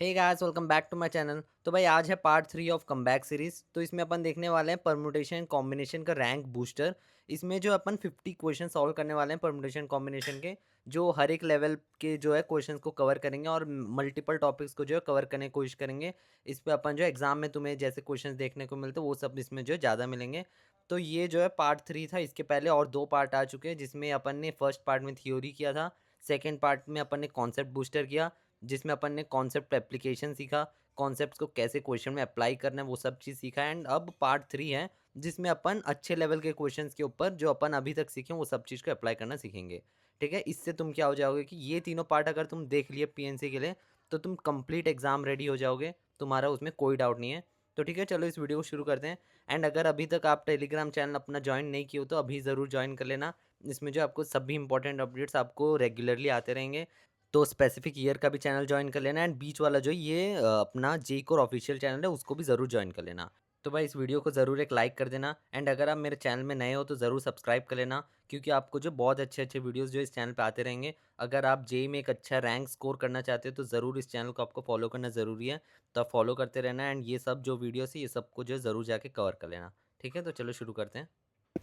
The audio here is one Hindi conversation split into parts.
Hey guys welcome back to my channel. तो भाई आज है पार्ट 3 ऑफ कमबैक सीरीज। तो इसमें अपन देखने वाले हैं परम्यूटेशन कॉम्बिनेशन का रैंक बूस्टर। इसमें जो अपन 50 क्वेश्चन सॉल्व करने वाले हैं परम्यूटेशन कॉम्बिनेशन के, जो हर एक लेवल के जो है क्वेश्चंस को कवर करेंगे और मल्टीपल टॉपिक्स को जो है कवर करने की कोशिश करेंगे। इस पे अपन जो एग्जाम में तुम्हें जैसे क्वेश्चंस देखने को मिलते हैं वो सब इसमें जो है ज़्यादा मिलेंगे। तो ये जो है पार्ट 3 था। इसके पहले और 2 पार्ट आ चुके हैं जिसमें अपन ने फर्स्ट पार्ट में थ्योरी किया था, सेकेंड पार्ट में अपन ने कॉन्सेप्ट बूस्टर किया जिसमें अपन ने कॉन्सेप्ट एप्लीकेशन सीखा, कॉन्सेप्ट्स को कैसे क्वेश्चन में अप्लाई करना है वो सब चीज़ सीखा। एंड अब पार्ट 3 है जिसमें अपन अच्छे लेवल के क्वेश्चंस के ऊपर जो अपन अभी तक सीखे वो सब चीज़ को अप्लाई करना सीखेंगे। ठीक है, इससे तुम क्या हो जाओगे कि ये तीनों पार्ट अगर तुम देख लिए पीएनसी के लिए तो तुम कंप्लीट एग्जाम रेडी हो जाओगे, तुम्हारा उसमें कोई डाउट नहीं है। तो ठीक है, चलो इस वीडियो को शुरू करते हैं। एंड अगर अभी तक आप टेलीग्राम चैनल अपना ज्वाइन नहीं किए हो तो अभी ज़रूर ज्वाइन कर लेना। इसमें जो आपको सभी इंपॉर्टेंट अपडेट्स आपको रेगुलरली आते रहेंगे। तो स्पेसिफिक ईयर का भी चैनल ज्वाइन कर लेना। एंड बीच वाला जो ये अपना जे कोर ऑफिशियल चैनल है उसको भी ज़रूर ज्वाइन कर लेना। तो भाई इस वीडियो को ज़रूर एक लाइक कर देना। एंड अगर आप मेरे चैनल में नए हो तो ज़रूर सब्सक्राइब कर लेना, क्योंकि आपको जो बहुत अच्छे अच्छे वीडियोस जो इस चैनल पे आते रहेंगे। अगर आप जेई में एक अच्छा रैंक स्कोर करना चाहते हो तो ज़रूर इस चैनल को आपको फॉलो करना ज़रूरी है। तो आप फॉलो करते रहना एंड ये सब जो वीडियोस है ये सबको जो ज़रूर जाके कवर कर लेना। ठीक है, तो चलो शुरू करते हैं।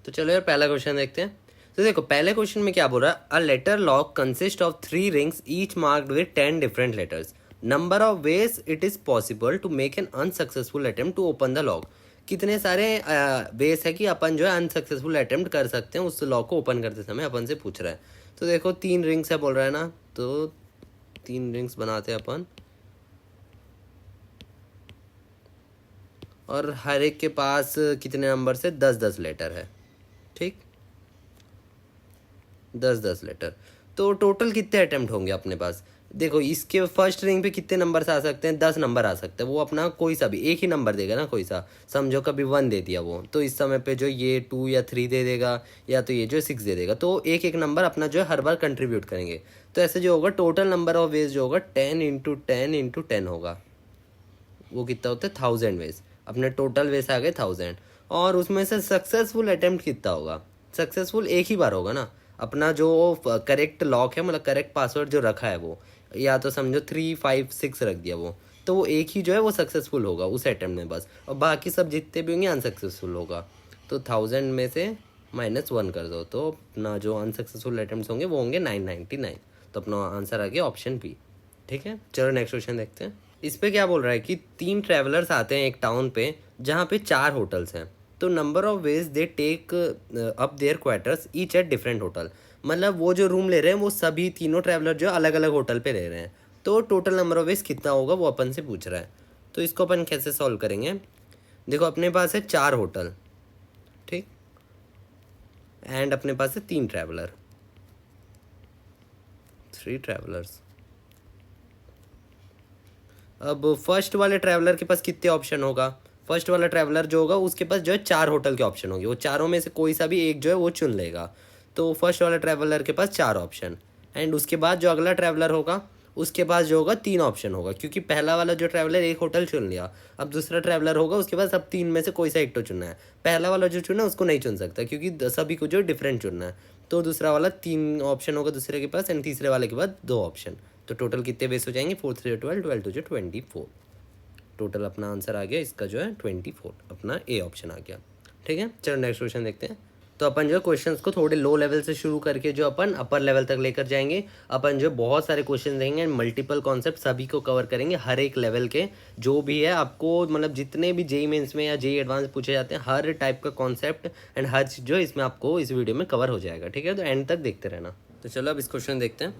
तो चलो यार पहला क्वेश्चन देखते हैं। तो देखो पहले क्वेश्चन में क्या बोल रहा है, a letter lock consist of 3 rings each marked with 10 different letters. Number of ways it is possible to make an unsuccessful attempt to open the lock. कितने सारे वेज है कि अपन जो है अनसक्सेसफुल अटेम्प्ट कर सकते हैं उस लॉक को ओपन करते समय, अपन से पूछ रहा है। तो देखो 3 रिंग्स है बोल रहा है ना, तो 3 रिंग्स बनाते हैं अपन और हर एक के पास कितने नंबर से 10-10 लेटर है। ठीक, 10-10 लेटर। तो टोटल कितने अटेम्प्ट होंगे अपने पास। देखो इसके फर्स्ट रिंग पे कितने नंबर आ सकते हैं, 10 नंबर आ सकते हैं। वो अपना कोई सा भी एक ही नंबर देगा ना, कोई सा समझो कभी 1 दे दिया वो, तो इस समय पे जो ये 2 या 3 दे देगा, या तो ये जो 6 दे देगा। तो एक एक नंबर अपना जो है हर बार कंट्रीब्यूट करेंगे। तो ऐसे जो होगा टोटल नंबर ऑफ वेज जो होगा 10 × 10 × 10 होगा। वो कितना होता है 1000 वेज। अपने टोटल वेज आ गए 1000। और उसमें से सक्सेसफुल अटेम्प्ट कितना होगा, सक्सेसफुल एक ही बार होगा ना। अपना जो करेक्ट लॉक है, मतलब करेक्ट पासवर्ड जो रखा है वो, या तो समझो 356 रख दिया वो, तो वो एक ही जो है वो सक्सेसफुल होगा उस अटेम्प्ट में बस, और बाकी सब जितने भी होंगे अनसक्सेसफुल होगा। तो 1000 में से -1 कर दो तो अपना जो अनसक्सेसफुल अटेम्प्ट होंगे वो होंगे 999। तो अपना आंसर आ गया ऑप्शन बी। ठीक है, चलो नेक्स्ट क्वेश्चन देखते हैं। इस पे क्या बोल रहा है कि 3 ट्रैवलर्स आते हैं एक टाउन पे जहाँ पे 4 होटल्स हैं। तो number of ways they take up their quarters each at different hotel. मतलब वो जो रूम ले रहे हैं वो सभी तीनों ट्रैवलर जो अलग अलग होटल पे रह रहे हैं। तो टोटल नंबर ऑफ वेज कितना होगा वो अपन से पूछ रहा है। तो इसको अपन कैसे सॉल्व करेंगे। देखो अपने पास है 4 होटल, ठीक, एंड अपने पास है 3 ट्रैवलर, 3 ट्रैवलर्स। अब फर्स्ट वाले ट्रैवलर के पास कितने ऑप्शन होगा। फर्स्ट वाला ट्रैवलर जो होगा उसके पास जो है 4 होटल के ऑप्शन होंगे, वो चारों में से कोई सा भी एक जो है वो चुन लेगा। तो फर्स्ट वाला ट्रैवलर के पास 4 ऑप्शन। एंड उसके बाद जो अगला ट्रैवलर होगा उसके पास जो होगा 3 ऑप्शन होगा, क्योंकि पहला वाला जो ट्रैवलर एक होटल चुन लिया। अब दूसरा ट्रैवलर होगा उसके पास अब 3 में से कोई सा एक तो चुनना है। पहला वाला जो चुना उसको नहीं चुन सकता क्योंकि सभी को जो डिफरेंट चुनना है। तो दूसरा वाला 3 ऑप्शन होगा दूसरे के पास, एंड तीसरे वाले के बाद 2 ऑप्शन। तो टोटल कितने बेस हो जाएंगे, 4 3 12, 12 2 24। टोटल अपना आंसर आ गया इसका जो है 24, अपना ए ऑप्शन आ गया। ठीक है, चलो नेक्स्ट क्वेश्चन देखते हैं। तो अपन जो क्वेश्चंस को थोड़े लो लेवल से शुरू करके जो अपन अपर लेवल तक लेकर जाएंगे। अपन जो बहुत सारे क्वेश्चन देंगे, मल्टीपल कॉन्सेप्ट सभी को कवर करेंगे, हर एक लेवल के जो भी है आपको, मतलब जितने भी जेई मेंस में या जेई एडवांस पूछे जाते हैं हर टाइप का कॉन्सेप्ट एंड हर चीज़ जो इसमें आपको इस वीडियो में कवर हो जाएगा। ठीक है, तो एंड तक देखते रहना। तो चलो अब इस क्वेश्चन देखते हैं।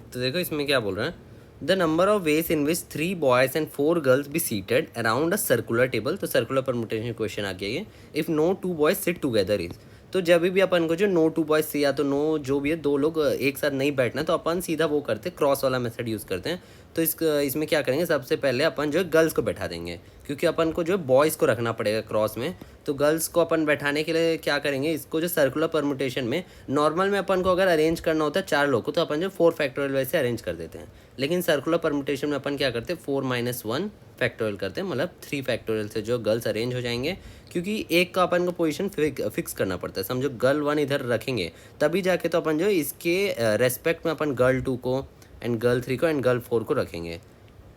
तो देखो इसमें क्या बोल रहा है, the number of ways in which 3 boys and 4 girls be seated around a circular table. तो सर्कुलर परमुटेशन क्वेश्चन आ गया ये। If no 2 boys sit together is. तो जब भी अपन को जो नो 2 बॉयज या तो नो जो भी है 2 लोग एक साथ नहीं बैठना, तो अपन सीधा वो करते क्रॉस वाला मेथड यूज़ करते हैं। तो इसमें क्या करेंगे, सबसे पहले अपन जो है गर्ल्स को बैठा देंगे, क्योंकि अपन को जो है बॉयज़ को रखना पड़ेगा क्रॉस में। तो गर्ल्स को अपन बैठाने के लिए क्या करेंगे, इसको जो सर्कुलर परमुटेशन में नॉर्मल में अपन को अगर अरेंज करना होता है 4 लोग को तो अपन जो 4 फैक्टोरियल वैसे अरेंज कर देते हैं। लेकिन सर्कुलर परमुटेशन में अपन क्या करते हैं 4 - 1 फैक्टोरियल करते हैं, मतलब 3 फैक्टोरियल से जो गर्ल्स अरेंज हो जाएंगे। क्योंकि एक का अपन को पोजीशन फिक्स करना पड़ता है। समझो गर्ल 1 इधर रखेंगे तभी जाके तो अपन जो इसके रेस्पेक्ट में अपन गर्ल 2 को एंड गर्ल 3 को एंड गर्ल 4 को रखेंगे।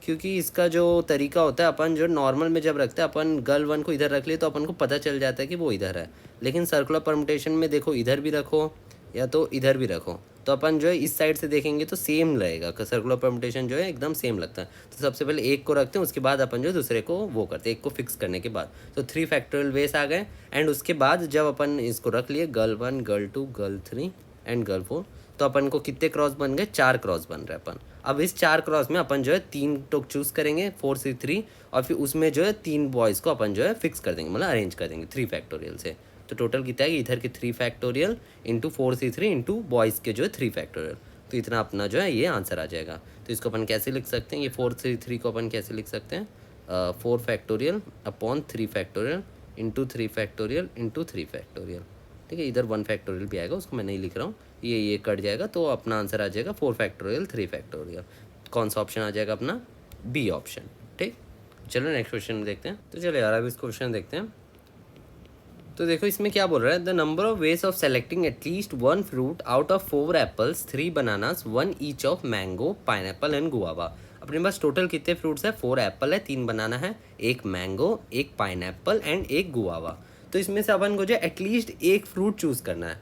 क्योंकि इसका जो तरीका होता है, अपन जो नॉर्मल में जब रखते हैं, अपन गर्ल वन को इधर रख लिए तो अपन को पता चल जाता है कि वो इधर है। लेकिन सर्कुलर परमुटेशन में देखो, इधर भी रखो या तो इधर भी रखो, तो अपन जो है इस साइड से देखेंगे तो सेम रहेगा। सर्कुलर परमुटेशन जो है एकदम सेम लगता है। तो सबसे पहले एक को रखते हैं, उसके बाद अपन जो दूसरे को वो करते हैं, एक को फिक्स करने के बाद। तो 3 फैक्टोरियल वेस आ गए। एंड उसके बाद जब अपन इसको रख लिए girl one, girl two, girl three and girl four, तो अपन को कितने क्रॉस बन गए? 4 क्रॉस बन रहे अपन। अब इस 4 क्रॉस में अपन जो है 3 तो चूज़ करेंगे, 4 से 3, और फिर उसमें जो है 3 बॉयज़ को अपन जो है फिक्स कर देंगे, मतलब अरेंज कर देंगे 3 फैक्टोरियल से। तो टोटल कितना है? इधर के 3 factorial into 4C3 into boys के जो है 3 फैक्टोरियल। तो इतना अपना जो है ये आंसर आ जाएगा। तो इसको अपन कैसे लिख सकते हैं? ये 4C3 को अपन कैसे लिख सकते हैं? 4 factorial upon 3 factorial into 3 factorial into 3 factorial. ठीक है, इधर 1 फैक्टोरियल भी आएगा, उसको मैं नहीं लिख रहा हूँ, ये कट जाएगा। तो अपना आंसर आ जाएगा 4 फैक्टोरियल 3 फैक्टोरियल। कौन सा ऑप्शन आ जाएगा अपना? B option. ठीक, चलो नेक्स्ट क्वेश्चन देखते हैं। तो चलो यार, अब इस क्वेश्चन देखते हैं। तो देखो इसमें क्या बोल रहा है? The number of ways of selecting at least 1 fruit out of 4 apples, 3 bananas, 1 each of mango, pineapple and guava. अपने पास टोटल कितने फ्रूट्स है? 4 एप्पल है, 3 बनाना है, 1 मैंगो, 1 पाइनएप्पल एंड 1 गुआवा। तो इसमें से अपन को जो एटलीस्ट 1 फ्रूट चूज़ करना है।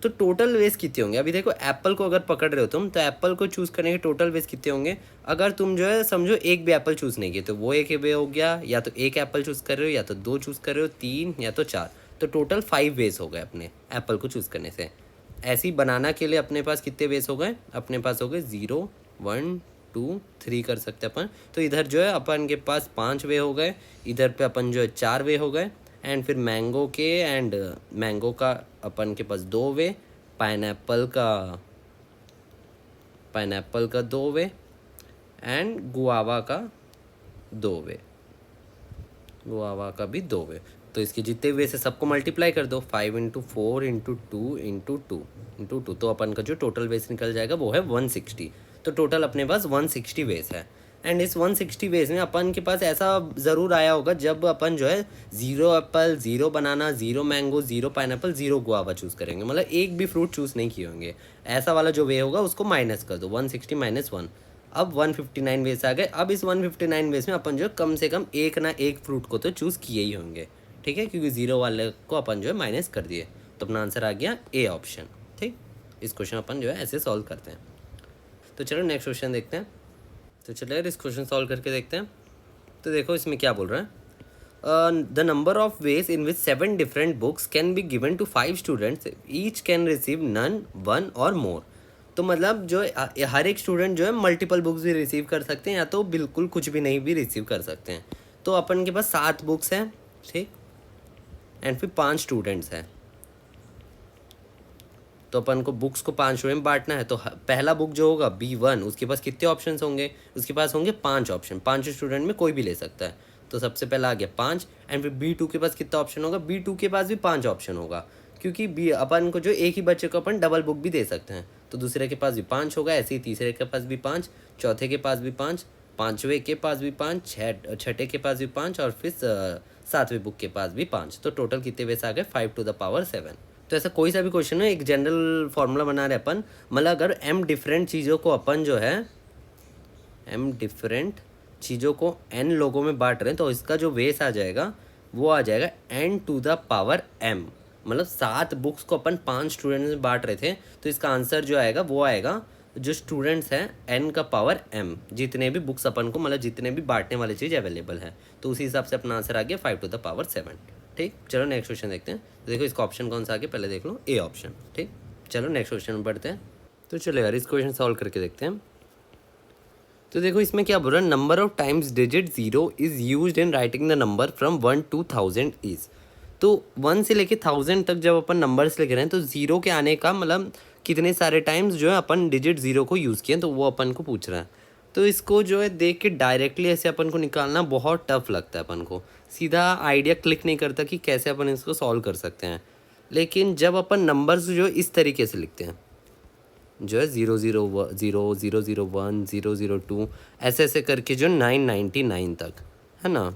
तो टोटल वेज कितने होंगे? अभी देखो, एप्पल को अगर पकड़ रहे हो तुम, तो एप्पल को चूज़ करने के टोटल वेज कितने होंगे? अगर तुम जो है समझो एक भी एप्पल चूज़ नहीं किए, तो वो एक वे हो गया। या तो एक एप्पल चूज़ कर रहे हो, या तो 2 चूज़ कर रहे हो, 3 या तो 4। तो टोटल 5 वेज हो गए अपने एप्पल को चूज़ करने से। ऐसी बनाना के लिए अपने पास कितने वेज हो गए? अपने पास हो गए 0, 1, 2, 3 कर सकते अपन। तो इधर जो है अपन के पास 5 वे हो गए, इधर पे अपन जो है 4 वे हो गए। एंड फिर मैंगो के एंड मैंगो का अपन के पास 2 वे, पाइनएप्पल का 2 वे एंड गुआवा का 2 वे, गुआवा का भी 2 वे। तो इसके जितने वे से सबको मल्टीप्लाई कर दो, 5 इंटू 4 इंटू 2 इंटू 2 इंटू 2, तो अपन का जो टोटल वेस निकल जाएगा वो है 160। तो टोटल अपने पास 160 वेस है। एंड इस 160 वेज में अपन के पास ऐसा ज़रूर आया होगा जब अपन जो है 0 एप्पल, 0 बनाना, 0 मैंगो, 0 पाइनएप्पल, 0 गुआवा चूज़ करेंगे, मतलब एक भी फ्रूट चूज़ नहीं किए होंगे। ऐसा वाला जो वे होगा उसको माइनस कर दो, 160 माइनस 1। अब 159 वेज आ गए। अब इस 159 वेज में अपन जो कम से कम एक ना एक फ्रूट को तो चूज़ किए ही होंगे। ठीक है, क्योंकि 0 वाले को अपन जो है माइनस कर दिए। तो अपना आंसर आ गया ए ऑप्शन। ठीक, इस क्वेश्चन अपन जो है ऐसे सॉल्व करते हैं। तो चलो नेक्स्ट क्वेश्चन देखते हैं। तो चलो यार, इस क्वेश्चन सॉल्व करके देखते हैं। तो देखो इसमें क्या बोल रहा है? The number of ways in which 7 different books can be given to 5 students, each can receive none, 1 और मोर। तो मतलब जो हर एक स्टूडेंट जो है मल्टीपल बुक्स भी रिसीव कर सकते हैं, या तो बिल्कुल कुछ भी नहीं भी रिसीव कर सकते हैं। तो अपन के पास 7 बुक्स हैं, ठीक, एंड फिर 5 स्टूडेंट्स हैं। तो अपन को बुक्स को 5 में बांटना है। तो पहला बुक जो होगा B1, उसके पास कितने ऑप्शंस होंगे? उसके पास होंगे 5 ऑप्शन। 5 स्टूडेंट में कोई भी ले सकता है। तो सबसे पहला आ गया 5। एंड फिर B2 के पास कितना ऑप्शन होगा? B2 के पास भी 5 ऑप्शन होगा, क्योंकि अपन को जो एक ही बच्चे को अपन डबल बुक भी दे सकते हैं। तो दूसरे के पास भी 5 होगा, ऐसे ही तीसरे के पास भी 5, चौथे के पास भी 5, पाँचवें के पास भी 5, छठे के पास भी 5, और फिर 7वें बुक के पास भी 5। तो टोटल कितने वेस आ गए? 5 टू द पावर 7। तो ऐसा कोई सा भी क्वेश्चन है, एक जनरल फॉर्मूला बना रहे अपन, मतलब अगर m डिफरेंट चीज़ों को अपन जो है m डिफरेंट चीज़ों को n लोगों में बांट रहे हैं, तो इसका जो वेस आ जाएगा वो आ जाएगा n to the power m। मतलब 7 बुक्स को अपन 5 स्टूडेंट्स में बांट रहे थे, तो इसका आंसर जो आएगा वो आएगा जो स्टूडेंट्स हैं n का पावर m, जितने भी बुक्स अपन को, मतलब जितने भी बांटने वाली चीज़ अवेलेबल है। तो उसी हिसाब से अपना आंसर आ गया 5 टू द पावर 7। ठीक, चलो नेक्स्ट क्वेश्चन देखते हैं। तो देखो इसका ऑप्शन कौन सा आ गया, पहले देख लो, ए ऑप्शन। ठीक, चलो नेक्स्ट क्वेश्चन में बढ़ते हैं। तो चलो यार, इस क्वेश्चन सॉल्व करके देखते हैं। तो देखो इसमें क्या बोल रहा है? Number of times digit 0 is used in writing the number from 1 to 1000 is. तो 1 से लेके 1000 तक जब अपन नंबर्स लिख रहे हैं, तो 0 के आने का मतलब कितने सारे टाइम्स जो है अपन डिजिट 0 को यूज़ किए, तो वो अपन को पूछ रहा है। तो इसको जो है देख के डायरेक्टली ऐसे अपन को निकालना बहुत टफ लगता है। अपन को सीधा आइडिया क्लिक नहीं करता कि कैसे अपन इसको सॉल्व कर सकते हैं। लेकिन जब अपन नंबर्स जो इस तरीके से लिखते हैं, जो है 000 001 002 ऐसे ऐसे करके जो 999 तक, है ना।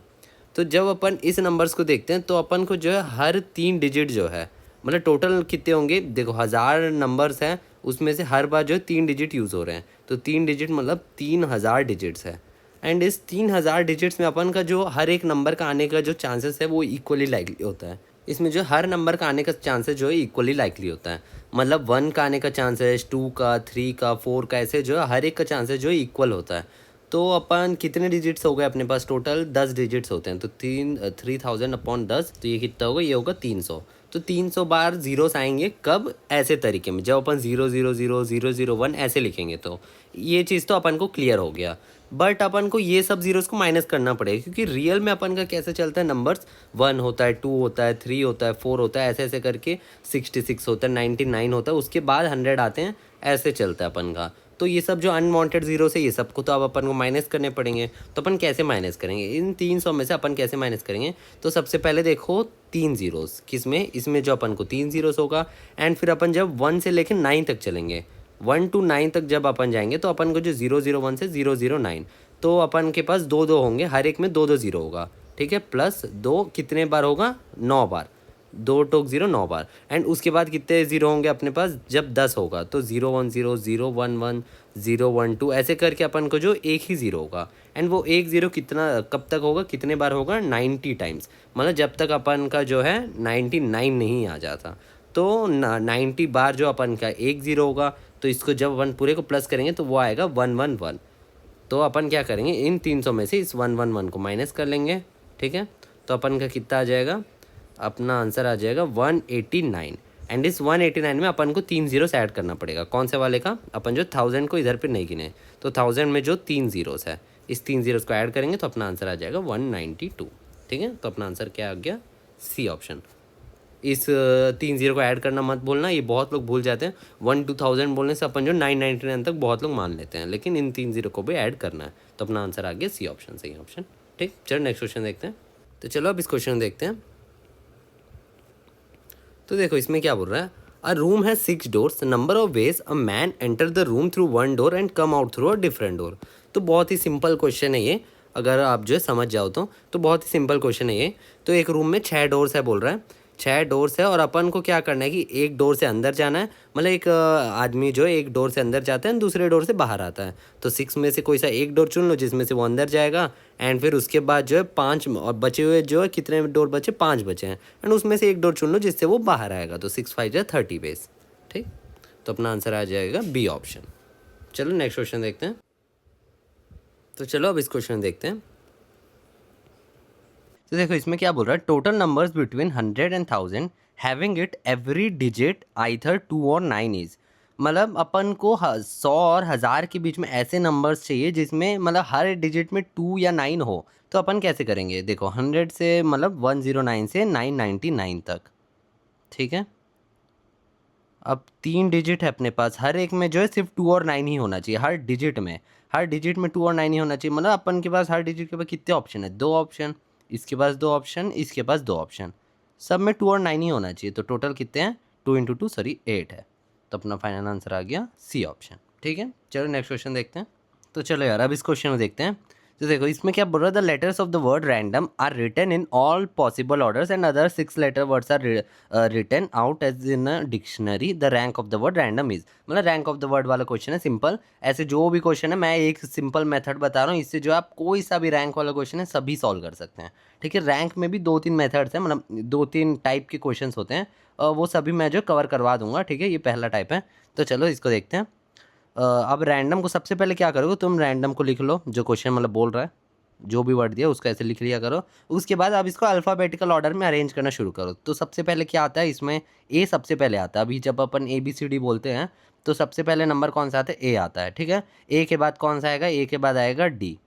तो जब अपन इस नंबर्स को देखते हैं, तो अपन को जो है हर 3 डिजिट जो है, मतलब टोटल कितने होंगे? देखो 1000 नंबर्स हैं, उसमें से हर बार जो है 3 डिजिट यूज़ हो रहे हैं। तो 3 डिजिट मतलब 3000 डिजिट्स है। एंड इस 3000 डिजिट्स में अपन का जो हर एक नंबर का आने का जो चांसेस है वो इक्वली लाइकली होता है। इसमें जो हर नंबर का आने का चांसेस जो है इक्वली लाइकली होता है। मतलब 1 का आने का चांसेस, 2 का, 3 का, 4 का, ऐसे जो है हर एक का चांसेस जो है इक्वल होता है। तो अपन कितने डिजिट्स हो गए अपने पास? टोटल 10 डिजिट्स होते हैं। तो 3000 अपॉन 10, तो ये कितना होगा? ये होगा 300। तो 300 बार जीरोस आएंगे कब? ऐसे तरीके में, जब अपन 0000001 ऐसे लिखेंगे। तो ये चीज़ तो अपन को क्लियर हो गया। बट अपन को ये सब जीरोस को माइनस करना पड़ेगा, क्योंकि रियल में अपन का कैसे चलता है नंबर्स, 1 होता है, 2 होता है, 3 होता है, 4 होता है, ऐसे ऐसे करके 66 होता है, 99 होता है, उसके बाद 100 आते हैं, ऐसे चलता है अपन का। तो ये सब जो अनवांटेड जीरोस है, ये सब को तो अब अपन को माइनस करने पड़ेंगे। तो अपन कैसे माइनस करेंगे इन 300 में से? अपन कैसे माइनस करेंगे? तो सबसे पहले देखो 3 जीरोस किस में, इसमें जो अपन को 3 जीरोस होगा। एंड फिर अपन जब 1 से लेकर 9 तक चलेंगे, 1 to 9 तक जब अपन जाएंगे, तो अपन को जो 001 से 009, तो अपन के पास 2 2 होंगे, हर एक में 2 2 जीरो होगा। ठीक है, प्लस 2 कितने बार होगा? 9 बार। 2 टोक 0 9 बार। एंड उसके बाद कितने जीरो होंगे अपने पास जब 10 होगा? तो 010 011 012 ऐसे करके अपन को जो एक ही ज़ीरो होगा। एंड वो एक ज़ीरो कितना कब तक होगा, कितने बार होगा? 90 टाइम्स। मतलब जब तक अपन का जो है 99 नहीं आ जाता। तो 90 बार जो अपन का एक ज़ीरो होगा, तो इसको जब 1 पूरे को प्लस करेंगे तो वो आएगा 111। तो अपन क्या करेंगे, इन 300 में से इस 111 को माइनस कर लेंगे। ठीक है, तो अपन का कितना आ जाएगा? अपना आंसर आ जाएगा 189। एंड इस 189 में अपन को 3 जीरोस ऐड करना पड़ेगा। कौन से वाले का? अपन जो 1000 को इधर पे नहीं गिने, तो 1000 में जो 3 जीरोस है, इस 3 जीरोस को ऐड करेंगे तो अपना आंसर आ जाएगा 192। ठीक है, तो अपना आंसर क्या आ गया? C option. इस 3 जीरो को ऐड करना मत भूलना, ये बहुत लोग भूल जाते हैं। 1 2000 बोलने से अपन जो 999 तक बहुत लोग मान लेते हैं, लेकिन इन 3 जीरो को भी ऐड करना है। तो अपना आंसर आ गया सी ऑप्शन, सही ऑप्शन। ठीक, चलो नेक्स्ट क्वेश्चन देखते हैं। तो चलो अब इस क्वेश्चन देखते हैं। तो देखो इसमें क्या बोल रहा है, अ room has 6 doors, number of veg a man enter the room through 1 door and come out through a different door. तो बहुत ही सिंपल क्वेश्चन है ये, अगर आप जो है समझ जाओ तो बहुत ही सिंपल क्वेश्चन है ये। तो एक रूम में 6 डोर्स है बोल रहा है, 6 डोर्स है, और अपन को क्या करना है कि एक डोर से अंदर जाना है। मतलब एक आदमी जो है एक डोर से अंदर जाता है, दूसरे डोर से बाहर आता है। तो 6 में से कोई सा एक डोर चुन लो जिसमें से वो अंदर जाएगा। एंड फिर उसके बाद जो है 5 और बचे हुए जो है कितने डोर बचे? 5 बचे हैं। एंड उसमें से एक डोर चुन लो जिससे वो बाहर आएगा। तो 6 5 जो 30 बेस। ठीक, तो अपना आंसर आ जाएगा बी ऑप्शन। चलो नेक्स्ट क्वेश्चन देखते हैं। तो चलो अब इस क्वेश्चन देखते हैं। तो देखो इसमें क्या बोल रहा है, total numbers between 100 and 1000 having it every digit either 2 और 9 इज। मतलब अपन को 100 और 1000 के बीच में ऐसे नंबर्स चाहिए जिसमें मतलब हर डिजिट में 2 या 9 हो। तो अपन कैसे करेंगे? देखो 100 से मतलब 109 से 999 तक। ठीक है, अब 3 डिजिट है अपने पास, हर एक में जो है सिर्फ 2 और 9 ही होना चाहिए। हर डिजिट में 2 और 9 ही होना चाहिए। मतलब अपन के पास हर डिजिट के पास कितने ऑप्शन है? 2 ऑप्शन। इसके पास 2 ऑप्शन, इसके पास 2 ऑप्शन, सब में 2 और 9 ही होना चाहिए। तो टोटल कितने हैं? 2 इंटू 2 सॉरी 8 है। तो अपना फाइनल आंसर आ गया सी ऑप्शन। ठीक है, चलो नेक्स्ट क्वेश्चन देखते हैं। तो चलो यार अब इस क्वेश्चन में देखते हैं। तो देखो इसमें क्या बोल रहा है, the letters of the word random are written in all possible orders and other 6 letter words are written out as in a dictionary, the rank of the word random is. मतलब रैंक ऑफ द वर्ड वाला क्वेश्चन है, सिंपल। ऐसे जो भी क्वेश्चन है मैं एक सिंपल मेथड बता रहा हूँ, इससे जो आप कोई सा भी रैंक वाला क्वेश्चन है सभी सॉल्व कर सकते हैं। ठीक है, रैंक में भी 2 3 मेथड्स हैं, मतलब 2 3 टाइप के क्वेश्चंस होते हैं, वो सभी मैं जो कवर करवा दूंगा। ठीक है, ये पहला टाइप है। तो चलो इसको देखते हैं। अब रैंडम को सबसे पहले क्या करोगे, तुम रैंडम को लिख लो, जो क्वेश्चन मतलब बोल रहा है, जो भी वर्ड दिया उसको ऐसे लिख लिया करो। उसके बाद अब इसको अल्फ़ाबेटिकल ऑर्डर में अरेंज करना शुरू करो। तो सबसे पहले क्या आता है इसमें? ए सबसे पहले आता है। अभी जब अपन ABCD बोलते हैं तो सबसे पहले नंबर कौन सा आता है? ए आता है। ठीक है, ए के बाद कौन सा आएगा? ए के बाद आएगा डी।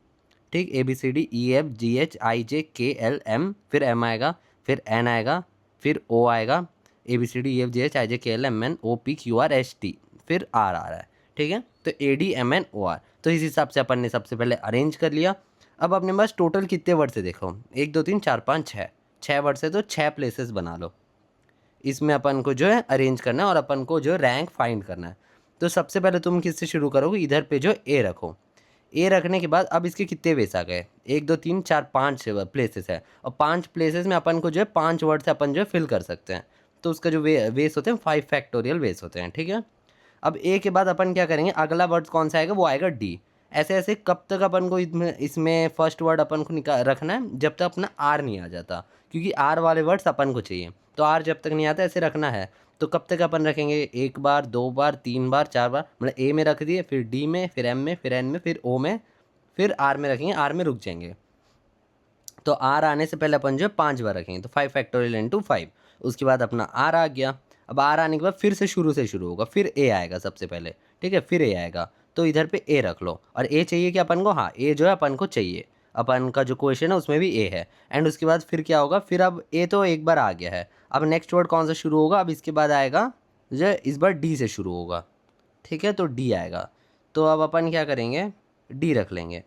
ठीक, ABCDEFGHIJKLM, फिर एम आएगा, फिर एन आएगा, फिर ओ आएगा, ABCDEFGHIJKLMNOPQRST, फिर आर आ रहा है। ठीक है, तो ADMNOR। तो इस हिसाब से अपन ने सबसे पहले अरेंज कर लिया। अब अपने पास टोटल कितने वर्ड से देखो, 1 2 3 4 5 6, 6 वर्ड से, तो 6 प्लेसेस बना लो। इसमें अपन को जो है अरेंज करना है और अपन को जो रैंक फाइंड करना है। तो सबसे पहले तुम किससे शुरू करोगे? इधर पे जो ए रखो। ए रखने के बाद अब इसके कितने वेस आ गए? 1 2 3 4 5 प्लेसेस है, और 5 प्लेसेस में अपन को जो है 5 वर्ड से अपन जो है फिल कर सकते हैं। तो उसका जो वेस होते हैं 5 फैक्टोरियल वेस होते हैं। ठीक है, अब ए के बाद अपन क्या करेंगे? अगला वर्ड कौन सा आएगा? वो आएगा डी। ऐसे ऐसे कब तक अपन को इसमें इसमें फर्स्ट वर्ड अपन को रखना है, जब तक अपना आर नहीं आ जाता, क्योंकि आर वाले वर्ड्स अपन को चाहिए। तो आर जब तक नहीं आता ऐसे रखना है। तो कब तक अपन रखेंगे, 1 बार, 2 बार, 3 बार, 4 बार, मतलब ए में रख दिए, फिर डी में, फिर एम में, फिर एन में, फिर ओ में, फिर आर में रखेंगे, आर में रुक जाएंगे। तो आर आने से पहले अपन जो 5 बार रखेंगे, तो 5 फैक्टोरियल इंटू 5। उसके बाद अपना आर आ गया। अब आर आने के बाद फिर से शुरू होगा, फिर ए आएगा सबसे पहले, ठीक है, फिर ए आएगा। तो इधर पे ए रख लो, और ए चाहिए कि अपन को, हाँ ए जो है अपन को चाहिए, अपन का जो क्वेश्चन है उसमें भी ए है। एंड उसके बाद फिर क्या होगा, फिर अब ए तो एक बार आ गया है, अब नेक्स्ट वर्ड कौन सा शुरू होगा, अब इसके बाद आएगा जो इस बार डी से शुरू होगा, ठीक है, तो डी आएगा। तो अब अपन क्या करेंगे, डी रख लेंगे,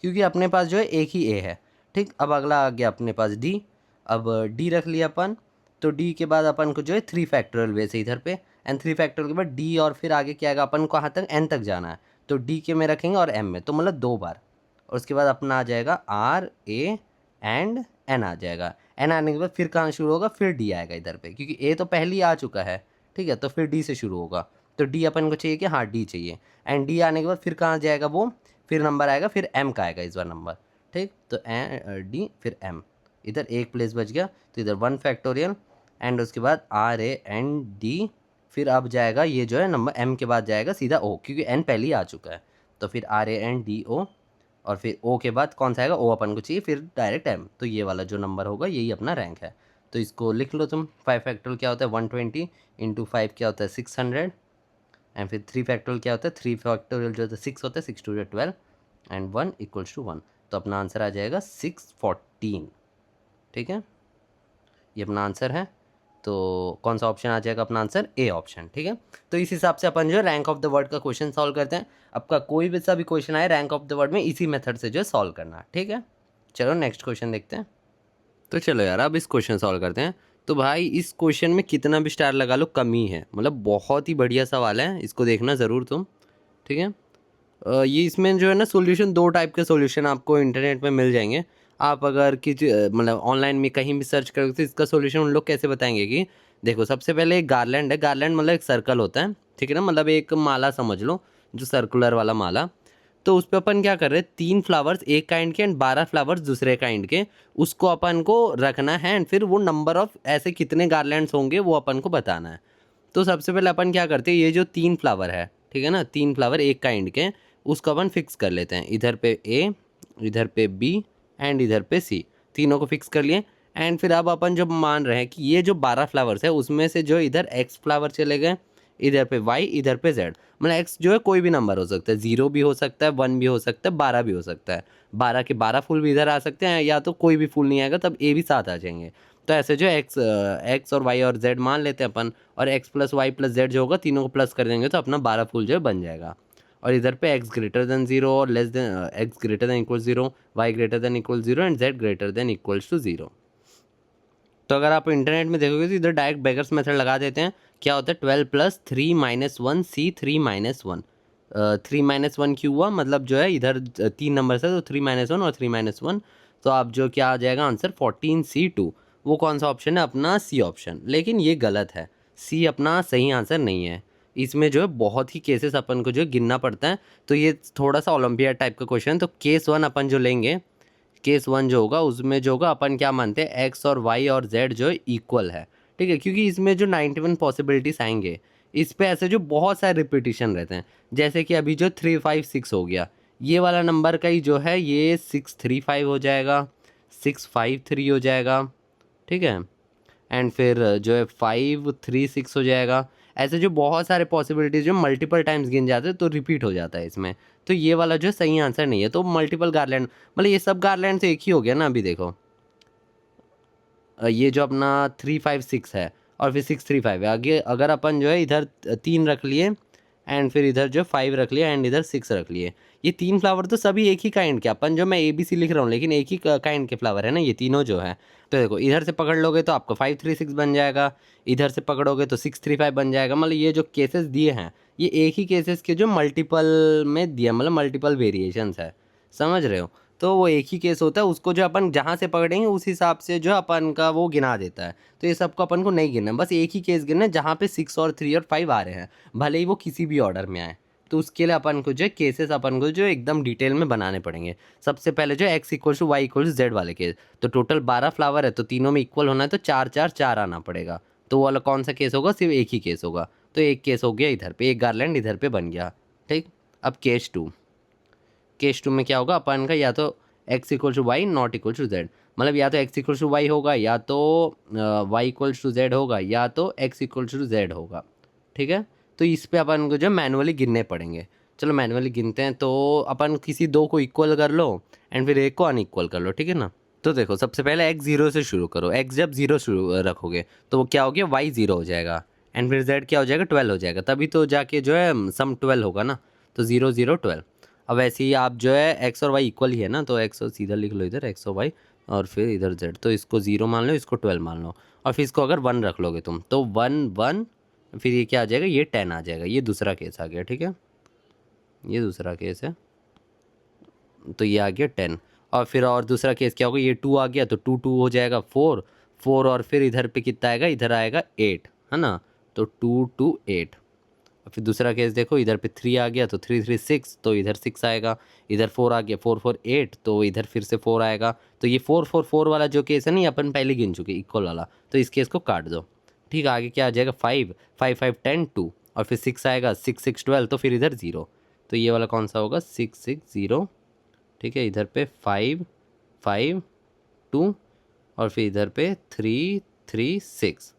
क्योंकि अपने पास जो है एक ही ए है, ठीक। अब अगला आ गया अपने पास डी। अब डी रख लिया अपन। तो डी के बाद अपन को जो है 3 फैक्टोरियल बेस है इधर पे, एंड 3 फैक्टोरियल के बाद डी, और फिर आगे क्या आएगा, अपन को कहाँ तक, एन तक जाना है। तो डी के में रखेंगे और एम में, तो मतलब 2 बार। और उसके बाद अपना आ जाएगा आर ए एंड एन आ जाएगा। एन आने के बाद फिर कहाँ शुरू होगा, फिर डी आएगा इधर पे, क्योंकि ए तो पहले ही आ चुका है, ठीक है। तो फिर डी से शुरू होगा। तो डी अपन को चाहिए कि, हाँ डी चाहिए। एंड डी आने के बाद फिर कहाँ जाएगा वो, फिर नंबर आएगा, फिर एम का आएगा इस बार नंबर, ठीक। तो डी फिर एम, इधर एक प्लेस बच गया, तो इधर 1 फैक्टोरियल, एंड उसके बाद आर ए एन डी, फिर अब जाएगा ये जो है नंबर एम के बाद जाएगा सीधा ओ, क्योंकि एन पहले ही आ चुका है। तो फिर R A N D O, और फिर ओ के बाद कौन सा आएगा, ओ अपन को चाहिए, फिर डायरेक्ट एम। तो ये वाला जो नंबर होगा यही अपना रैंक है। तो इसको लिख लो तुम। 5 फैक्टोरियल क्या होता है, 120 इंटू 5 क्या होता है, 600। एंड फिर 3 फैक्टोरियल क्या होता है, 3 फैक्टोरियल जो होता है 6 होता है, 6 2 12, एंड 1 इक्वल्स टू 1। तो अपना आंसर आ जाएगा 614, ठीक है, ये अपना आंसर है। तो कौन सा ऑप्शन आ जाएगा अपना आंसर, ए ऑप्शन, ठीक है। तो इस हिसाब से अपन जो है रैंक ऑफ द वर्ड का क्वेश्चन सॉल्व करते हैं। आपका कोई भी सा भी क्वेश्चन आए रैंक ऑफ द वर्ड में, इसी मेथड से जो है सॉल्व करना, ठीक है। चलो नेक्स्ट क्वेश्चन देखते हैं। तो चलो यार अब इस क्वेश्चन सॉल्व करते हैं। तो भाई इस क्वेश्चन में कितना भी स्टार लगा लो कम ही है, मतलब बहुत ही बढ़िया सवाल है, इसको देखना ज़रूर तुम, ठीक है। ये इसमें जो है ना सॉल्यूशन, 2 टाइप के सॉल्यूशन आपको इंटरनेट में मिल जाएंगे। आप अगर किसी मतलब ऑनलाइन में कहीं भी सर्च करोगे तो इसका सॉल्यूशन उन लोग कैसे बताएंगे कि देखो, सबसे पहले एक गार्लैंड है। गार्लैंड मतलब एक सर्कल होता है, ठीक है ना, मतलब एक माला समझ लो, जो सर्कुलर वाला माला। तो उस पर अपन क्या कर रहे हैं, 3 फ्लावर्स एक काइंड के एंड 12 फ्लावर्स दूसरे काइंड के, उसको अपन को रखना है, एंड फिर वो नंबर ऑफ ऐसे कितने गार्लैंड्स होंगे वो अपन को बताना है। तो सबसे पहले अपन क्या करते हैं, ये जो 3 फ्लावर है, ठीक है ना, 3 फ्लावर एक काइंड के, उसको अपन फिक्स कर लेते हैं। इधर पे ए, इधर पे बी, एंड इधर पे सी, तीनों को फिक्स कर लिए। एंड फिर अब अपन जब मान रहे हैं कि ये जो 12 फ्लावर्स है उसमें से जो इधर एक्स फ्लावर चले गए, इधर पे वाई, इधर पे जेड, मतलब एक्स जो है कोई भी नंबर हो सकता है, 0 भी हो सकता है, 1 भी हो सकता है, 12 भी हो सकता है। 12 के 12 फूल भी इधर आ सकते हैं, या तो कोई भी फूल नहीं आएगा तब ए भी साथ आ जाएंगे। तो ऐसे जो एक्स और वाई और जेड मान लेते हैं अपन, और x plus y plus z जो होगा तीनों को प्लस कर देंगे तो अपना 12 फूल जो है बन जाएगा। और इधर पे एक्स ग्रेटर देन 0 और less than x greater than equal 0, y greater than equal 0 and z greater than equals to 0। तो अगर आप इंटरनेट में देखोगे तो इधर डायरेक्ट बेगर्स मेथड लगा देते हैं। क्या होता है, 12 प्लस 3 माइनस 1 सी 3 माइनस 1। 3 माइनस 1 क्यों हुआ, मतलब जो है इधर 3 नंबर है तो 3 माइनस 1 और 3 माइनस 1। तो आप जो क्या आ जाएगा आंसर 14C2। वो कौन सा ऑप्शन है, अपना सी ऑप्शन। लेकिन ये गलत है, सी अपना सही आंसर नहीं है। इसमें जो है बहुत ही केसेस अपन को जो है गिनना पड़ता है। तो ये थोड़ा सा ओलंपियाड टाइप का क्वेश्चन है। तो केस 1 अपन जो लेंगे, केस 1 जो होगा उसमें जो होगा अपन क्या मानते हैं, एक्स और वाई और जेड जो है इक्वल है, ठीक है, क्योंकि इसमें जो 91 पॉसिबिलिटीज आएंगे इस पे ऐसे जो बहुत सारे रिपीटिशन रहते हैं। जैसे कि अभी जो 356 हो गया, ये वाला नंबर का ही जो है ये 635 हो जाएगा, 653 हो जाएगा, ठीक है, एंड फिर जो है 536 हो जाएगा। ऐसे जो बहुत सारे पॉसिबिलिटीज जो मल्टीपल टाइम्स गिन जाते हैं तो रिपीट हो जाता है इसमें। तो ये वाला जो सही आंसर नहीं है। तो मल्टीपल गार्लैंड मतलब ये सब गार्लैंड तो एक ही हो गया ना। अभी देखो ये जो अपना 356 है और फिर 635 है, आगे अगर अपन जो है इधर 3 रख लिए एंड फिर इधर जो 5 रख लिया एंड इधर 6 रख लिए, ये 3 फ्लावर तो सभी एक ही काइंड के, अपन जो मैं ABC लिख रहा हूँ लेकिन एक ही काइंड के फ्लावर है ना ये तीनों जो है। तो देखो इधर से पकड़ लोगे तो आपका 536 बन जाएगा, इधर से पकड़ोगे तो 635 बन जाएगा। मतलब ये जो केसेस दिए हैं ये एक ही केसेस के जो मल्टीपल में दिया, मतलब मल्टीपल वेरिएशंस है, समझ रहे हो। तो वो एक ही केस होता है, उसको जो अपन जहाँ से पकड़ेंगे उस हिसाब से जो अपन का वो गिना देता है। तो ये सबको अपन को नहीं गिनना, बस एक ही केस गिनना है जहाँ पे 6 और 3 और 5 आ रहे हैं, भले ही वो किसी भी ऑर्डर में आए, तो उसके लिए अपन को जो है केसेस अपन को जो एकदम डिटेल में बनाने पड़ेंगे। सबसे पहले जो x equals to y equals z वाले केस, तो टोटल 12 फ्लावर है तो तीनों में इक्वल होना है, तो 4 4 4 आना पड़ेगा। तो वो वाला कौन सा केस होगा, सिर्फ एक ही केस होगा। तो एक केस हो गया इधर पे, एक गार्लैंड इधर पे बन गया। ठीक, अब केस टू में क्या होगा अपन का, या तो x equals to y not equals to z, मतलब या तो x इक्वल्स टू वाई होगा, या तो y इक्वल्स टू जेड होगा, या तो x इक्वल्स टू जेड होगा। ठीक है, तो इस पे अपन को जो मैनुअली गिनने पड़ेंगे। चलो मैनुअली गिनते हैं, तो अपन किसी दो को इक्वल कर लो एंड फिर एक को अनइक्वल कर लो, ठीक है ना। तो देखो सबसे पहले x जीरो से शुरू करो, x जब जीरो शुरू रखोगे तो वो क्या हो गया, y जीरो हो जाएगा एंड फिर z क्या हो जाएगा, 12 हो जाएगा, तभी तो जाके जो है सम 12 होगा ना, तो 0 0 12। अब वैसे ही आप जो है x और y इक्वल ही है ना, तो x और सीधा लिख लो इधर x और y, और फिर इधर z, तो इसको 0 मान लो, इसको 12 मान लो, और फिर इसको अगर 1 रख लोगे तुम तो 1 1, फिर ये क्या आ जाएगा, ये 10 आ जाएगा। ये दूसरा केस आ गया, ठीक है, ये दूसरा केस है, तो ये आ गया 10। और फिर और दूसरा केस क्या होगा, ये 2 आ गया तो 2 2 हो जाएगा 4 4, और फिर इधर पे कितना आएगा, इधर आएगा 8, है ना, तो 2 2 8। और फिर दूसरा केस देखो, इधर पे 3 आ गया तो 3 3 6, तो इधर 6 आएगा, इधर 4 आ गया 4 4 8, तो इधर फिर से 4 आएगा। तो ये 4 4 4 वाला जो केस है ना, ये अपन पहले गिन चुके इक्वल वाला, तो इस केस को काट दो। ठीक है, आगे क्या आ जाएगा, 5 5 5 10 2, और फिर 6 आएगा 6 6 12, तो फिर इधर 0, तो ये वाला कौन सा होगा, 6 6 0। ठीक है, इधर पे 5 5 2, और फिर इधर पे 3 3 6।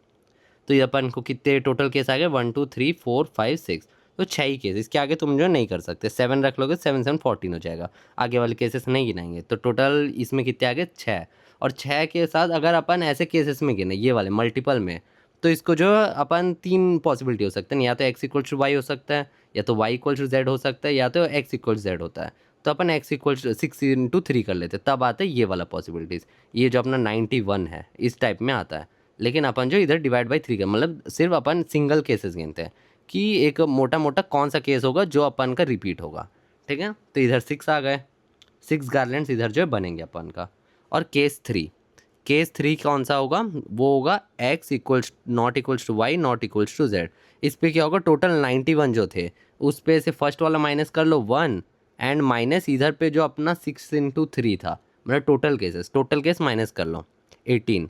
तो ये अपन को कितने टोटल केस आ गए, 1 2 3 4 5 6, तो 6 ही केस, इसके आगे तुम जो नहीं कर सकते। 7 रख लोगे, 7 7 14 हो जाएगा, आगे वाले केसेस नहीं गिनाएंगे। तो टोटल इसमें कितने आ गए, 6। और 6 के साथ अगर अपन ऐसे केसेस में गिने, ये वाले मल्टीपल में, तो इसको जो अपन 3 पॉसिबिलिटी हो सकते हैं, या तो x इक्वल टू वाई हो सकता है, या तो y इक्वल टू जेड हो सकता है, या तो x इक्वल टू जेड होता है। तो अपन x इक्वल टू 6 इंटू 3 कर लेते, तब आते हैं ये वाला पॉसिबिलिटीज़। ये जो अपना 91 है इस टाइप में आता है। लेकिन अपन जो इधर डिवाइड बाई 3 का मतलब सिर्फ अपन सिंगल केसेस गिनते हैं कि एक मोटा मोटा कौन सा केस होगा जो अपन का रिपीट होगा। ठीक है, तो इधर 6 आ गए, 6 गार्लैंड्स इधर जो है बनेंगे अपन का। और केस थ्री कौन सा होगा, वो होगा x equals not equals to y not equals to z. इस पर क्या होगा, टोटल 91 जो थे उस पे से फर्स्ट वाला माइनस कर लो 1, एंड माइनस इधर पे जो अपना 6 इंटू 3 था, मतलब टोटल केस माइनस कर लो 18।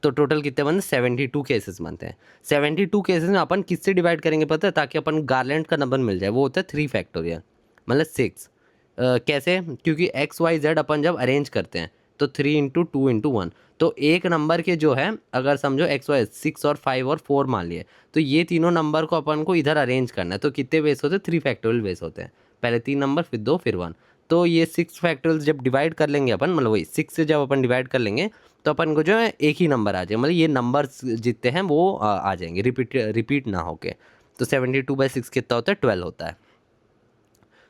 तो टोटल कितने बनते हैं, 72 केसेस बनते हैं। 72 केसेस में अपन किससे डिवाइड करेंगे पता है, ताकि अपन गार्लैंड का नंबर मिल जाए, वो होता है 3 फैक्टोरियल, मतलब 6। कैसे, क्योंकि एक्स वाई जेड अपन जब अरेंज करते हैं तो 3 इंटू 2 इंटू 1, तो एक नंबर के जो है अगर समझो एक्स वाई 6 और 5 और 4 मान लिए, तो ये तीनों नंबर को अपन को इधर अरेंज करना है। तो कितने बेस होते हैं, 3 फैक्टोरियल बेस होते हैं, पहले 3 नंबर फिर 2 फिर 1। तो ये 6 फैक्टोरियल जब डिवाइड कर लेंगे अपन, मतलब वही 6 से जब अपन डिवाइड कर लेंगे तो अपन को जो है एक ही नंबर आ जाए, मतलब ये नंबर्स जितने हैं वो आ जाएंगे, रिपीट ना होके। तो 72/6 कितना होता है, 12 होता है।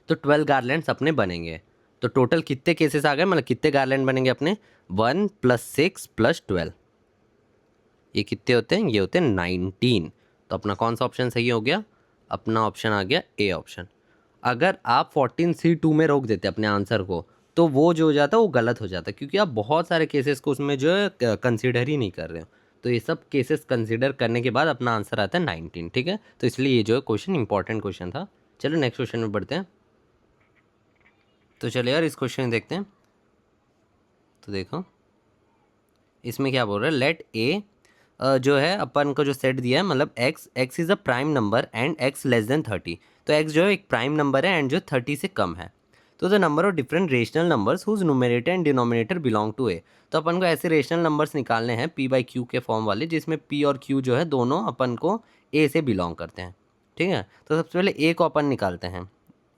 तो 12 गार्लैंड्स अपने बनेंगे। तो टोटल कितने केसेस आ गए, मतलब कितने गार्लैंड बनेंगे अपने, 1 + 6 + 12, ये कितने होते हैं, ये होते हैं 19। तो अपना कौन सा ऑप्शन सही हो गया, अपना ऑप्शन आ गया ए ऑप्शन। अगर आप 14C2 में रोक देते अपने आंसर को, तो वो जो हो जाता है वो गलत हो जाता है, क्योंकि आप बहुत सारे केसेस को उसमें जो है कंसिडर ही नहीं कर रहे हो। तो ये सब केसेस कंसिडर करने के बाद अपना आंसर आता है 19। ठीक है, तो इसलिए ये जो है क्वेश्चन इंपॉर्टेंट क्वेश्चन था। चलो नेक्स्ट क्वेश्चन में बढ़ते हैं। तो चलिए यार इस क्वेश्चन देखते हैं। तो देखो इसमें क्या बोल रहा है, लेट ए जो है अपन को जो सेट दिया है, मतलब x is a prime number and x less than 30। तो x जो है एक प्राइम नंबर है एंड जो 30 से कम है। तो the number of different rational numbers whose numerator and denominator belong to A. तो अपन को ऐसे रेशनल नंबर्स निकालने हैं p/q के फॉर्म वाले, जिसमें p और q जो है दोनों अपन को a से बिलोंग करते हैं। ठीक है, तो सबसे पहले a को अपन निकालते हैं,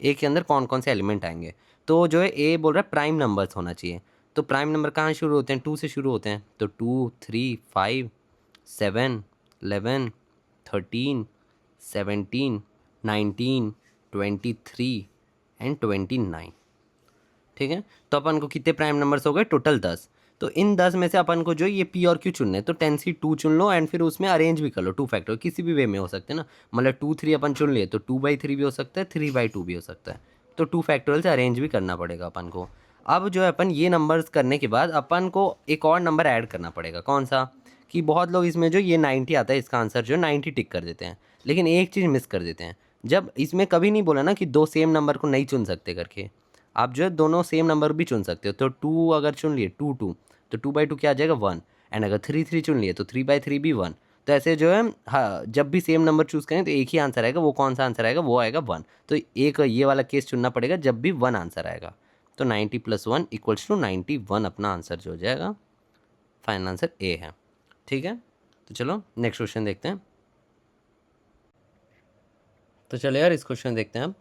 a के अंदर कौन कौन से एलिमेंट आएंगे। तो जो है a बोल रहा है प्राइम नंबर्स होना चाहिए। तो प्राइम नंबर कहाँ शुरू होते हैं, 2 से शुरू होते हैं। तो 2 3 5 7 11 13 17 19 23 एंड 29। ठीक है, तो अपन को कितने प्राइम नंबर्स हो गए, टोटल 10। तो इन 10 में से अपन को जो ये पी और क्यू चुनना है, तो 10C2 चुन लो एंड फिर उसमें अरेंज भी कर लो 2 फैक्टर, किसी भी वे में हो सकते हैं ना, मतलब 2 3 अपन चुन लिए तो 2/3 भी हो सकता है, 3/2 भी हो सकता है। तो 2 फैक्टोरियल से अरेंज भी करना पड़ेगा अपन को। अब जो है अपन ये नंबर्स करने के बाद अपन को एक और नंबर ऐड करना पड़ेगा, कौन सा, कि बहुत लोग इसमें जो ये 90 आता है, इसका आंसर जो 90 टिक कर देते हैं, लेकिन एक चीज़ मिस कर देते हैं। जब इसमें कभी नहीं बोला ना कि दो सेम नंबर को नहीं चुन सकते करके, आप जो है दोनों सेम नंबर भी चुन सकते हो। तो 2 अगर चुन लिए, 2 2, तो 2/2 क्या आ जाएगा 1। एंड अगर 3 3 चुन लिए तो 3/3 भी 1। तो ऐसे जो है, हाँ, जब भी सेम नंबर चूज़ करें तो एक ही आंसर आएगा। वो कौन सा आंसर आएगा? वो आएगा 1। तो एक ये वाला केस चुनना पड़ेगा जब भी 1 आंसर आएगा। तो 90 + 1 = 91 अपना आंसर जो हो जाएगा। फाइनल आंसर ए है। ठीक है, तो चलो नेक्स्ट क्वेश्चन देखते हैं। तो चलो यार इस क्वेश्चन देखते हैं अब।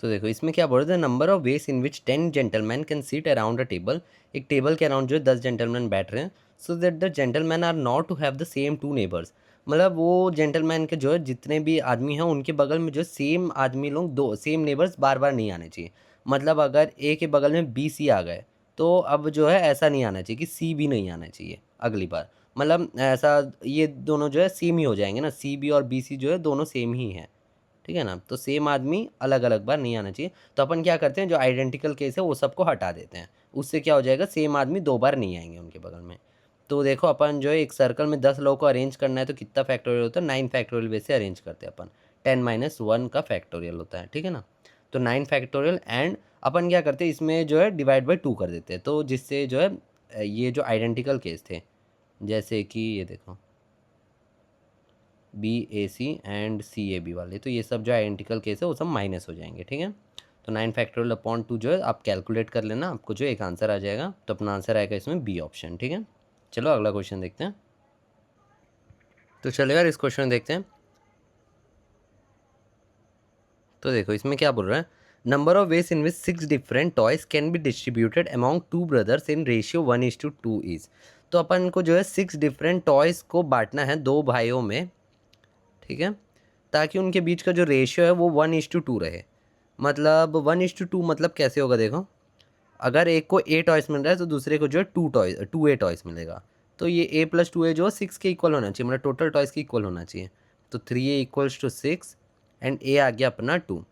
तो देखो इसमें क्या बोल रहे थे, number of ways in which 10 gentleman can sit around a table. एक टेबल के अराउंड जो है 10 जेंटलमैन बैठ रहे हैं। So that the gentleman are not to have the same 2 neighbours. मतलब वो जेंटलमैन के जो है जितने भी आदमी हैं उनके बगल में जो सेम आदमी लोग, दो सेम नेबर्स बार बार नहीं आने चाहिए। मतलब अगर ए के बगल में बी सी आ गए तो अब जो है ऐसा नहीं आना चाहिए कि सी भी नहीं आना चाहिए अगली बार। मतलब ऐसा ये दोनों जो है सेम ही हो जाएंगे ना, सी बी और बी सी जो है दोनों सेम ही हैं। ठीक है ना, तो सेम आदमी अलग अलग बार नहीं आना चाहिए। तो अपन क्या करते हैं, जो आइडेंटिकल केस है वो सबको हटा देते हैं। उससे क्या हो जाएगा, सेम आदमी दो बार नहीं आएंगे उनके बगल में। तो देखो अपन जो है एक सर्कल में 10 लोगों को अरेंज करना है तो कितना फैक्टोरियल होता है, 9 फैक्टोरियल वैसे अरेंज करते हैं अपन। 10 - 1 का फैक्टोरियल होता है, ठीक है ना। तो 9 फैक्टोरियल एंड अपन क्या करते हैं इसमें जो है डिवाइड बाई 2 कर देते हैं। तो जिससे जो है ये जो आइडेंटिकल केस थे, जैसे कि ये देखो B A C and C A B वाले, तो ये सब जो आइडेंटिकल केस है वो सब माइनस हो जाएंगे। ठीक है, तो 9 फैक्टोरियल अपॉन 2 जो है आप कैलकुलेट कर लेना, आपको जो एक आंसर आ जाएगा। तो अपना आंसर आएगा इसमें बी ऑप्शन। ठीक है, चलो अगला क्वेश्चन देखते हैं। तो चलो यार इस क्वेश्चन देखते हैं। तो देखो इसमें क्या बोल रहा है, number of ways in which 6 different toys can be distributed among 2 brothers in ratio 1:2 is. तो अपन को जो है 6 डिफरेंट टॉयज़ को बांटना है दो भाइयों में। ठीक है, ताकि उनके बीच का जो रेशियो है वो 1:2 रहे। मतलब 1:2 मतलब कैसे होगा देखो, अगर एक को ए टॉयस मिल रहा है तो दूसरे को जो है 2 ए टॉयस मिलेगा। तो ये A + 2A जो है 6 के इक्वल होना चाहिए, मतलब टोटल टॉयस के इक्वल होना चाहिए। तो 3A = 6 एंड ए आ गया अपना 2।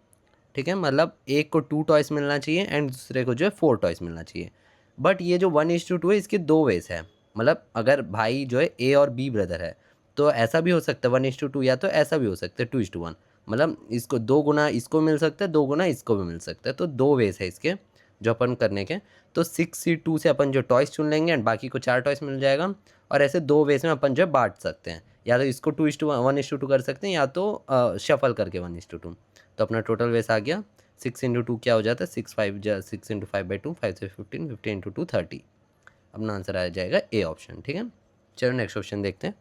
ठीक है, मतलब एक को 2 टॉयस मिलना चाहिए एंड दूसरे को जो है 4 टॉयस मिलना चाहिए। बट ये जो 1:2 है इसके दो वेज है। मतलब अगर भाई जो है ए और बी ब्रदर है तो ऐसा भी हो सकता है 1:2, या तो ऐसा भी हो सकता है 2:1। मतलब इसको 2 गुना इसको मिल सकता है, 2 गुना इसको भी मिल सकता है। तो दो वेज है इसके जो अपन करने के। तो 6C2 से अपन जो टॉयस चुन लेंगे एंड बाकी को 4 टॉयस मिल जाएगा। और ऐसे दो वेज में अपन जो है बांट सकते हैं, या तो इसको 1:2 कर सकते हैं, या तो शफल करके 1:2। तो अपना टोटल वेस आ गया 6 × 2 क्या हो जाता है 6 × 5 से 15, 15 × 2 30। अपना आंसर आ जाएगा ए ऑप्शन। ठीक है, चलो नेक्स्ट क्वेश्चन देखते हैं।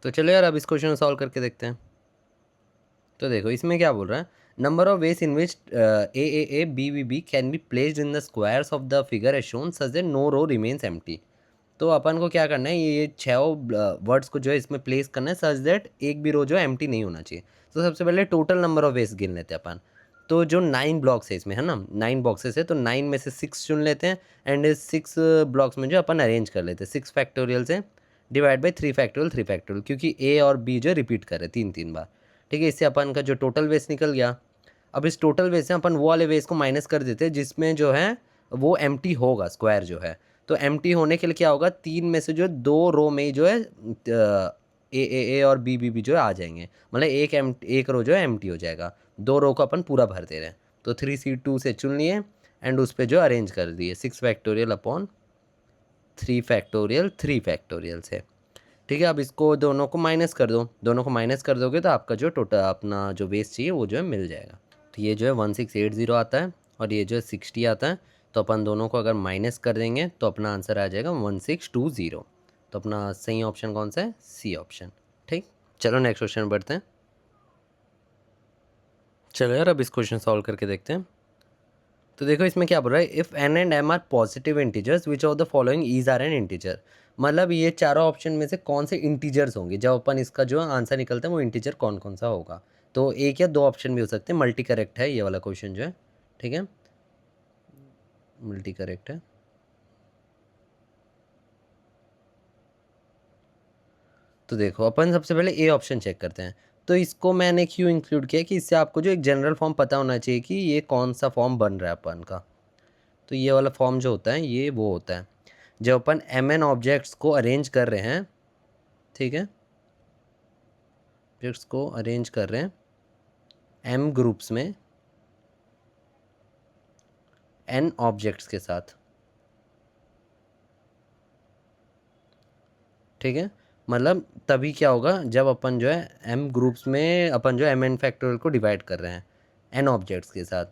तो चलो यार अब इस क्वेश्चन को सॉल्व करके देखते हैं। तो देखो इसमें क्या बोल रहा है, number of ways in which A can be placed in the squares of the figure as shown such that no row remains empty. तो अपन को क्या करना है, ये छः वर्ड्स को जो है इसमें प्लेस करना है सच दैट एक भी रो जो है एम्प्टी नहीं होना चाहिए। तो सबसे पहले टोटल नंबर ऑफ वेज गिन लेते हैं अपन। तो जो 9 ब्लॉक्स है इसमें, है ना, 9 बॉक्सेस है, तो 9 में से 6 चुन लेते हैं एंड 6 ब्लॉक्स में जो अपन अरेंज कर लेते हैं 6 फैक्टोरियल से डिवाइड बाई 3 फैक्टोरियल, क्योंकि ए और बी जो रिपीट कर रहे 3 3 बार। ठीक है, इससे अपन का जो टोटल वेस्ट निकल गया। अब इस टोटल वेस्ट से अपन वो वाले वेस्ट को माइनस कर देते हैं जिसमें जो है वो एम्प्टी होगा स्क्वायर जो है। तो एम्प्टी होने के लिए क्या होगा, 3 में से जो 2 रो में ही जो है ए और बी जो है आ जाएंगे। मतलब एक रो जो है एम्प्टी हो जाएगा, 2 रो को अपन पूरा भर दे रहे हैं। तो 3C2 से चुन लिए एंड उस पर जो अरेंज कर दिए 6 फैक्टोरियल अपॉन 3 फैक्टोरियल से। ठीक है, अब इसको दोनों को माइनस कर दो, दोनों को माइनस कर दोगे तो आपका जो टोटल अपना जो वेस्ट चाहिए वो जो है मिल जाएगा। तो ये जो है 1680 आता है और ये जो है 60 आता है। तो अपन दोनों को अगर माइनस कर देंगे तो अपना आंसर आ जाएगा 1620। तो अपना सही ऑप्शन कौन सा है, सी ऑप्शन। ठीक, चलो नेक्स्ट क्वेश्चन बढ़ते हैं। चलो यार अब इस क्वेश्चन सॉल्व करके देखते हैं। तो देखो इसमें क्या बोल रहा है, if n and m are positive integers which of the following is are an integer. मतलब ये चारों ऑप्शन में से कौन से इंटीजर्स होंगे, जब अपन इसका जो आंसर निकलता है वो इंटीजर कौन कौन सा होगा। तो एक या दो ऑप्शन भी हो सकते हैं, मल्टी करेक्ट है ये वाला क्वेश्चन जो है। ठीक है, मल्टी करेक्ट है। तो देखो अपन सबसे पहले ए ऑप्शन चेक करते हैं। तो इसको मैंने क्यों इंक्लूड किया कि इससे आपको जो एक जनरल फॉर्म पता होना चाहिए कि ये कौन सा फॉर्म बन रहा है अपन का। तो ये वाला फॉर्म जो होता है ये वो होता है जब अपन एम एन ऑब्जेक्ट्स को अरेंज कर रहे हैं। ठीक है, ऑब्जेक्ट्स को अरेंज कर रहे हैं m ग्रुप्स में n ऑब्जेक्ट्स के साथ, ठीक है। मतलब तभी क्या होगा जब अपन जो है m ग्रुप्स में अपन जो m n फैक्टोरियल को डिवाइड कर रहे हैं n ऑब्जेक्ट्स के साथ,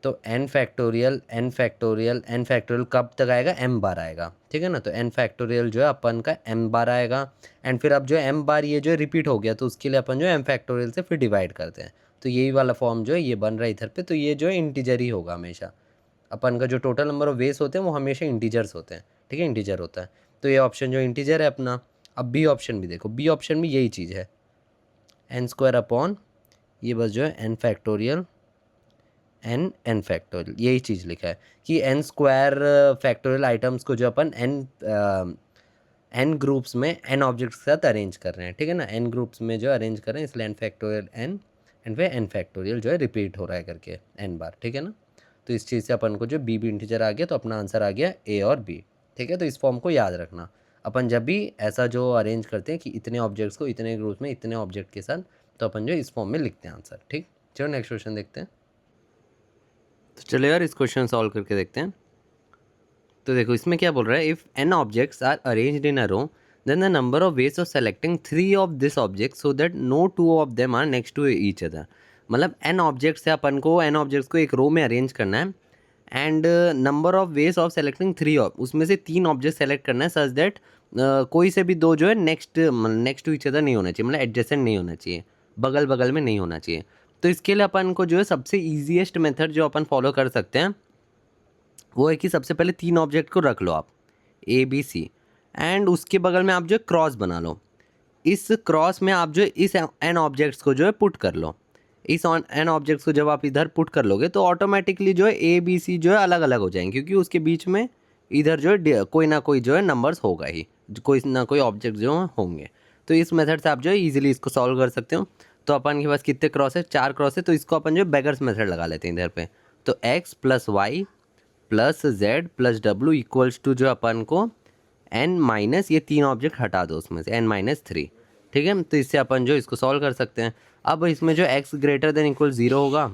तो n factorial n factorial n factorial कब तक आएगा, m बार आएगा, ठीक है ना। तो n फैक्टोरियल जो है अपन का m बार आएगा, एंड फिर अब जो m बार ये जो रिपीट हो गया तो उसके लिए अपन जो m फैक्टोरियल से फिर डिवाइड करते हैं, तो यही वाला फॉर्म जो है ये बन रहा है इधर पे। तो ये जो है इंटीजर ही होगा हमेशा, अपन का जो टोटल नंबर ऑफ वेज होते हैं वो हमेशा इंटीजर्स होते हैं, ठीक है, इंटीजर होता है। तो ये ऑप्शन जो इंटीजर है अपना। अब बी ऑप्शन भी देखो, बी ऑप्शन में यही चीज़ है, एन स्क्वायर अपॉन ये बस जो है एन फैक्टोरियल एन फैक्टोरियल, यही चीज़ लिखा है कि एन स्क्वायर फैक्टोरियल आइटम्स को जो अपन एन ग्रुप्स में एन ऑब्जेक्ट्स के साथ अरेंज कर रहे हैं, ठीक है ना। एन ग्रुप्स में जो अरेंज कर रहे हैं इसलिए एन फैक्टोरियल एन, एंड फिर एन फैक्टोरियल जो है रिपीट हो रहा है करके एन बार, ठीक है ना। तो इस चीज़ से अपन को जो बी इंटीजर आ गया तो अपना आंसर आ गया ए और बी, ठीक है। तो इस फॉर्म को याद रखना, अपन जब भी ऐसा जो अरेंज करते हैं कि इतने ऑब्जेक्ट्स को इतने ग्रुप्स में इतने ऑब्जेक्ट के साथ, तो अपन जो इस फॉर्म में लिखते हैं आंसर, ठीक। चलो नेक्स्ट क्वेश्चन देखते हैं। तो चलो यार इस क्वेश्चन सॉल्व करके देखते हैं। तो देखो इसमें क्या बोल रहा है, if n objects are arranged in a row then the number of ways of selecting 3 of this object so that no 2 of them are next to each other. मतलब एन ऑब्जेक्ट्स है, अपन को एन ऑब्जेक्ट्स को एक रो में अरेंज करना है, and number of ways of selecting 3 of, उसमें से 3 ऑब्जेक्ट सेलेक्ट करना है सच दैट कोई से भी दो जो है नेक्स्ट टू ईच अदर नहीं होना चाहिए, मतलब एडजेसेंट नहीं होना चाहिए, बगल बगल में नहीं होना चाहिए। तो इसके लिए अपन को जो है सबसे ईजीएस्ट मेथड जो अपन फॉलो कर सकते हैं वो है कि सबसे पहले 3 ऑब्जेक्ट को रख लो आप, ए बी सी, एंड उसके बगल में आप जो क्रॉस बना लो। इस क्रॉस में आप जो इस एन ऑब्जेक्ट्स को जो है पुट कर लो। इस एन ऑब्जेक्ट्स को जब आप इधर पुट कर लोगे तो ऑटोमेटिकली जो है ए बी सी जो है अलग अलग हो जाएंगे, क्योंकि उसके बीच में इधर जो है कोई ना कोई जो है नंबर्स होगा ही, कोई ना कोई ऑब्जेक्ट जो होंगे। तो इस मेथड से आप जो है ईजिली इसको सॉल्व कर सकते हो। तो अपन के पास कितने क्रॉस है, 4 क्रॉस है, तो इसको अपन जो बेगर्स मेथड लगा लेते हैं इधर पे। तो x plus y plus z plus डब्ल्यू इक्वल्स टू जो अपन को एन माइनस ये 3 ऑब्जेक्ट हटा दो उसमें से, एन माइनस 3, ठीक है। तो इससे अपन जो इसको सॉल्व कर सकते हैं। अब इसमें जो x ग्रेटर देन इक्वल 0 होगा,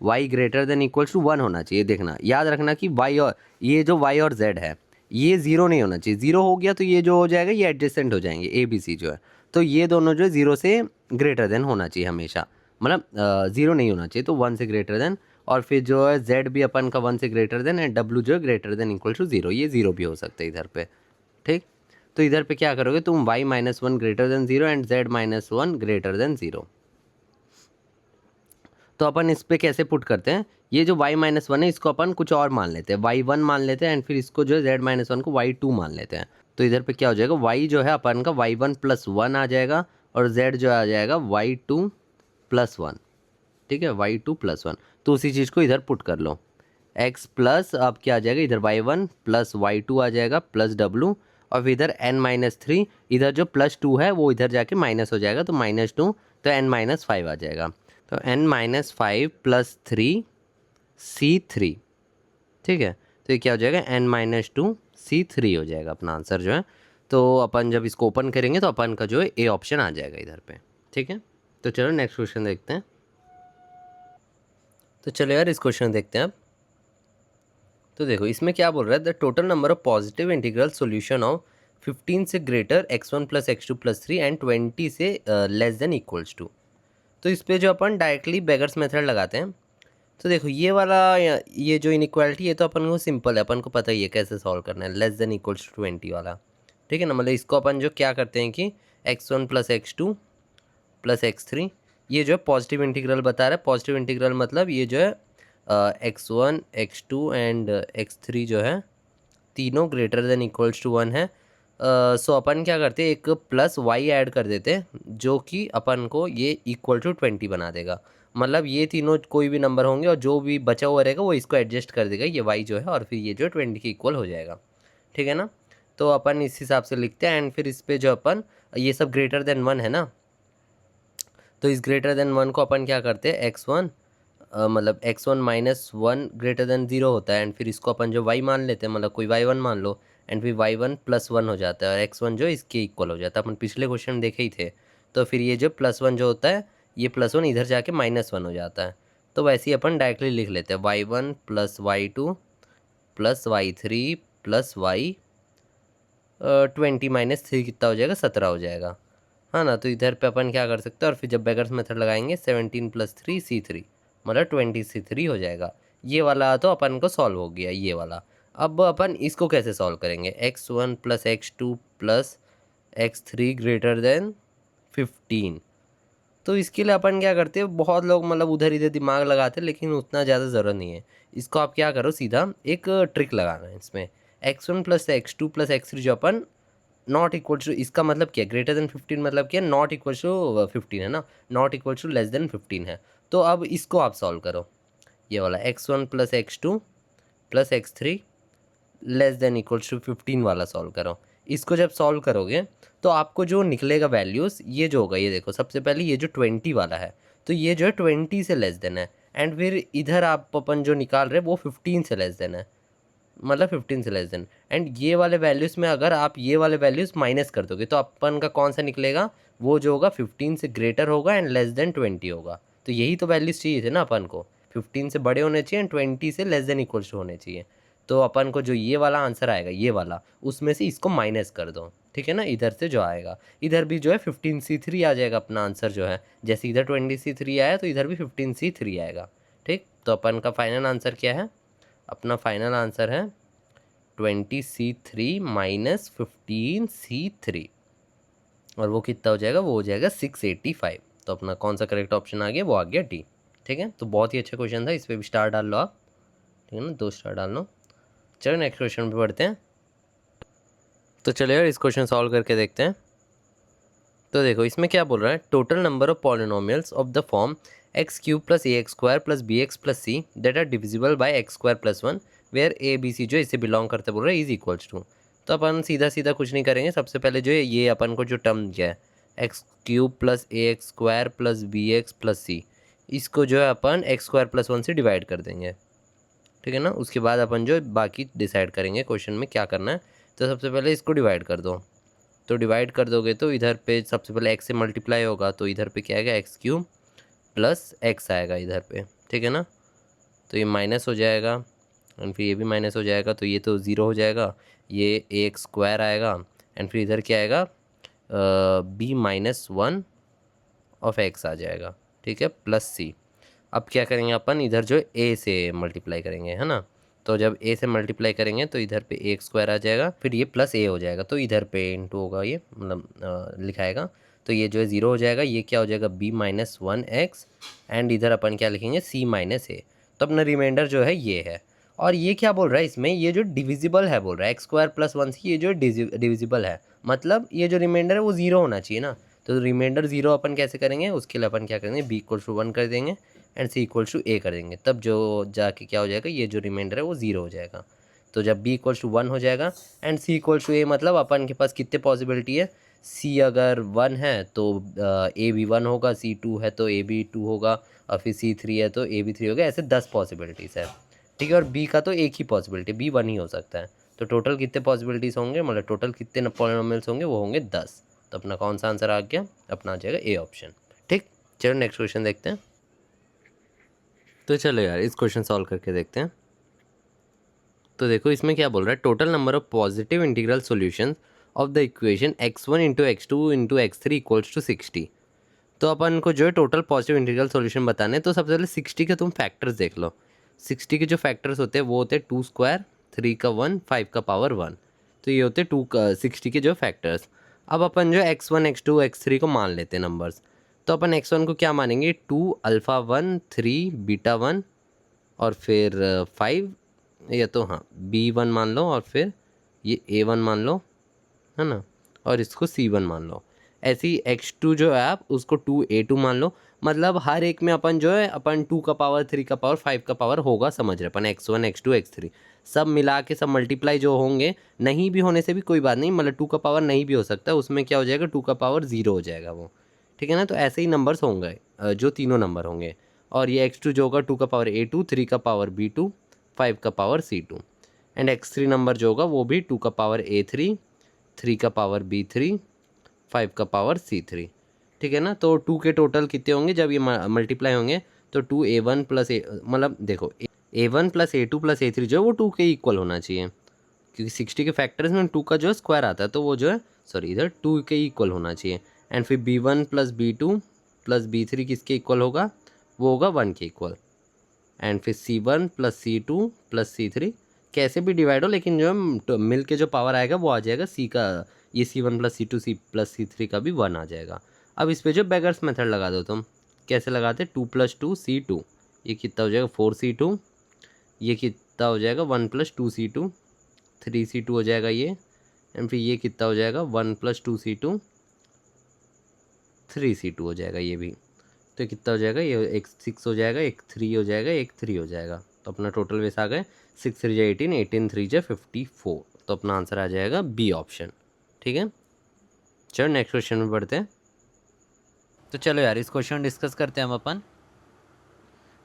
y greater than equals to 1 होना चाहिए। देखना याद रखना कि y और ये जो y और z है ये 0 नहीं होना चाहिए, 0 हो गया तो ये जो हो जाएगा ये एडजेसेंट हो जाएंगे ए बी सी जो है, तो ये दोनों जो 0 से ग्रेटर देन होना चाहिए हमेशा, मतलब 0 नहीं होना चाहिए, तो 1 से ग्रेटर देन। और फिर जो है z भी अपन का 1 से ग्रेटर देन, एंड w जो है ग्रेटर देन इक्वल टू 0, ये 0 भी हो सकता है इधर पे, ठीक। तो इधर पे क्या करोगे तुम, y minus 1 greater than 0 and z minus 1 greater than 0। तो अपन इस पे कैसे पुट करते हैं, ये जो y माइनस 1 है इसको अपन कुछ और मान लेते हैं, y1 मान लेते हैं, एंड फिर इसको जो है z माइनस 1 को y2 मान लेते हैं। तो इधर पे क्या हो जाएगा, y जो है अपन का y1 प्लस 1 आ जाएगा, और z जो आ जाएगा y2 प्लस 1, ठीक है, y2 प्लस 1। तो उसी चीज़ को इधर पुट कर लो, x प्लस अब क्या आ जाएगा इधर y1 प्लस y2 आ जाएगा प्लस w, और फिर इधर n माइनस 3, इधर जो प्लस 2 है वो इधर जाके माइनस हो जाएगा, तो माइनस 2, तो n माइनस 5 आ जाएगा। तो n माइनस 5 प्लस 3 C3, ठीक है। तो ये क्या हो जाएगा, n माइनस 2 C3 हो जाएगा अपना आंसर जो है। तो अपन जब इसको ओपन करेंगे तो अपन का जो है ए ऑप्शन आ जाएगा इधर पे, ठीक है। तो चलो नेक्स्ट क्वेश्चन देखते हैं। तो चलो यार इस क्वेश्चन देखते हैं अब। तो देखो इसमें क्या बोल रहा है, the total number of positive integral solution of 15 से greater x1 plus x2 plus 3 and 20 से लेस देन इक्वल्स टू। तो इस पे जो अपन डायरेक्टली बेगर्स मेथड लगाते हैं। तो देखो ये वाला ये जो इनइक्वालिटी है तो अपन को सिंपल है, अपन को पता ही है कैसे सॉल्व करना है, लेस देन इक्वल्स टू 20 वाला, ठीक है ना। मतलब इसको अपन जो क्या करते हैं कि x1 plus x2 plus x3, ये जो है पॉजिटिव इंटीग्रल बता रहा है। पॉजिटिव इंटीग्रल मतलब ये जो है x1 x2 एंड x3 जो है तीनों ग्रेटर देन इक्वल्स टू 1 है। सो अपन क्या करते हैं, एक प्लस y ऐड कर देते हैं जो कि अपन को ये इक्वल टू 20 बना देगा। मतलब ये तीनों कोई भी नंबर होंगे और जो भी बचा हुआ रहेगा वो इसको एडजस्ट कर देगा ये y जो है, और फिर ये जो 20 के इक्वल हो जाएगा, ठीक है ना। तो अपन इस हिसाब से लिखते हैं, एंड फिर इस पर जो अपन ये सब ग्रेटर देन 1 है ना, तो इस ग्रेटर देन 1 को अपन क्या करते हैं, x1 मतलब x1 माइनस 1 ग्रेटर देन 0 होता है, एंड फिर इसको अपन जो y मान लेते हैं, मतलब कोई y1 मान लो, एंड फिर y1 +1 हो जाता है और x1 जो इसके इक्वल हो जाता है। अपन पिछले क्वेश्चन में देखे ही थे। तो फिर ये जो +1 जो होता है ये +1 इधर जाके -1 हो जाता है। तो वैसे ही अपन डायरेक्टली लिख लेते हैं y1 + y2 + y3 + y 20 - 3 कितना हो जाएगा, 17 हो जाएगा, हाँ ना। तो इधर पे अपन क्या कर सकते हैं, और फिर जब बेगर्स मेथड लगाएंगे 17 + 3 C3 मतलब 20 C3 हो जाएगा। ये वाला तो अपन को सॉल्व हो गया ये वाला। अब अपन इसको कैसे सॉल्व करेंगे, x1 + x2 + x3 > 15। तो इसके लिए अपन क्या करते हैं, बहुत लोग मतलब उधर इधर दिमाग लगाते हैं लेकिन उतना ज़्यादा ज़रूरत नहीं है। इसको आप क्या करो, सीधा एक ट्रिक लगाना है इसमें। x1 + x2 + x3 जो अपन नॉट इक्वल टू, इसका मतलब क्या, > 15 मतलब क्या, नॉट इक्वल टू 15 है ना, नॉट इक्वल टू <15 है। तो अब इसको आप सॉल्व करो, ये वाला x1 + x2 + x3 < 15 वाला सॉल्व करो। इसको जब सॉल्व करोगे तो आपको जो निकलेगा वैल्यूज़, ये जो होगा, ये देखो सबसे पहले ये जो 20 वाला है, तो ये जो है 20 से लेस देन है। एंड फिर इधर आप अपन जो निकाल रहे हैं वो 15 से लेस देन है, मतलब 15 से लेस देन। एंड ये वाले वैल्यूज़ में अगर आप ये वाले वैल्यूज़ माइनस कर दोगे तो अपन का कौन सा निकलेगा, वो जो होगा 15 से ग्रेटर होगा एंड लेस देन 20 होगा। तो यही तो वैल्यूज़ चाहिए थे ना अपन को, 15 से बड़े होने चाहिए एंड 20 से लेस देन इक्वल्स होने चाहिए। तो अपन को जो ये वाला आंसर आएगा, ये वाला, उसमें से इसको माइनस कर दो, ठीक है ना। इधर से जो आएगा, इधर भी जो है 15 C3 आ जाएगा अपना आंसर जो है। जैसे इधर 20 C3 आया तो इधर भी 15 C3 आएगा, ठीक। तो अपन का फाइनल आंसर क्या है, अपना फाइनल आंसर है 20 C3 - 15 C3, और वो कितना हो जाएगा, वो हो जाएगा 685। तो अपना कौन सा करेक्ट ऑप्शन आ गया, वो आ गया डी, ठीक है। तो बहुत ही अच्छा क्वेश्चन था, इस पर भी स्टार डाल लो आप, ठीक है ना, 2 स्टार डाल लो। चलो नेक्स्ट क्वेश्चन पे बढ़ते हैं। तो चलिए यार इस क्वेश्चन सॉल्व करके देखते हैं। तो देखो इसमें क्या बोल रहा है, total number of polynomials of the form x³ + ax² + bx + c that are divisible by x² + 1 where a b c जो इससे बिलोंग करते बोल रहा है इज इक्वल्स टू। तो अपन सीधा सीधा कुछ नहीं करेंगे, सबसे पहले जो है ये अपन को जो टर्म दिया है x³ + ax² + bx + c, इसको जो है अपन x² + 1 से डिवाइड कर देंगे, ठीक है ना। उसके बाद अपन जो बाकी डिसाइड करेंगे क्वेश्चन में क्या करना है। तो सबसे पहले इसको डिवाइड कर दो, तो डिवाइड कर दोगे तो इधर पे सबसे पहले x से मल्टीप्लाई होगा, तो इधर पे क्या आएगा, x³ + x आएगा इधर पे, ठीक है ना। तो ये माइनस हो जाएगा एंड फिर ये भी माइनस हो जाएगा, तो ये तो ज़ीरो हो जाएगा, ये ax² आएगा एंड फिर इधर क्या आएगा, b-1 ऑफ x आ जाएगा, ठीक है, + c। अब क्या करेंगे अपन, इधर जो a से मल्टीप्लाई करेंगे, है ना। तो जब a से मल्टीप्लाई करेंगे तो इधर पे ax² आ जाएगा, फिर ये +a हो जाएगा, तो इधर पे इंटू होगा, ये मतलब लिखाएगा। तो ये जो है 0 हो जाएगा, ये क्या हो जाएगा, b-1x एंड इधर अपन क्या लिखेंगे, c-a। तो अपना रिमाइंडर जो है ये है। और ये क्या बोल रहा है इसमें, ये जो डिविजिबल है बोल रहा है x² + 1 से, ये जो डिविजिबल है, मतलब ये जो रिमाइंडर है वो 0 होना चाहिए ना। तो रिमाइंडर 0 अपन कैसे करेंगे, उसके लिए अपन क्या करेंगे, b = 1 कर देंगे एंड c = a कर देंगे, तब जो जाके क्या हो जाएगा, ये जो रिमाइंडर है वो 0 हो जाएगा। तो जब b = 1 हो जाएगा एंड c = a, मतलब अपन के पास कितने पॉसिबिलिटी है, c अगर 1 है तो a भी 1 होगा, c 2 है तो a भी 2 होगा, और फिर c 3 है तो a भी 3 होगा, ऐसे 10 पॉसिबिलिटीज़ है, ठीक है। और b का तो एक ही पॉसिबिलिटी, b 1 ही हो सकता है। तो टोटल कितने पॉसिबिलिटीज़ होंगे, मतलब टोटल कितने पॉलिनोमियल्स होंगे, वो होंगे 10। तो अपना कौन सा आंसर आ गया, अपना आ जाएगा ए ऑप्शन, ठीक। चलो नेक्स्ट क्वेश्चन देखते हैं। तो चलो यार इस क्वेश्चन सॉल्व करके देखते हैं। तो देखो इसमें क्या बोल रहा है, total number of positive integral solutions of the equation x1 × x2 × x3 = 60। तो अपन को जो है टोटल पॉजिटिव इंटीग्रल सॉल्यूशन बताने, तो सबसे पहले 60 के तुम फैक्टर्स देख लो। 60 के जो फैक्टर्स होते हैं वो होते हैं 2², 3 का 1, 5 का पावर 1। तो ये होते हैं 60 के जो फैक्टर्स। अब अपन जो x1 x2 x3 को मान लेते हैं नंबर्स। तो अपन x1 को क्या मानेंगे, 2 अल्फ़ा 1 3 बीटा 1 और फिर 5, या तो हाँ b1 मान लो, और फिर ये a1 मान लो, है ना, और इसको c1 मान लो। ऐसे ही x2 जो है आप उसको 2a2 मान लो। मतलब हर एक में अपन जो है अपन 2 का पावर 3 का पावर 5 का पावर होगा, समझ रहे अपन, x1 x2 x3 सब मिला के सब मल्टीप्लाई जो होंगे, नहीं भी होने से भी कोई बात नहीं, मतलब 2 का पावर नहीं भी हो सकता, उसमें क्या हो जाएगा, 2 का पावर 0 हो जाएगा वो, ठीक है ना। तो ऐसे ही नंबर्स होंगे जो तीनों नंबर होंगे। और ये x2 जो होगा 2 का पावर a2, 3 का पावर b2, 5 का power c2। And x3 number जो होगा वो भी 2 का पावर a3, 3 का पावर b3, 5 का पावर c3, ठीक है ना। तो 2 के टोटल कितने होंगे जब ये मल्टीप्लाई होंगे, तो 2a1 प्लस ए, मतलब देखो a1 plus a2 plus a3 जो है वो 2 के इक्वल होना चाहिए, क्योंकि 60 के फैक्टर्स में 2 का जो है स्क्वायर आता है, तो वो जो है सॉरी इधर 2 के इक्वल होना चाहिए। एंड फिर b1 plus b2 plus b3 किसके इक्वल होगा, वो होगा 1 के इक्वल। एंड फिर c1 plus c2 plus c3 कैसे भी डिवाइड हो, लेकिन जो है मिल के जो पावर आएगा वो आ जाएगा c का, ये c1 plus c2 c plus c3 का भी 1 आ जाएगा। अब इस पे जो बेगर्स मेथड लगा दो तुम, कैसे लगाते, 2 प्लस 2 c2, ये कितना हो जाएगा 4c2, ये कितना हो जाएगा 1 प्लस 2c2, 3c2 हो जाएगा ये, एंड फिर ये कितना हो जाएगा 1 प्लस 2c2, 3c2 हो जाएगा ये भी। तो कितना हो जाएगा, ये एक 6 हो जाएगा, एक 3 हो जाएगा, एक 3 हो जाएगा। तो अपना टोटल वेस आ गए 6 3 जा 18, 18 3 जा 54। तो अपना आंसर आ जाएगा बी ऑप्शन, ठीक है। चलो नेक्स्ट क्वेश्चन में बढ़ते हैं। तो चलो यार इस क्वेश्चन डिस्कस करते हैं हम अपन।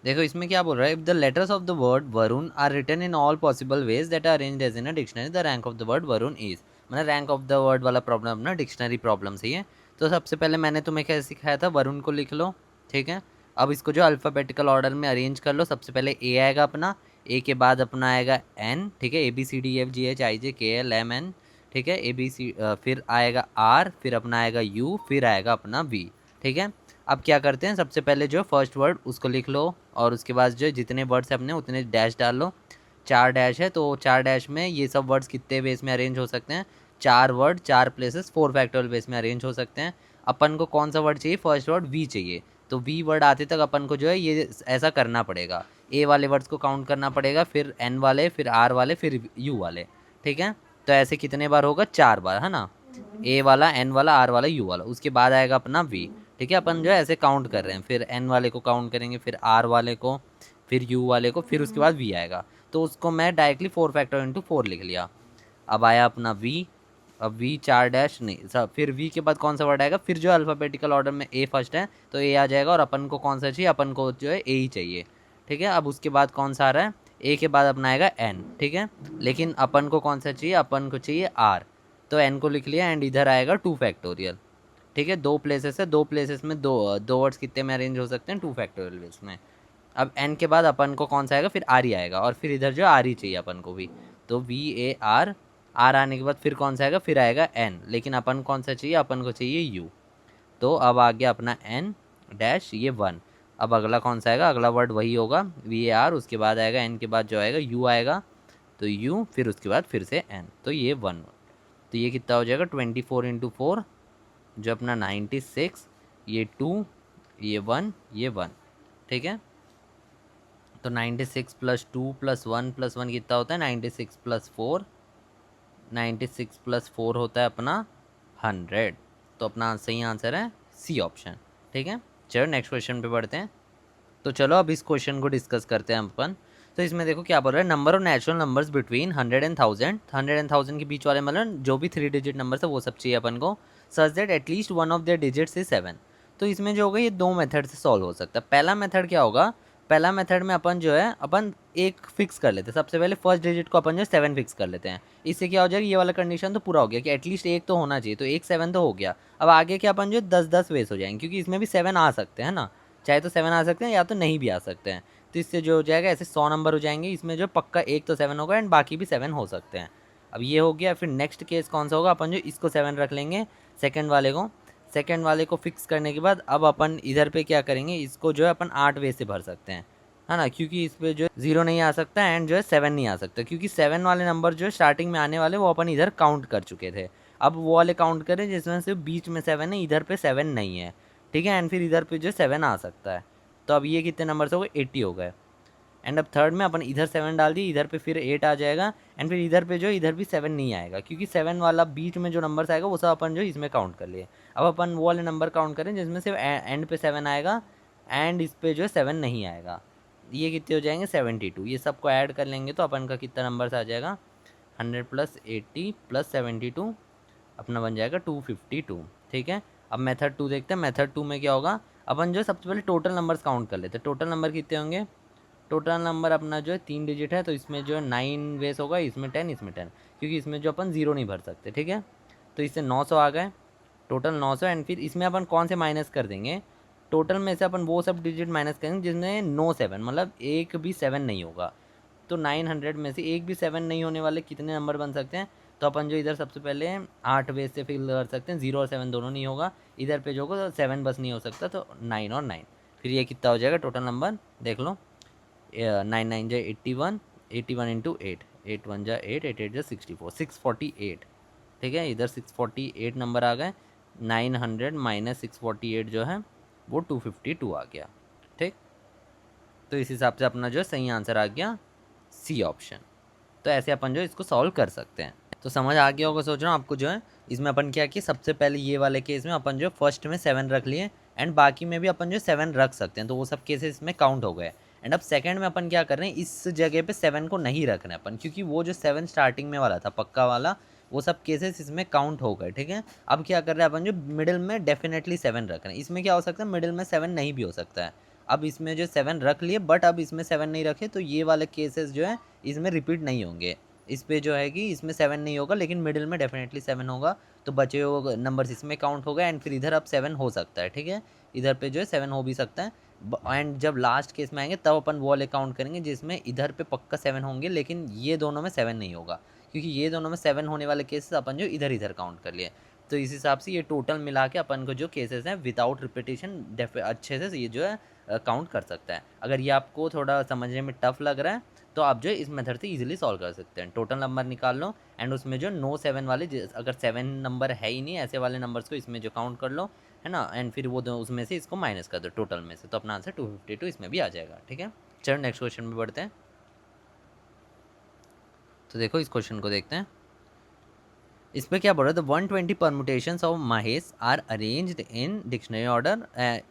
देखो इसमें क्या बोल रहा है, if the letters of the word Varun are written in all possible ways that are arranged as in a dictionary, the rank of the word Varun is, मतलब रैंक ऑफ द वर्ड वाला प्रॉब्लम अपना डिक्शनरी प्रॉब्लम से ही है। तो सबसे पहले मैंने तुम्हें क्या सिखाया था, वरुण को लिख लो, ठीक है। अब इसको जो अल्फ़ाबेटिकल ऑर्डर में अरेंज कर लो। सबसे पहले ए आएगा अपना, ए के बाद अपना आएगा एन, ठीक है, ABCDEFGHIJKLMN, ठीक है, ABC, फिर आएगा आर, फिर अपना आएगा यू, फिर आएगा अपना वी, ठीक है। अब क्या करते हैं, सबसे पहले जो फर्स्ट वर्ड उसको लिख लो, और उसके बाद जो जितने वर्ड्स है अपने उतने डैश डाल लो। 4 डैश है, तो 4 डैश में ये सब वर्ड्स कितने बेस में अरेंज हो सकते हैं, 4 वर्ड 4 प्लेसेस 4 फैक्टोरियल बेस में अरेंज हो सकते हैं। अपन को कौन सा वर्ड चाहिए, फर्स्ट वर्ड वी चाहिए, तो वी वर्ड आते तक अपन को जो है ये ऐसा करना पड़ेगा, ए वाले वर्ड्स को काउंट करना पड़ेगा, फिर एन वाले, फिर आर वाले, फिर यू वाले, ठीक है। तो ऐसे कितने बार होगा, 4 बार, है ना। ए वाला, एन वाला, आर वाला, यू वाला, उसके बाद आएगा अपना वी, ठीक है। अपन जो है ऐसे काउंट कर रहे हैं, फिर एन वाले को काउंट करेंगे, फिर आर वाले को, फिर यू वाले को, फिर उसके बाद वी आएगा। तो उसको मैं डायरेक्टली 4 फैक्टर इंटू 4 लिख लिया। अब आया अपना वी, अब वी 4 डैश नहीं सब, फिर वी के बाद कौन सा वर्ड आएगा, फिर जो अल्फ़ाबेटिकल ऑर्डर में ए फर्स्ट है तो ए आ जाएगा, और अपन को कौन सा चाहिए, अपन को जो है ए ही चाहिए, ठीक है। अब उसके बाद कौन सा आ रहा है, ए के बाद अपना आएगा एन, ठीक है, लेकिन अपन को कौन सा चाहिए, अपन को चाहिए आर, तो एन को लिख लिया, एंड इधर आएगा 2 फैक्टोरियल, ठीक है। 2 प्लेसेस है, 2 प्लेसेस में दो वर्ड्स कितने में अरेंज हो सकते हैं, 2 फैक्टोरियल बेस में। अब एन के बाद अपन को कौन सा आएगा, फिर आर ही आएगा, और फिर इधर जो आर ही चाहिए अपन को भी, तो VAR, आर आने के बाद फिर कौन सा आएगा, फिर आएगा एन, लेकिन अपन कौन सा चाहिए, अपन को चाहिए यू। तो अब आ गया अपना एन डैश ये 1। अब अगला कौन सा आएगा, अगला वर्ड वही होगा VAR, उसके बाद आएगा एन के बाद जो आएगा यू आएगा, तो यू, फिर उसके बाद फिर से एन, तो ये 1। तो ये कितना हो जाएगा 24 इंटू 4 जो अपना 96, ये 2, ये 1, ये 1, ठीक है। तो 96 प्लस 2 प्लस 1 प्लस 1 कितना होता है, 96 प्लस 4, 96 प्लस 4 होता है अपना 100। तो अपना सही आंसर है सी ऑप्शन, ठीक है। चलो नेक्स्ट क्वेश्चन पे बढ़ते हैं। तो चलो अब इस क्वेश्चन को डिस्कस करते हैं अपन। तो इसमें देखो क्या बोल रहा है, number of natural numbers between 100 and 1000, 100 and 1000 के बीच वाले मतलब जो भी 3 डिजिट नंबर है वो सब चाहिए अपन को, such that at least one of their digits is 7। तो इसमें जो होगा ये 2 मेथड से सॉल्व हो सकता है। पहला मेथड क्या होगा, पहला मेथड में अपन जो है अपन एक फिक्स कर लेते हैं, सबसे पहले फर्स्ट डिजिट को अपन जो 7 फिक्स कर लेते हैं। इससे क्या हो जाएगा, ये वाला कंडीशन तो पूरा हो गया कि एटलीस्ट एक तो होना चाहिए, तो एक 7 तो हो गया। अब आगे क्या अपन जो 10-10 वेस हो जाएंगे, क्योंकि इसमें भी 7 आ सकते हैं ना, चाहे तो 7 आ सकते हैं या तो नहीं भी आ सकते हैं। तो इससे जो हो जाएगा ऐसे 100 नंबर हो जाएंगे, इसमें जो पक्का एक तो 7 होगा एंड बाकी भी 7 हो सकते हैं। अब ये हो गया, फिर नेक्स्ट केस कौन सा होगा, अपन जो इसको 7 रख लेंगे, सेकंड वाले को फिक्स करने के बाद अब अपन इधर पे क्या करेंगे, इसको जो है अपन 8 वे से भर सकते हैं, है ना, क्योंकि इस पर जो 0 नहीं आ सकता एंड जो है 7 नहीं आ सकता, क्योंकि 7 वाले नंबर जो है स्टार्टिंग में आने वाले वो अपन इधर काउंट कर चुके थे। अब वो वाले काउंट करें जिसमें से बीच में 7 है, इधर पे 7 नहीं है, ठीक है, एंड फिर इधर पे जो 7 आ सकता है। तो अब ये कितने नंबर से हो गए, 80 हो गए। एंड अब थर्ड में अपन इधर 7 डाल दिए, इधर पे फिर 8 आ जाएगा, एंड फिर इधर पे जो इधर भी 7 नहीं आएगा, क्योंकि 7 वाला बीच में जो नंबर्स आएगा वो सब अपन जो इसमें काउंट कर लिए। अब अपन वो वाले नंबर काउंट करें जिसमें से एंड पे 7 आएगा एंड इस पे जो 7 नहीं आएगा। ये कितने हो जाएंगे 72। ये सबको ऐड कर लेंगे तो अपन का कितना नंबर आ जाएगा, 100 प्लस 80 प्लस 72 अपना बन जाएगा 252, ठीक है। अब मेथड 2 देखते हैं। मेथड 2 में क्या होगा, अपन जो सबसे पहले टोटल नंबर्स काउंट कर लेते हैं। टोटल नंबर कितने होंगे, टोटल नंबर अपना जो है 3 डिजिट है, तो इसमें जो है 9 वेस होगा, इसमें 10, इसमें 10, क्योंकि इसमें जो अपन 0 नहीं भर सकते, ठीक है। तो इससे 900 आ गए, टोटल 900। एंड फिर इसमें अपन कौन से माइनस कर देंगे, टोटल में से अपन वो सब डिजिट माइनस करेंगे जिसमें नो 7, मतलब एक भी 7 नहीं होगा। तो 900 में से एक भी 7 नहीं होने वाले कितने नंबर बन सकते हैं, तो अपन जो इधर सबसे पहले 8 वेज से फिल कर सकते हैं, 0 और 7 दोनों नहीं होगा, इधर पे जो होगा तो 7 बस नहीं हो सकता, तो 9 और 9। फिर ये कितना हो जाएगा टोटल नंबर, देख लो, 9 9 जा 81, 81 इंटू 8, 8 1 जा 8, 8 8 जा 64, 648, ठीक है। इधर 648 नंबर आ गए, 900 माइनस 648 जो है वो 252 आ गया, ठीक। तो इस हिसाब से अपना जो है सही आंसर आ गया सी ऑप्शन। तो ऐसे अपन जो इसको सॉल्व कर सकते हैं। तो समझ आ गया होगा सोच रहा हूँ आपको जो है। इसमें अपन क्या किया, सबसे पहले ये वाले केस में अपन जो फर्स्ट में 7 रख लिए, एंड बाकी में भी अपन जो 7 रख सकते हैं, तो वो सब केसेस इसमें काउंट हो गए। एंड अब सेकंड में अपन क्या कर रहे हैं, इस जगह पे 7 को नहीं रख रहे हैं अपन, क्योंकि वो जो 7 स्टार्टिंग में वाला था पक्का वाला, वो सब केसेस इसमें काउंट हो गए, ठीक है। अब क्या कर रहे हैं अपन, जो मिडिल में डेफिनेटली 7 रख रहे हैं। इसमें क्या हो सकता है, मिडिल में 7 नहीं भी हो सकता है। अब इसमें जो 7 रख लिए, बट अब इसमें 7 नहीं रखे, तो ये वाले केसेस जो है इसमें रिपीट नहीं होंगे। इस पे जो है कि इसमें 7 नहीं होगा, लेकिन मिडिल में डेफिनेटली 7 होगा, तो बचे हुए नंबर्स इसमें काउंट हो गए। एंड फिर इधर अब 7 हो सकता है, ठीक है, इधर पे जो है 7 हो भी सकता है। एंड जब लास्ट केस में आएंगे तब अपन वो वाले काउंट करेंगे जिसमें इधर पे पक्का 7 होंगे, लेकिन ये दोनों में 7 नहीं होगा, क्योंकि ये दोनों में 7 होने वाले केसेस अपन जो इधर इधर काउंट कर लिए। तो इस हिसाब से ये टोटल मिला के अपन को जो केसेस हैं विदाउट रिपीटेशन अच्छे से ये जो है काउंट कर सकता है। अगर ये आपको थोड़ा समझने में टफ लग रहा है, तो आप जो है इस मेथड से इजीली सॉल्व कर सकते हैं। टोटल नंबर निकाल लो, एंड उसमें जो नो 7 वाले, अगर 7 नंबर है ही नहीं ऐसे वाले नंबर्स को इसमें जो काउंट कर लो, है ना, एंड फिर वो उसमें से इसको माइनस कर दो टोटल में से, तो अपना आंसर 252 इसमें भी आ जाएगा, ठीक है। चलो नेक्स्ट क्वेश्चन में बढ़ते हैं। तो देखो इस क्वेश्चन को देखते हैं। इस पर क्या बोल रहा है, the 120 permutations of Mahesh are arranged in dictionary order,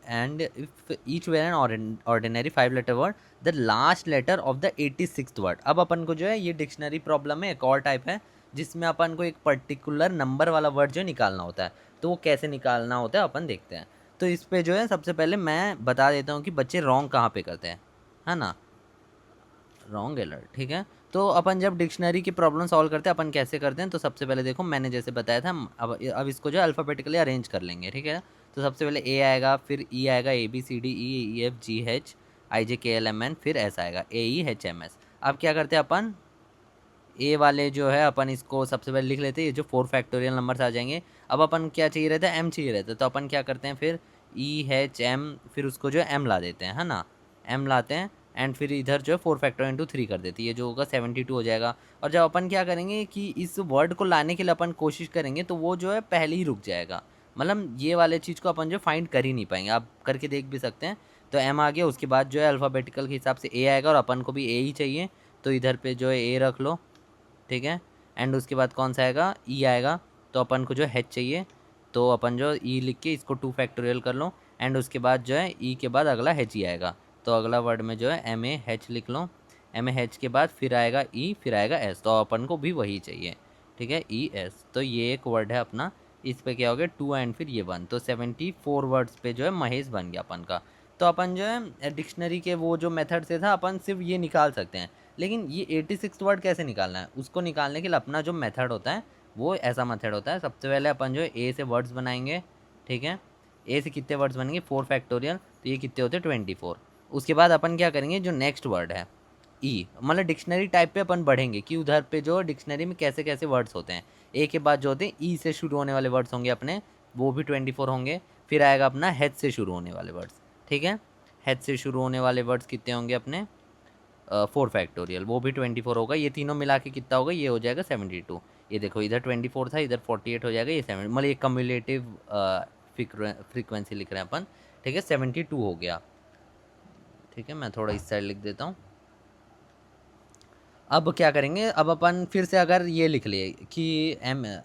and if each were an ordinary 5 letter word, the last letter of the 86th word. अब अपन को जो है ये डिक्शनरी प्रॉब्लम में एक और टाइप है, जिसमें अपन को एक पर्टिकुलर नंबर वाला वर्ड जो निकालना होता है, तो वो कैसे निकालना होता है अपन देखते हैं। तो इस पर जो है सबसे पहले मैं बता देता हूँ कि बच्चे रॉन्ग कहाँ पे करते हैं, है ना, रॉन्ग अलर्ट, ठीक है। तो अपन जब डिक्शनरी की प्रॉब्लम सॉल्व करते हैं अपन कैसे करते हैं, तो सबसे पहले देखो मैंने जैसे बताया था, अब इसको जो अल्फ़ाबेटिकली अरेंज कर लेंगे, ठीक है। तो सबसे पहले ए आएगा, फिर ई आएगा, A B C D E F G H I J K L M N, फिर एस आएगा, A E H M S. अब क्या करते हैं अपन, ए वाले जो है अपन इसको सबसे पहले लिख लेते हैं, ये जो 4 फैक्टोरियल नंबर्स आ जाएंगे। अब अपन क्या चाहिए रहता है, एम चाहिए रहता है, तो अपन क्या करते हैं फिर ई एच एम, फिर उसको जो एम ला देते हैं, है ना, एम लाते हैं। एंड फिर इधर जो है 4 फैक्टर इंटू 3 कर देती है, ये जो होगा 72 हो जाएगा। और जब अपन क्या करेंगे कि इस वर्ड को लाने के लिए अपन कोशिश करेंगे, तो वो जो है पहले ही रुक जाएगा, मतलब ये वाले चीज़ को अपन जो फाइंड कर ही नहीं पाएंगे। आप करके देख भी सकते हैं। तो एम आ गया, उसके बाद जो है अल्फ़ाबेटिकल के हिसाब से ए आएगा, और अपन को भी ए ही चाहिए, तो इधर पे जो है ए रख लो, ठीक है। एंड उसके बाद कौन सा आएगा, ई आएगा, तो अपन को जो है h चाहिए, तो अपन जो ई लिख के इसको 2 फैक्टोरियल कर लो। एंड उसके बाद जो है ई के बाद अगला h ही आएगा, तो अगला वर्ड में जो है एम ए एच लिख लो, एम ए एच के बाद फिर आएगा ई, फिर आएगा एस, तो अपन को भी वही चाहिए, ठीक है, ई एस। तो ये एक वर्ड है अपना, इस पे क्या हो गया 2 एंड फिर ये 1, तो 74 वर्ड्स पे जो है महेश बन गया अपन का। तो अपन जो है डिक्शनरी के वो जो मेथड से था अपन सिर्फ ये निकाल सकते हैं, लेकिन ये 86 वर्ड कैसे निकालना है, उसको निकालने के लिए अपना जो मेथड होता है वो ऐसा मेथड होता है। सबसे पहले अपन जो है ए से वर्ड्स बनाएंगे, ठीक है। ए से कितने वर्ड्स बनेंगे, 4 फैक्टोरियल, तो ये कितने होते हैं 24। उसके बाद अपन क्या करेंगे, जो नेक्स्ट वर्ड है ई, मतलब डिक्शनरी टाइप पे अपन बढ़ेंगे कि उधर पे जो डिक्शनरी में कैसे कैसे वर्ड्स होते हैं। ए के बाद जो होते हैं ई से शुरू होने वाले वर्ड्स होंगे अपने, वो भी 24 होंगे। फिर आएगा अपना हेच से शुरू होने वाले वर्ड्स, ठीक है। हेच से शुरू होने वाले वर्ड्स कितने होंगे अपने, 4 फैक्टोरियल, वो भी 24 होगा। ये तीनों मिला के कितना होगा, ये हो जाएगा 72। ये देखो इधर 24 था, इधर 48 हो जाएगा, ये 7, मतलब ये कम्युलेटिव फ्रीक्वेंसी लिख रहे हैं अपन, ठीक है, 72 हो गया, ठीक है। मैं थोड़ा इस साइड लिख देता हूँ। अब क्या करेंगे, अब अपन फिर से अगर ये लिख लिए कि एम ए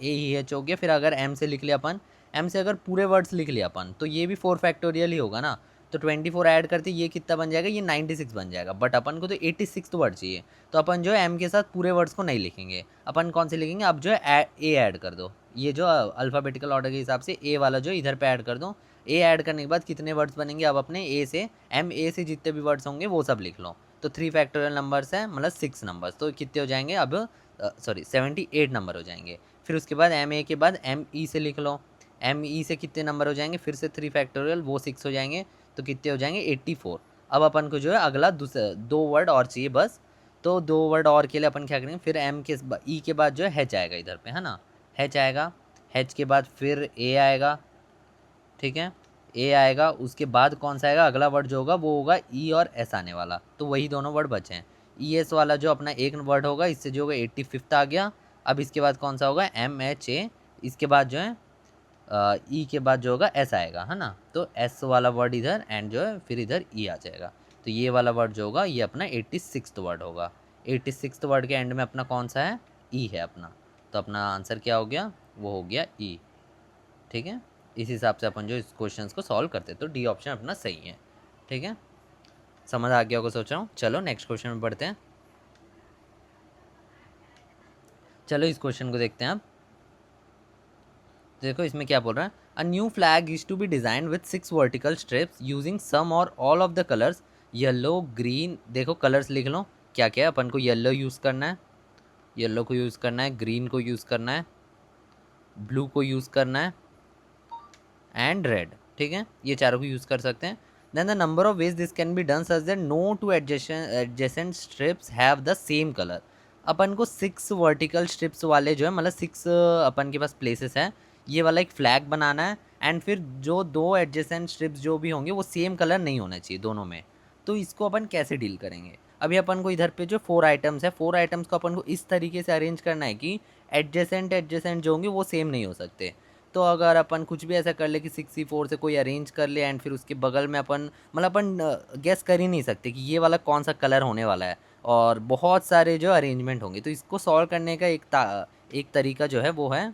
ही एच हो गया, फिर अगर एम से लिख लिया अपन, एम से अगर पूरे वर्ड्स लिख लिया अपन, तो ये भी 4 फैक्टोरियल ही होगा ना। तो 24 ऐड करते ये कितना बन जाएगा, ये 96 बन जाएगा। बट अपन को तो 86 वर्ड चाहिए, तो अपन जो है एम के साथ पूरे वर्ड्स को नहीं लिखेंगे, अपन कौन से लिखेंगे, अब जो है ए ऐड कर दो, ये जो अल्फ़ाबेटिकल ऑर्डर के हिसाब से ए वाला जो इधर पे ऐड कर दो। ए ऐड करने के बाद कितने वर्ड्स बनेंगे, अब अपने ए से MA से जितने भी वर्ड्स होंगे वो सब लिख लो। तो 3 फैक्टोरियल नंबर्स हैं, मतलब 6 नंबर्स, तो कितने हो जाएंगे अब, सॉरी 78 नंबर हो जाएंगे। फिर उसके बाद MA के बाद ME से लिख लो, ME से कितने नंबर हो जाएंगे, फिर से 3 फैक्टोरियल, वो 6 हो जाएंगे, तो कितने हो जाएंगे 84। अब अपन को जो है अगला दो वर्ड और चाहिए बस। तो 2 वर्ड और के लिए अपन क्या करेंगे, फिर E के बाद जो है H आएगा इधर पे, है ना, H आएगा, H के बाद फिर A आएगा, ठीक है, A आएगा, उसके बाद कौन सा आएगा अगला वर्ड जो होगा, वो होगा E और S आने वाला, तो वही दोनों वर्ड बचे हैं। ES वाला जो अपना एक वर्ड होगा, इससे जो होगा 85th आ गया। अब इसके बाद कौन सा होगा MHA, इसके बाद जो है E के बाद जो होगा S आएगा, है ना, तो S वाला वर्ड इधर एंड जो है फिर इधर E आ जाएगा। तो ये वाला वर्ड जो होगा ये अपना 86th वर्ड होगा। 86th वर्ड के एंड में अपना कौन सा है, E है अपना, तो अपना आंसर क्या हो गया, वो हो गया E, ठीक है। इस हिसाब से अपन जो इस क्वेश्चंस को सॉल्व करते, तो डी ऑप्शन अपना सही है, ठीक है। समझ आ गया होगा सोच रहा हूँ। चलो नेक्स्ट क्वेश्चन में बढ़ते हैं। चलो इस क्वेश्चन को देखते हैं अब। देखो इसमें क्या बोल रहा है, a new flag is to be design with 6 vertical strips using some or all of the colours yellow green. देखो कलर्स लिख लो क्या क्या है, अपन को येलो यूज़ करना है, येलो को यूज़ करना है, ग्रीन को यूज़ करना है, ब्लू को यूज़ करना है एंड रेड, ठीक है, ये चारों को यूज़ कर सकते हैं। Then the number of ways this can be done such that no two adjacent strips have the same colour. अपन को 6 वर्टिकल स्ट्रिप्स वाले जो है, मतलब 6 अपन के पास प्लेसेस हैं, ये वाला एक फ्लैग बनाना है एंड फिर जो 2 एडजेसेंट स्ट्रिप्स जो भी होंगे वो सेम कलर नहीं होना चाहिए दोनों में। तो इसको अपन कैसे डील करेंगे, अभी अपन को इधर पे जो 4 आइटम्स है, 4 आइटम्स को अपन को इस तरीके से अरेंज करना है कि एडजेसेंट जो होंगे वो सेम नहीं हो सकते। तो अगर अपन कुछ भी ऐसा कर ले कि 64 से कोई अरेंज कर ले एंड फिर उसके बगल में अपन, मतलब अपन गेस कर ही नहीं सकते कि ये वाला कौन सा कलर होने वाला है, और बहुत सारे जो अरेंजमेंट होंगे। तो इसको सॉल्व करने का एक तरीका जो है वो है,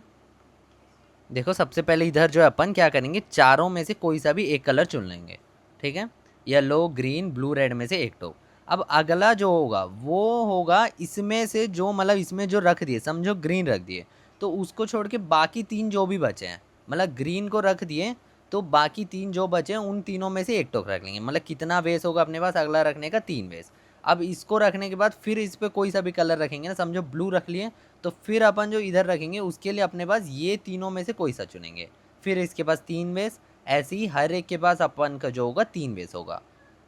देखो सबसे पहले इधर जो है अपन क्या करेंगे, चारों में से कोई सा भी एक कलर चुन लेंगे, ठीक है, येलो ग्रीन ब्लू रेड में से एक तो। अब अगला जो होगा वो होगा इसमें से जो, मतलब इसमें जो रख दिए, समझो ग्रीन रख दिए, तो उसको छोड़ के बाकी 3 जो भी बचे हैं, मतलब ग्रीन को रख दिए तो बाकी 3 जो बचे हैं उन तीनों में से एक टोक रख लेंगे। मतलब कितना बेस होगा अपने पास अगला रखने का, 3 बेस। अब इसको रखने के बाद फिर इस पर कोई सा भी कलर रखेंगे ना, समझो ब्लू रख लिए, तो फिर अपन जो इधर रखेंगे उसके लिए अपने पास ये तीनों में से कोई सा चुनेंगे, फिर इसके पास 3 बेस, ऐसे ही हर एक के पास अपन का जो होगा 3 बेस होगा।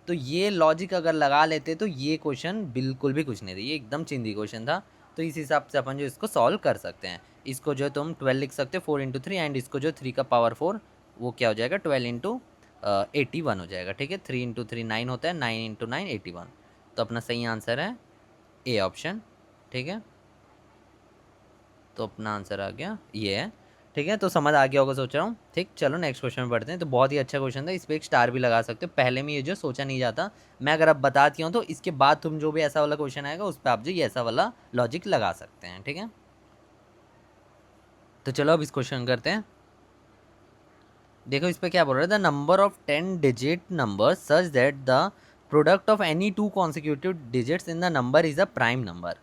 तो ये लॉजिक अगर लगा लेते तो ये क्वेश्चन बिल्कुल भी कुछ नहीं था, ये एकदम चिंदी क्वेश्चन था। तो इस हिसाब से अपन जो इसको सॉल्व कर सकते हैं, इसको जो तुम 12 लिख सकते हो 4 इंटू 3, एंड इसको जो 3 का पावर 4, वो क्या हो जाएगा 12 इंटू 81 हो जाएगा, ठीक है। 3 इंटू 3 9 होता है, 9 इंटू 9 81। तो अपना सही आंसर है ए ऑप्शन, ठीक है। तो अपना आंसर आ गया ये है, ठीक है। तो समझ आ गया होगा सोच रहा हूँ, ठीक। चलो नेक्स्ट क्वेश्चन में बढ़ते हैं। तो बहुत ही अच्छा क्वेश्चन था, इस पर एक स्टार भी लगा सकते हो, पहले में ये जो सोचा नहीं जाता, मैं अगर अब बताती हूँ तो इसके बाद तुम जो भी ऐसा वाला क्वेश्चन आएगा उस पर आप जो ये ऐसा वाला लॉजिक लगा सकते हैं, ठीक है। तो चलो अब इस क्वेश्चन करते हैं। देखो इस पर क्या बोल रहा है, the number of 10 digit number such that the product of any 2 consecutive digits in the number is a prime number.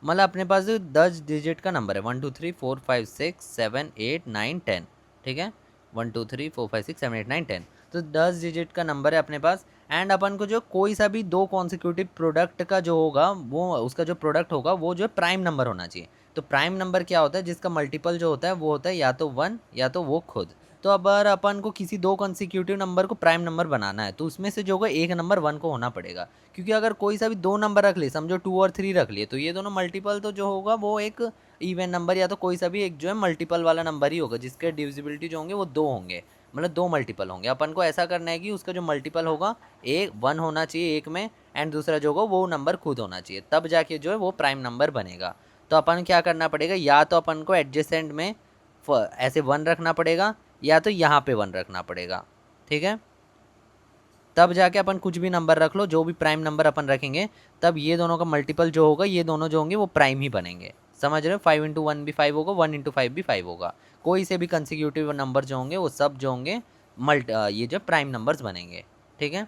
मतलब अपने पास 10 डिजिट का नंबर है, 1 2 3 4 5 6 7 8 9 10, ठीक है, 1 2 3 4 5 6 7 8 9 10। तो 10 डिजिट का नंबर है अपने पास, एंड अपन को जो कोई सा भी 2 कॉन्सिक्यूटिव प्रोडक्ट का जो होगा, वो उसका जो प्रोडक्ट होगा वो जो है प्राइम नंबर होना चाहिए। तो प्राइम नंबर क्या होता है, जिसका मल्टीपल जो होता है वो होता है या तो 1 या तो वो खुद। तो अब अगर अपन को किसी 2 कंसिक्यूटिव नंबर को प्राइम नंबर बनाना है तो उसमें से जो होगा एक नंबर 1 को होना पड़ेगा, क्योंकि अगर कोई सा भी 2 नंबर रख ले, समझो 2 और 3 रख लिए, तो ये दोनों मल्टीपल तो जो होगा वो एक इवन नंबर या तो कोई सा भी एक जो है मल्टीपल वाला नंबर ही होगा, जिसके डिविजिबिलिटी जो होंगे वो 2 होंगे, मतलब 2 मल्टीपल होंगे। अपन को ऐसा करना है कि उसका जो मल्टीपल होगा एक 1 होना चाहिए एक में, एंड दूसरा जो होगा वो नंबर खुद होना चाहिए, तब जाके जो है वो प्राइम नंबर बनेगा। तो अपन क्या करना पड़ेगा, या तो अपन को एडजेसेंट में ऐसे 1 रखना पड़ेगा, या तो यहाँ पे 1 रखना पड़ेगा, ठीक है। तब जाके अपन कुछ भी नंबर रख लो, जो भी प्राइम नंबर अपन रखेंगे, तब ये दोनों का मल्टीपल जो होगा, ये दोनों जो होंगे वो प्राइम ही बनेंगे। समझ रहे हो, 5 इंटू 1 भी 5 होगा, 1 इंटू 5 भी 5 होगा। कोई से भी कंसिक्यूटिव नंबर जो होंगे वो सब जो होंगे ये जो प्राइम नंबर्स बनेंगे, ठीक है।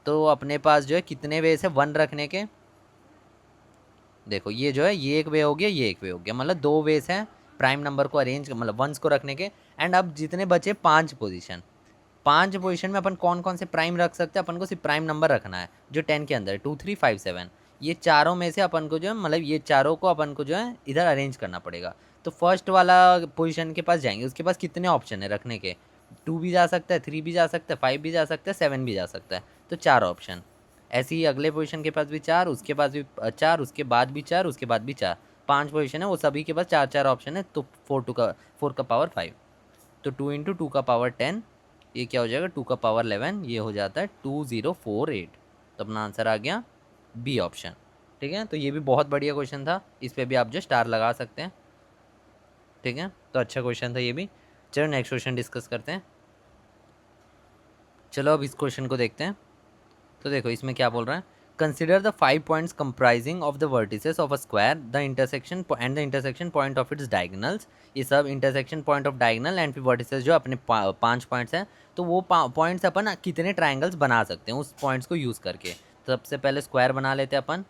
तो अपने पास जो है कितने वेज है 1 रखने के, देखो ये जो है ये एक वे हो गया, ये एक वे हो गया, मतलब 2 वेज हैं प्राइम नंबर को अरेंज, मतलब वंस को रखने के। एंड अब जितने बचे 5 पोजीशन, 5 पोजीशन में अपन कौन कौन से प्राइम रख सकते हैं, अपन को सिर्फ प्राइम नंबर रखना है जो 10 के अंदर है, 2 3 5 7। ये चारों में से अपन को जो है मतलब ये चारों को अपन को जो है इधर अरेंज करना पड़ेगा। तो फर्स्ट वाला पोजीशन के पास जाएंगे, उसके पास कितने ऑप्शन है रखने के, 2 भी जा सकता है, 3 भी जा सकता है, 5 भी जा सकता है, 7 भी जा सकता है, तो 4 ऑप्शन। ऐसे ही अगले पोजीशन के पास भी 4, उसके पास भी 4, उसके बाद भी 4, उसके बाद भी 4, 5 पोजीशन है, वो सभी के पास 4 4 ऑप्शन है, तो 4 का पावर 5, तो 2 इंटू 2 का पावर 10, ये क्या हो जाएगा 2 का पावर 11, ये हो जाता है 2048। तो अपना आंसर आ गया बी ऑप्शन। ठीक है, तो ये भी बहुत बढ़िया क्वेश्चन था, इस पर भी आप जो स्टार लगा सकते हैं। ठीक है, तो अच्छा क्वेश्चन था ये भी। चलो नेक्स्ट क्वेश्चन डिस्कस करते हैं। चलो अब इस क्वेश्चन को देखते हैं। तो देखो इसमें क्या बोल रहा है, consider the 5 points comprising of the vertices of a square, the intersection and the intersection point of its diagonals. ये सब intersection point of diagonal and फिर वर्टिसेस जो अपने 5 पॉइंट्स हैं, तो वो पॉइंट्स अपन कितने ट्राइंगल्स बना सकते हैं उस पॉइंट्स को यूज़ करके। तो सबसे पहले स्क्वायर बना लेते हैं अपन,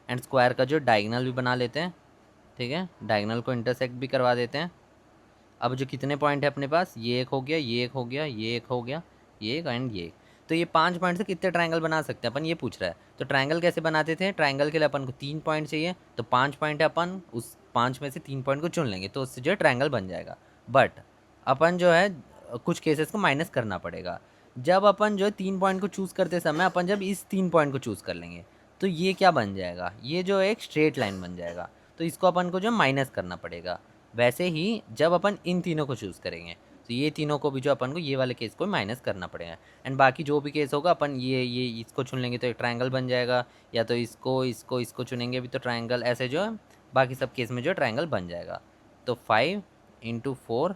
एंड स्क्वायर का जो डायगोनल भी बना लेते हैं। ठीक है, डायगोनल को इंटरसेक्ट भी करवा देते हैं। अब जो कितने पॉइंट है अपने पास, ये एक हो गया, ये एक हो गया, ये एक हो गया, ये एक एंड ये। तो ये 5 पॉइंट से कितने ट्रायंगल बना सकते हैं अपन, ये पूछ रहा है। तो ट्रायंगल कैसे बनाते थे, ट्रायंगल के लिए अपन को 3 पॉइंट चाहिए, तो 5 पॉइंट है, अपन उस 5 में से 3 पॉइंट को चुन लेंगे, तो उससे जो है ट्रायंगल बन जाएगा। बट अपन जो है कुछ केसेस को माइनस करना पड़ेगा। जब अपन जो है 3 पॉइंट को चूज़ करते समय अपन जब इस 3 पॉइंट को चूज़ कर लेंगे, तो ये क्या बन जाएगा, ये जो एक स्ट्रेट लाइन बन जाएगा, तो इसको अपन को जो माइनस करना पड़ेगा। वैसे ही जब अपन इन तीनों को चूज़ करेंगे, तो ये तीनों को भी जो अपन को ये वाले केस को माइनस करना पड़ेगा। एंड बाकी जो भी केस होगा अपन ये इसको चुन लेंगे तो एक ट्रायंगल बन जाएगा, या तो इसको चुनेंगे भी तो ट्रायंगल, ऐसे जो है बाकी सब केस में जो ट्रायंगल बन जाएगा। तो 5 इंटू 4,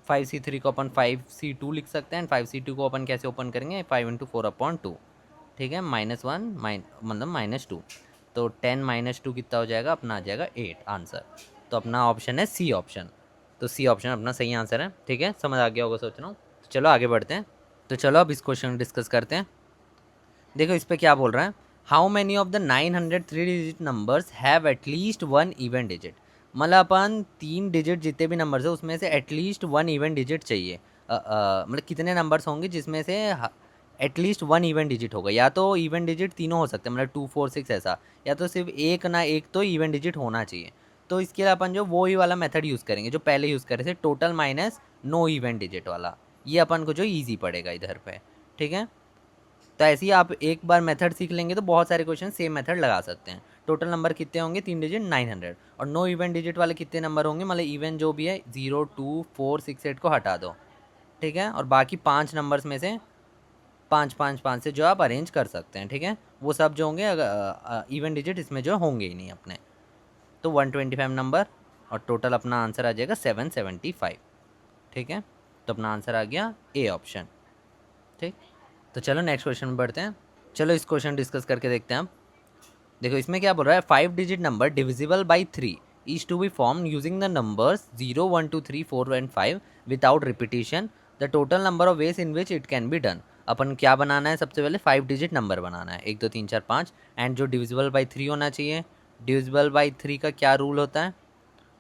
5c3 को अपन 5c2 लिख सकते हैं, एंड 5c2 को अपन कैसे ओपन करेंगे, 5 इंटू 4/2। ठीक है, -1 मतलब -2, तो 10 - 2 कितना हो जाएगा, अपना आ जाएगा 8 आंसर। तो अपना ऑप्शन है सी ऑप्शन। तो सी ऑप्शन अपना सही आंसर है। ठीक है, समझ आ गया होगा सोच रहा हूँ। तो चलो आगे बढ़ते हैं। तो चलो अब इस क्वेश्चन को डिस्कस करते हैं। देखो इस पर क्या बोल रहा है, how many of the 903 digit numbers have at least 1 even digit. मतलब अपन 3 डिजिट जितने भी नंबर्स है उसमें से एटलीस्ट 1 इवन डिजिट चाहिए। मतलब कितने नंबर्स होंगे जिसमें से एटलीस्ट 1 इवन डिजिट होगा, या तो इवन डिजिट तीनों हो सकते हैं, मतलब 2 4 6 ऐसा, या तो सिर्फ एक ना एक तो इवन डिजिट होना चाहिए। तो इसके लिए अपन जो वो ही वाला मेथड यूज़ करेंगे जो पहले यूज़ करे थे, total minus no even digit वाला। ये अपन को जो ईजी पड़ेगा इधर पे। ठीक है, तो ऐसे ही आप एक बार मेथड सीख लेंगे तो बहुत सारे क्वेश्चन सेम मेथड लगा सकते हैं। टोटल नंबर कितने होंगे, 3 डिजिट 900, और नो इवन डिजिट वाले कितने नंबर होंगे, मतलब इवन जो भी है 0 2 4 6 8 को हटा दो। ठीक है, और बाकी 5 नंबर्स में से 5 5 5 से जो आप अरेंज कर सकते हैं। ठीक है, वो सब जो होंगे इवन डिजिट इसमें जो होंगे ही नहीं अपने। तो 125 नंबर, और टोटल अपना आंसर आ जाएगा 775। ठीक है, तो अपना आंसर आ गया ए ऑप्शन। ठीक, तो चलो नेक्स्ट क्वेश्चन में बढ़ते हैं। चलो इस क्वेश्चन डिस्कस करके देखते हैं अब। देखो इसमें क्या बोल रहा है, 5 digit number divisible by 3 is to be form using the numbers 0 1 2 3 4 and 5 without repetition, the total number of ways in which it can be done. अपन क्या बनाना है, सबसे पहले 5 डिजिट नंबर बनाना है, 1 2 3 4 5, एंड जो डिविजिबल बाई 3 होना चाहिए। डिविजिबल बाई 3 का क्या रूल होता है,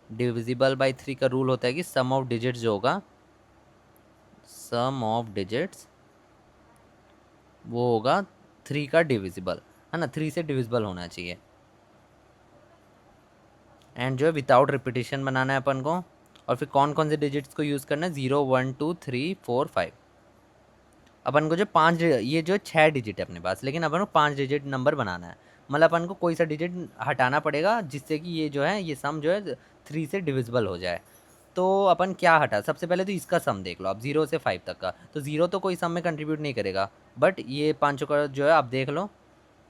डिविजिबल बाई 3 का रूल होता है कि सम ऑफ डिजिट्स जो होगा, सम ऑफ डिजिट्स वो होगा 3 का डिविजिबल, है ना, 3 से डिविजिबल होना चाहिए। एंड जो है विदाउट रिपीटिशन बनाना है अपन को। और फिर कौन कौन से डिजिट्स को यूज़ करना है, 0 1 2 3 4 5। अपन को जो 5 ये जो 6 डिजिट है अपने पास, लेकिन अपन को 5 डिजिट नंबर बनाना है, मतलब अपन को कोई सा डिजिट हटाना पड़ेगा जिससे कि ये जो है ये सम जो है 3 से डिविजिबल हो जाए। तो अपन क्या हटा, सबसे पहले तो इसका सम देख लो आप, 0 से 5 तक का। तो 0 तो कोई सम में कंट्रीब्यूट नहीं करेगा, बट ये पाँचों का जो है आप देख लो।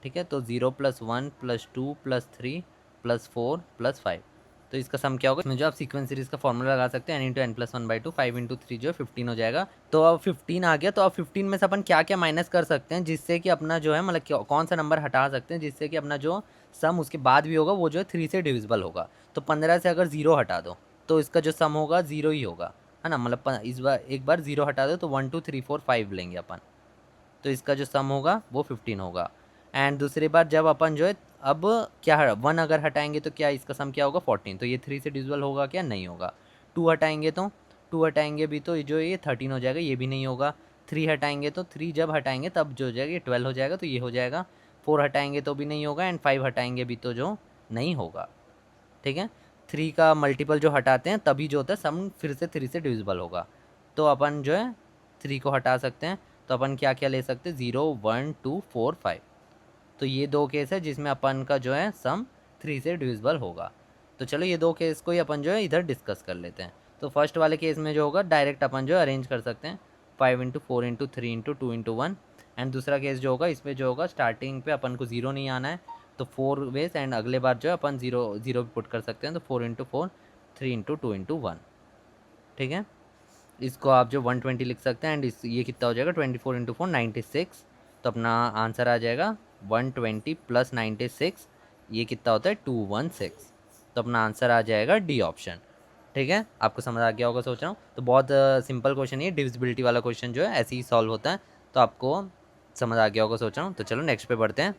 ठीक है, तो 0 + 1 + 2 + 3 + 4 + 5, तो इसका सम क्या होगा, इसमें जो आप सीक्वेंस सीरीज का फॉर्मूला लगा सकते हैं, n × n + 1/2, 5 × 3 जो है 15 हो जाएगा। तो अब 15 आ गया, तो अब 15 में से अपन क्या क्या माइनस कर सकते हैं जिससे कि अपना जो है मतलब कौन सा नंबर हटा सकते हैं जिससे कि अपना जो सम उसके बाद भी होगा वो जो है 3 से डिविजिबल होगा। तो 15 से अगर 0 हटा दो तो इसका जो सम होगा 0 ही होगा, है ना, मतलब इस बार एक बार 0 हटा दो तो 1 2 3 4 5 लेंगे अपन, तो इसका जो सम होगा वो 15 होगा। एंड दूसरी बार जब अपन जो है अब क्या 1 अगर हटाएंगे तो क्या इसका सम क्या होगा 14, तो ये 3 से डिविजिबल होगा क्या, नहीं होगा। 2 हटाएंगे तो 2 हटाएंगे भी तो जो ये 13 हो जाएगा, ये भी नहीं होगा। 3 हटाएंगे तो 3 जब हटाएंगे तब जो हो जाएगा ये 12 हो जाएगा, तो ये हो जाएगा। 4 हटाएंगे तो भी नहीं होगा, एंड 5 हटाएंगे भी तो जो नहीं होगा। ठीक है, 3 का मल्टीपल जो हटाते हैं तभी जो होता है सम फिर से 3 से डिविजिबल होगा। तो अपन जो है 3 को हटा सकते हैं, तो अपन क्या क्या ले सकते हैं, 0 1 2 4 5। तो ये 2 केस है जिसमें अपन का जो है सम 3 से डिविजिबल होगा। तो चलो ये 2 केस को ही अपन जो है इधर डिस्कस कर लेते हैं। तो फर्स्ट वाले केस में जो होगा डायरेक्ट अपन जो अरेंज कर सकते हैं 5 into 4 into 3 into 2 into 1। And दूसरा केस जो होगा इसमें जो होगा स्टार्टिंग पे अपन को 0 नहीं आना है, तो 4 वेज, एंड अगले बार जो है अपन 0 0 पुट कर सकते हैं, तो 4 इंटू 4 3 इंटू 2 इंटू 1। ठीक है, इसको आप जो 120 लिख सकते हैं, एंड इस ये कितना हो जाएगा 24 इंटू 4 96। तो अपना आंसर आ जाएगा 120 प्लस 96, ये कितना होता है 216। तो अपना आंसर आ जाएगा डी ऑप्शन। ठीक है, आपको समझ आ गया होगा सोच रहा हूँ। तो बहुत सिंपल क्वेश्चन है, डिविजिबिलिटी वाला क्वेश्चन जो है ऐसे ही सॉल्व होता है, तो आपको समझ आ गया होगा सोच रहा हूँ। तो चलो नेक्स्ट पे बढ़ते हैं।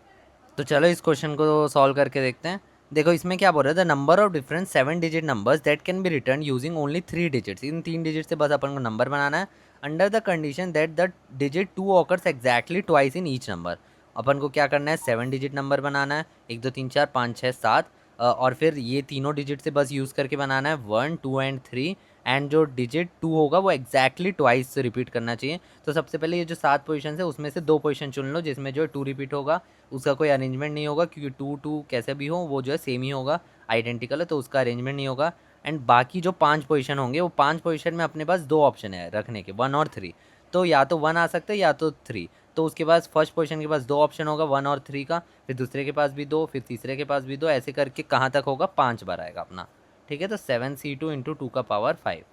तो चलो इस क्वेश्चन को सॉल्व करके देखते हैं। देखो इसमें क्या बोल रहा है, the number of different 7 digit numbers that can be written using only 3 digits. इन 3 डिजिट से बस अपन को नंबर बनाना है, under the condition that the digit 2 occurs exactly twice in each number. अपन को क्या करना है, 7 डिजिट नंबर बनाना है, 1 2 3 4 5 6 7, और फिर ये तीनों डिजिट से बस यूज़ करके बनाना है 1 2 एंड 3। एंड जो डिजिट 2 होगा वो एग्जैक्टली ट्वाइस रिपीट करना चाहिए। तो सबसे पहले ये जो 7 पोजीशन है उसमें से 2 पोजीशन चुन लो जिसमें जो है 2 रिपीट होगा, उसका कोई अरेंजमेंट नहीं होगा, क्योंकि 2 2 कैसे भी हो वो जो है सेम ही होगा, आइडेंटिकल है, तो उसका अरेंजमेंट नहीं होगा। एंड बाकी जो 5 पोजीशन होंगे वो 5 पोजीशन में अपने पास 2 ऑप्शन है रखने के, 1 और 3। तो या तो 1 आ सकता है या तो 3। तो उसके पास फर्स्ट पोजीशन के पास 2 ऑप्शन होगा 1 और 3 का, फिर दूसरे के पास भी 2, फिर तीसरे के पास भी 2, ऐसे करके कहाँ तक होगा 5 बार आएगा अपना। ठीक है, तो 7c2 इंटू 2 का पावर 5।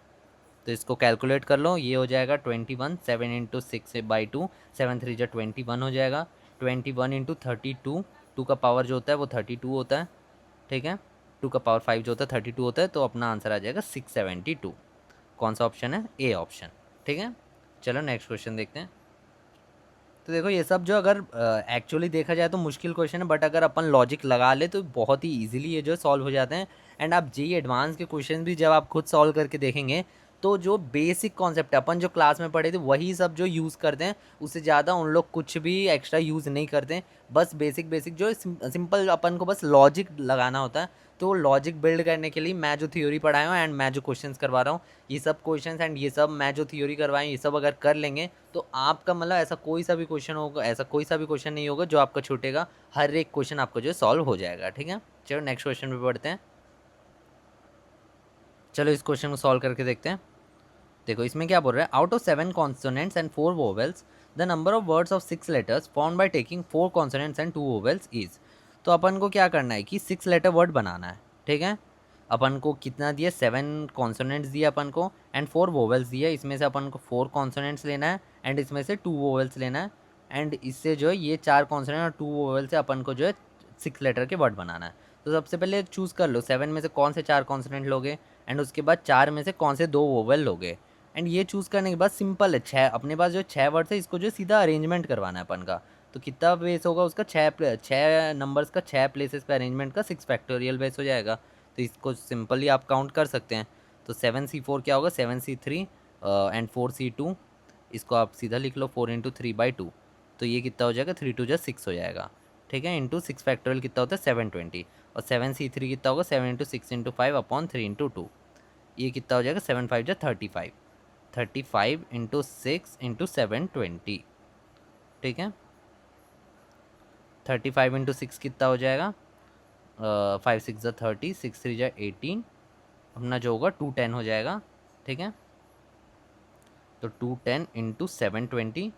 तो इसको कैलकुलेट कर लो, ये हो जाएगा 21, 7 इंटू 6/2, 7 3 जा 21 हो जाएगा। 21 इंटू 32, 2 का पावर जो होता है वो 32 होता है। ठीक है, 2 का पावर 5 जो होता है 32 होता है, तो अपना आंसर आ जाएगा 672। कौन सा ऑप्शन है, ए ऑप्शन। ठीक है, चलो नेक्स्ट क्वेश्चन देखते हैं। तो देखो ये सब जो अगर एक्चुअली देखा जाए तो मुश्किल क्वेश्चन है, बट अगर अपन लॉजिक लगा ले तो बहुत ही इजीली ये जो सॉल्व हो जाते हैं। एंड आप जेई एडवांस के क्वेश्चन भी जब आप खुद सॉल्व करके देखेंगे तो जो बेसिक कॉन्सेप्ट है अपन जो क्लास में पढ़े थे वही सब जो यूज़ करते हैं, उससे ज़्यादा उन लोग कुछ भी एक्स्ट्रा यूज़ नहीं करते। बस बेसिक बेसिक जो सिंपल अपन को बस लॉजिक लगाना होता है। तो लॉजिक बिल्ड करने के लिए मैं जो थ्योरी पढ़ाया हूँ एंड मैं जो क्वेश्चंस करवा रहा हूँ, ये सब क्वेश्चंस एंड ये सब मैं जो थ्योरी करवाएं ये सब अगर कर लेंगे तो आपका मतलब ऐसा कोई सा भी क्वेश्चन होगा, ऐसा कोई सा भी क्वेश्चन नहीं होगा जो आपका छूटेगा। हर एक क्वेश्चन आपको जो सॉल्व हो जाएगा। ठीक है, चलो नेक्स्ट क्वेश्चन पे बढ़ते हैं। चलो इस क्वेश्चन को सॉल्व करके देखते हैं। देखो इसमें क्या बोल रहा है, out of 7 consonants and 4 vowels the number of words of 6 letters form by taking 4 consonants and 2 vowels is. तो अपन को क्या करना है कि 6 लेटर वर्ड बनाना है। ठीक है, अपन को कितना दिया, 7 कॉन्सोनेंट्स दिया अपन को एंड 4 वोवेल्स दिया। इसमें से अपन को 4 कॉन्सोनेंट्स लेना है एंड इसमें से 2 वोवेल्स लेना है। एंड इससे जो है ये 4 कॉन्सोनेंट और 2 वोवेल से अपन को जो है 6 लेटर के वर्ड बनाना है। तो सबसे पहले चूज़ कर लो 7 में से कौन से 4 कॉन्सोनेंट लोगे, एंड उसके बाद 4 में से कौन से 2 वोवेल लोगे। एंड ये चूज़ करने के बाद सिंपल है, 6 अपने पास जो 6 वर्ड्स है इसको जो सीधा अरेंजमेंट करवाना है अपन का। तो कितना बेस होगा उसका, 6 नंबर्स का 6 प्लेसेस पे अरेंजमेंट का 6 फैक्टोरियल बेस हो जाएगा। तो इसको सिंपली आप काउंट कर सकते हैं। तो 7c4 क्या होगा, 7c3 एंड 4c2, इसको आप सीधा लिख लो 4 इंटू 3/2। तो ये कितना हो जाएगा, 3 2 जा 6 हो जाएगा। ठीक है, इंटू 6 फैक्टोरियल कितना होता है 720, और 7c3 कितना होगा 7 इंटू 6 इंटू 5 अपॉन 3 इंटू 2, ये कितना हो जाएगा 7 5 जा 35, 35 इंटू 6 इंटू 720। ठीक है, 35 इंटू 6 कितना हो जाएगा, 5 6 जा 30, 6 3 जा 18, अपना जो होगा 210 हो जाएगा। ठीक है, तो 210 इंटू 720,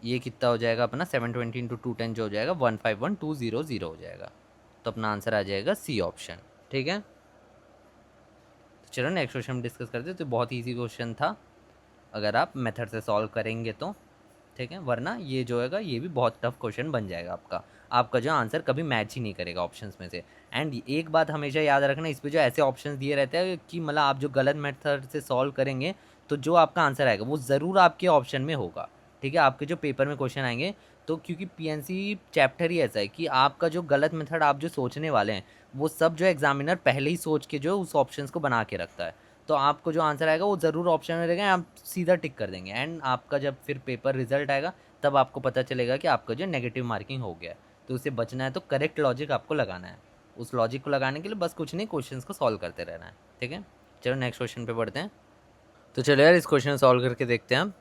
ये कितना हो जाएगा अपना 720 इंटू 210 जो हो जाएगा 151200 हो जाएगा। तो अपना आंसर आ जाएगा सी ऑप्शन। ठीक है, तो चलो नेक्स्ट क्वेश्चन डिस्कस करते हैं। तो बहुत ईजी क्वेश्चन था अगर आप मेथड से सॉल्व करेंगे तो। ठीक है, वरना ये जो है ये भी बहुत टफ क्वेश्चन बन जाएगा आपका। आपका जो आंसर कभी मैच ही नहीं करेगा ऑप्शंस में से। एंड एक बात हमेशा याद रखना, इस पर जो ऐसे ऑप्शंस दिए रहते हैं कि मतलब आप जो गलत मेथड से सॉल्व करेंगे तो जो आपका आंसर आएगा वो ज़रूर आपके ऑप्शन में होगा। ठीक है, आपके जो पेपर में क्वेश्चन आएंगे तो क्योंकि पीएनसी चैप्टर ही ऐसा है कि आपका जो गलत मेथड आप जो सोचने वाले हैं वो सब जो एग्जामिनर पहले ही सोच के जो उस ऑप्शंस को बना के रखता है। तो आपको जो आंसर आएगा वो ज़रूर ऑप्शन में रहेगा, आप सीधा टिक कर देंगे। एंड आपका जब फिर पेपर रिजल्ट आएगा तब आपको पता चलेगा कि आपका जो नेगेटिव मार्किंग हो गया है। तो उससे बचना है तो करेक्ट लॉजिक आपको लगाना है। उस लॉजिक को लगाने के लिए बस कुछ नहीं, क्वेश्चंस को सॉल्व करते रहना है। ठीक है, चलो नेक्स्ट क्वेश्चन पे बढ़ते हैं। तो चलो यार इस क्वेश्चन सॉल्व करके देखते हैं हम।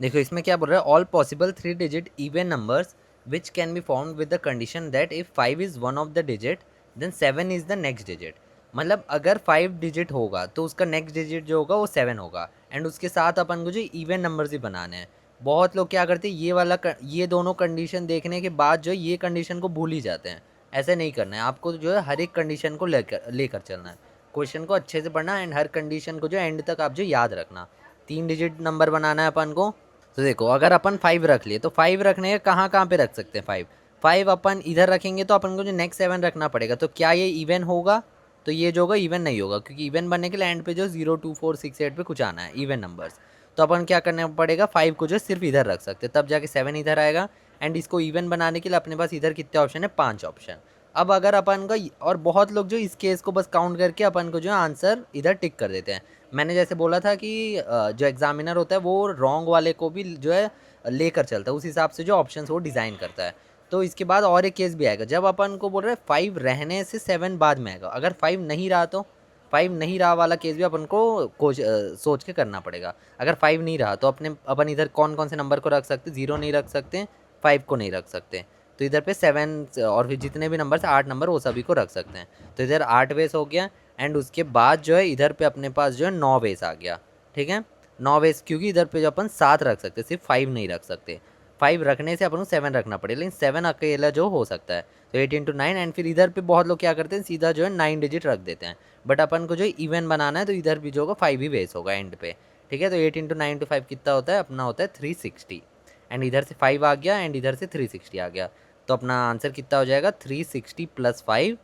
देखो इसमें क्या बोल रहा है, all possible 3 digit even numbers which can be formed with the condition that if 5 is one of the digit then 7 is the next digit. मतलब अगर 5 डिजिट होगा तो उसका नेक्स्ट डिजिट जो होगा वो 7 होगा। एंड उसके साथ अपन को जो इवन नंबर्स ही बनाने हैं। बहुत लोग क्या करते हैं, ये दोनों कंडीशन देखने के बाद जो ये कंडीशन को भूल ही जाते हैं। ऐसे नहीं करना है, आपको जो है हर एक कंडीशन को लेकर चलना है। क्वेश्चन को अच्छे से पढ़ना एंड हर कंडीशन को जो एंड तक आप जो याद रखना। 3 डिजिट नंबर बनाना है अपन को। तो देखो अगर अपन 5 रख लिए तो 5 रखने का कहाँ कहाँ पे रख सकते हैं। 5 अपन इधर रखेंगे तो अपन को जो नेक्स्ट 7 रखना पड़ेगा। तो क्या ये इवन होगा? तो ये जो होगा इवन नहीं होगा, क्योंकि इवन बनने के लिए एंड पे जो 0 2 4 6 8 पे कुछ आना है इवन नंबर्स। तो अपन क्या करना पड़ेगा, 5 को जो सिर्फ इधर रख सकते हैं, तब जाके 7 इधर आएगा। एंड इसको इवन बनाने के लिए अपने पास इधर कितने ऑप्शन है, 5 ऑप्शन। अब अगर अपन का, और बहुत लोग जो इस केस को बस काउंट करके अपन को जो आंसर इधर टिक कर देते हैं। मैंने जैसे बोला था कि जो एग्जामिनर होता है वो रॉन्ग वाले को भी जो है लेकर चलता है, उस हिसाब से जो ऑप्शंस वो डिज़ाइन करता है। तो इसके बाद और एक केस भी आएगा, जब अपन को बोल रहे हैं 5 रहने से 7 बाद में आएगा। अगर 5 नहीं रहा तो 5 नहीं रहा वाला केस भी अपन को सोच के करना पड़ेगा। अगर 5 नहीं रहा तो अपन इधर कौन कौन से नंबर को रख सकते, 0 नहीं रख सकते, 5 को नहीं रख सकते। तो इधर पे 7 और फिर जितने भी नंबर 8 नंबर वो सभी को रख सकते हैं। तो इधर 8 वेस हो गया। एंड उसके बाद जो है इधर पे अपने पास जो है 9 वेस आ गया। ठीक है, 9 वेस, क्योंकि इधर पे जो अपन 7 रख सकते, सिर्फ 5 नहीं रख सकते। 5 रखने से अपन को 7 रखना पड़ेगा, लेकिन 7 अकेला जो हो सकता है। तो 8 इंटू 9। एंड फिर इधर पे बहुत लोग क्या करते हैं, सीधा जो है 9 डिजिट रख देते हैं। बट अपन को जो इवन बनाना है तो इधर भी जो होगा 5 ही वेस होगा एंड पे। ठीक है, तो 8 इंटू 9 टू 5 कितना होता है, अपना होता है 360। एंड इधर से 5 आ गया एंड इधर से 360 आ गया। तो अपना आंसर कितना हो जाएगा, 360 प्लस 5,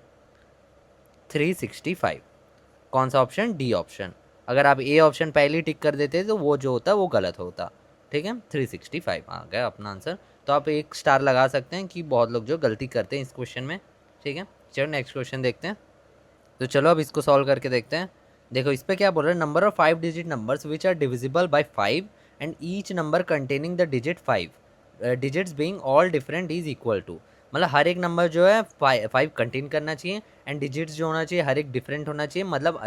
365। कौन सा ऑप्शन, डी ऑप्शन। अगर आप ए ऑप्शन पहले ही टिक कर देते तो वो जो होता वो गलत होता। ठीक है, 365 आ गया अपना आंसर। तो आप एक स्टार लगा सकते हैं कि बहुत लोग जो गलती करते हैं इस क्वेश्चन में। ठीक है, चलो नेक्स्ट क्वेश्चन देखते हैं। तो चलो अब इसको सॉल्व करके देखते हैं। देखो इस पर क्या बोल रहा है, number of 5 digit numbers which are divisible by 5 and each number containing the digit 5 digits being all different is equal to. मतलब हर एक नंबर जो है 5 कंटेन करना चाहिए एंड डिजिट्स जो होना चाहिए हर एक डिफरेंट होना चाहिए, मतलब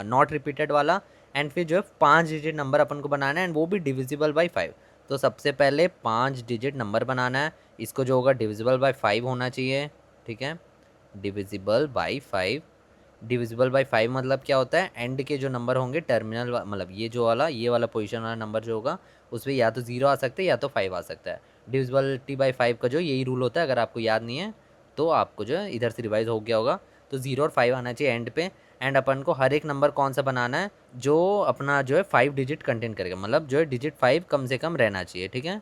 नॉट रिपीटेड वाला। एंड फिर जो है 5 डिजिट नंबर अपन को बनाना है एंड वो भी डिविजिबल बाई 5। तो सबसे पहले 5 डिजिट नंबर बनाना है, इसको जो होगा डिविजिबल बाई 5 होना चाहिए। ठीक है, डिविजिबल बाई 5। डिविजिबल बाई 5 मतलब क्या होता है, एंड के जो नंबर होंगे टर्मिनल मतलब ये वाला पोजीशन वाला नंबर जो होगा उस पर या तो 0 आ सकता है या तो 5 आ सकता है। डिविजिबिलिटी बाई 5 का जो यही रूल होता है, अगर आपको याद नहीं है तो आपको जो है इधर से रिवाइज हो गया होगा। तो 0 और 5 आना चाहिए एंड पे। एंड अपन को हर एक नंबर कौन सा बनाना है जो अपना जो है 5 डिजिट कंटेंट करेगा, मतलब जो है डिजिट 5 कम से कम रहना चाहिए। ठीक है,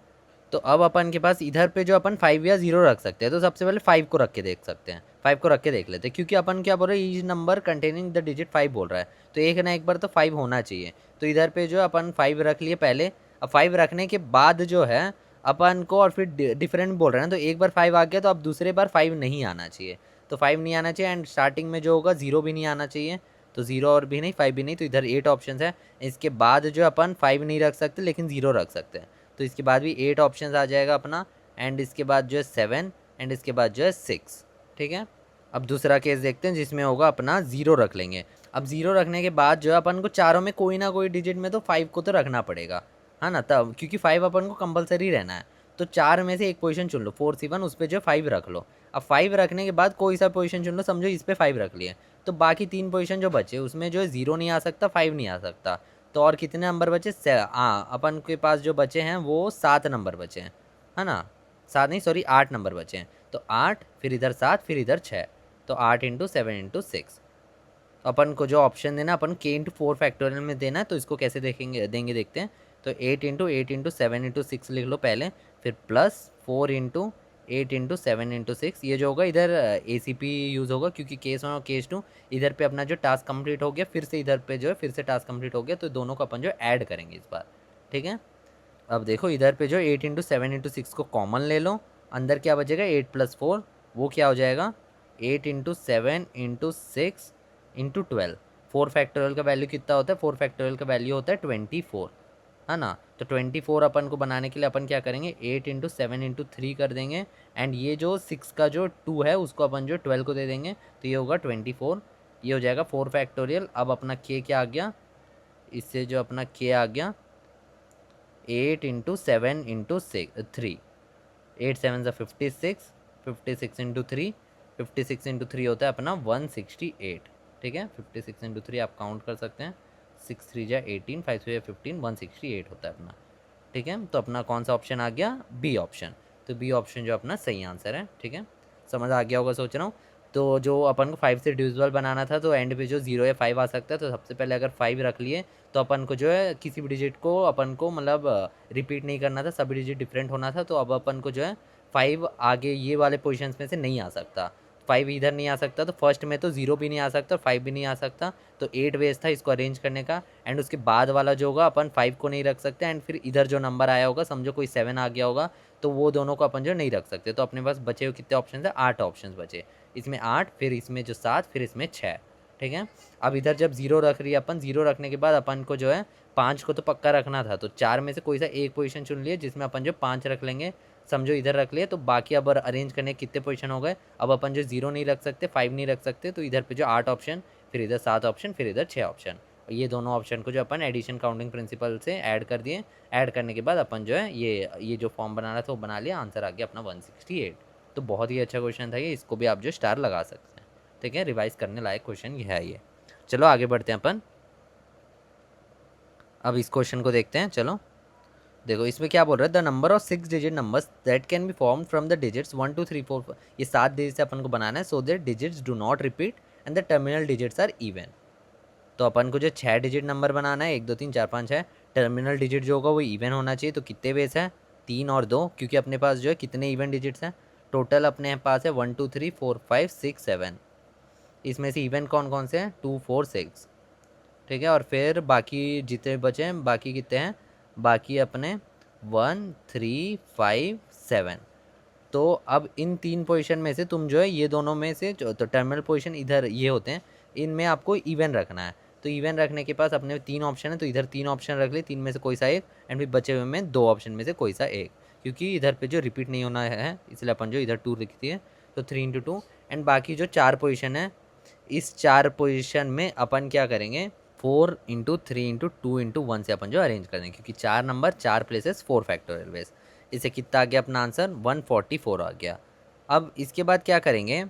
तो अब अपन के पास इधर पे जो अपन 5 या 0 रख सकते हैं, तो सबसे पहले 5 को रख के देख सकते हैं। 5 को रख के देख लेते हैं, क्योंकि अपन क्या बोल रहे हैं, each number containing the digit 5 बोल रहा है, तो एक ना एक बार तो 5 होना चाहिए। तो इधर पे जो अपन 5 रख लिए पहले। अब 5 रखने के बाद जो है अपन को और फिर डिफरेंट बोल रहे हैं, तो एक बार 5 आ गया तो अब दूसरे बार 5 नहीं आना चाहिए। तो 5 नहीं आना चाहिए एंड स्टार्टिंग में जो होगा 0 भी नहीं आना चाहिए। तो 0 और भी नहीं, 5 भी नहीं, तो इधर 8 ऑप्शन है। इसके बाद जो अपन 5 नहीं रख सकते लेकिन 0 रख सकते हैं, तो इसके बाद भी 8 ऑप्शन आ जाएगा अपना। एंड इसके बाद जो है 7 एंड इसके बाद जो है 6। ठीक है, अब दूसरा केस देखते हैं जिसमें होगा अपना 0 रख लेंगे। अब 0 रखने के बाद जो है अपन को चारों में कोई ना कोई डिजिट में तो 5 को तो रखना पड़ेगा, है ना, तब क्योंकि 5 अपन को कंपलसरी रहना है। तो 4 में से एक पोजीशन चुन लो, 4 7 उस पर जो 5 रख लो। अब 5 रखने के बाद कोई सा पोजीशन चुन लो, समझो इस पर 5 रख लिए, तो बाकी 3 पोजीशन जो बचे उसमें जो है 0 नहीं आ सकता, 5 नहीं आ सकता। तो और कितने नंबर बचे, हाँ अपन के पास जो बचे हैं वो 7 नंबर बचे हैं, है ना, 7 नहीं सॉरी 8 नंबर बचे हैं। तो 8 फिर इधर 7 फिर इधर 6, तो 8 इंटू 7 इंटू 6। अपन को जो ऑप्शन देना अपन के इंटू 4 फैक्टोरियल में देना है, तो इसको कैसे देंगे देखते हैं। तो 8 इंटू 7 इंटू 6 लिख लो पहले, फिर प्लस 4 इंटू 8 इंटू 7 इंटू 6। ये जो होगा इधर ACP यूज़ होगा, क्योंकि केस 1 और केस 2 इधर पे अपना जो टास्क कंप्लीट हो गया, फिर से इधर पे जो है फिर से टास्क कंप्लीट हो गया, तो दोनों को अपन जो ऐड करेंगे इस बार। ठीक है, अब देखो इधर पे जो 8 इंटू 7 इंटू 6 को कॉमन ले लो, अंदर क्या बचेगा 8 प्लस 4, वो क्या हो जाएगा 8 इंटू 7 इंटू 6 इंटू 12। 4 फैक्टोरियल का वैल्यू कितना होता है, 4 फैक्टोरियल का वैल्यू होता है 24, है ना। तो 24 अपन को बनाने के लिए अपन क्या करेंगे, 8 इंटू 7 इंटू 3 कर देंगे, एंड ये जो 6 का जो 2 है उसको अपन जो 12 को दे देंगे, तो ये होगा 24, ये हो जाएगा 4 फैक्टोरियल। अब अपना के क्या आ गया, इससे जो अपना के आ गया 8 इंटू 7 इंटू 3, 8 7 सा 56, 56 इंटू 3, 56 इंटू 3 होता है अपना 168, ठीक है। 56 इंटू 3 आप काउंट कर सकते हैं, 6 3 जा 18, 5 3 जा 15, 168 होता है अपना, ठीक है। तो अपना कौन सा ऑप्शन आ गया, बी ऑप्शन। तो बी ऑप्शन जो अपना सही आंसर है, ठीक है। समझ आ गया होगा सोच रहा हूँ। तो जो अपन को 5 से डिविजिबल बनाना था, तो एंड पे जो 0 या 5 आ सकता है, तो सबसे पहले अगर 5 रख लिए तो अपन को जो है किसी भी डिजिट को अपन को मतलब रिपीट नहीं करना था, सभी डिजिट डिफरेंट होना था। तो अब अपन को जो है 5 आगे ये वाले पोजीशंस में से नहीं आ सकता, 5 इधर नहीं आ सकता, तो फर्स्ट में तो 0 भी नहीं आ सकता, 5 भी नहीं आ सकता, तो 8 वेज था इसको अरेंज करने का। एंड उसके बाद वाला जो होगा अपन 5 को नहीं रख सकते, एंड फिर इधर जो नंबर आया होगा, समझो कोई 7 आ गया होगा, तो वो दोनों को अपन जो नहीं रख सकते। तो अपने पास बचे हुए कितने ऑप्शन है, 8 ऑप्शन बचे, इसमें 8, फिर इसमें जो 7, फिर इसमें 6, ठीक है। अब इधर जब 0 रख रही है अपन, 0 रखने के बाद अपन को जो है 5 को तो पक्का रखना था, तो 4 में से कोई सा एक पोजीशन चुन लिए जिसमें अपन जो 5 रख लेंगे, समझो इधर रख लिए, तो बाकी अब अरेंज करने कितने पोजीशन हो गए। अब अपन जो 0 नहीं रख सकते, 5 नहीं रख सकते, तो इधर पे जो 8 ऑप्शन, फिर इधर 7 ऑप्शन, फिर इधर 6 ऑप्शन, ये दोनों ऑप्शन को जो अपन एडिशन काउंटिंग प्रिंसिपल से ऐड कर दिए। ऐड करने के बाद अपन जो है ये जो फॉर्म बनाना था वो बना लिया, आंसर आ गया अपना 168। तो बहुत ही अच्छा क्वेश्चन था ये, इसको भी आप जो स्टार लगा सकते हैं, ठीक है। रिवाइज करने लायक क्वेश्चन ये है ये। चलो आगे बढ़ते हैं अपन, अब इस क्वेश्चन को देखते हैं। चलो देखो इसमें क्या बोल रहा है, the number of 6 digit numbers that can B form from the digits 1 2 3 4 ये 7 डिजिट से अपन को बनाना है, so that digits do not repeat and the terminal digits are even. तो अपन को जो 6 डिजिट नंबर बनाना है, 1 2 3 4 5 है, टर्मिनल डिजिट जो होगा वो इवन होना चाहिए। तो कितने बेस है, 3 और 2, क्योंकि अपने पास जो है कितने इवन डिजिट्स हैं, टोटल अपने पास है 1 2 3 4 5 6 7, इसमें से इवन कौन कौन से हैं, 2 4 6, ठीक है। और फिर बाकी जितने बचे हैं, बाकी कितने हैं, बाकी अपने 1 3 5 7। तो अब इन 3 पोजीशन में से तुम जो है ये दोनों में से जो तो टर्मिनल पोजीशन इधर ये होते हैं, इनमें आपको इवन रखना है। तो इवन रखने के पास अपने 3 ऑप्शन है, तो इधर 3 ऑप्शन रख ले, 3 में से कोई सा एक, एंड फिर बचे हुए में 2 ऑप्शन में से कोई सा एक, क्योंकि इधर पे जो रिपीट नहीं होना है इसलिए अपन जो इधर 2 लिख दिए, तो 3 इंटू 2। एंड बाकी जो 4 पोजिशन है, इस 4 पोजिशन में अपन क्या करेंगे, 4 इंटू 3 इंटू 2 इंटू 1 से अपन जो अरेंज कर देंगे, क्योंकि 4 नंबर 4 प्लेसेस 4 फैक्टोरियल बेस। इसे कितना आ गया अपना आंसर, 144 आ गया। अब इसके बाद क्या करेंगे,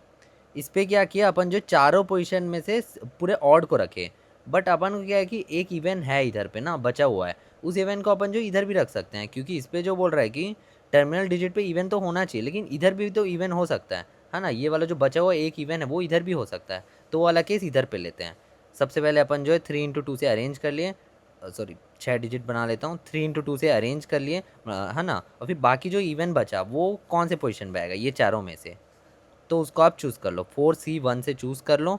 इस पर क्या किया अपन जो चारों पोजीशन में से पूरे ऑड को रखे, बट अपन को क्या है कि एक इवेंट है इधर पे ना बचा हुआ है, उस इवेंट को अपन जो इधर भी रख सकते हैं, क्योंकि इस पर जो बोल रहा है कि टर्मिनल डिजिट पे इवेंट तो होना चाहिए, लेकिन इधर भी तो इवेंट हो सकता है ना। ये वाला जो बचा हुआ एक इवेंट है वो इधर भी हो सकता है, तो वो वाला केस इधर पे लेते हैं। सबसे पहले अपन जो है 3 इंटू 2 से अरेंज कर लिए, सॉरी 6 डिजिट बना लेता हूँ, 3 इंटू 2 से अरेंज कर लिए, है ना। और फिर बाकी जो इवेंट बचा वो कौन से पोजीशन पे आएगा, ये चारों में से, तो उसको आप चूज़ कर लो, 4C1 से चूज़ कर लो।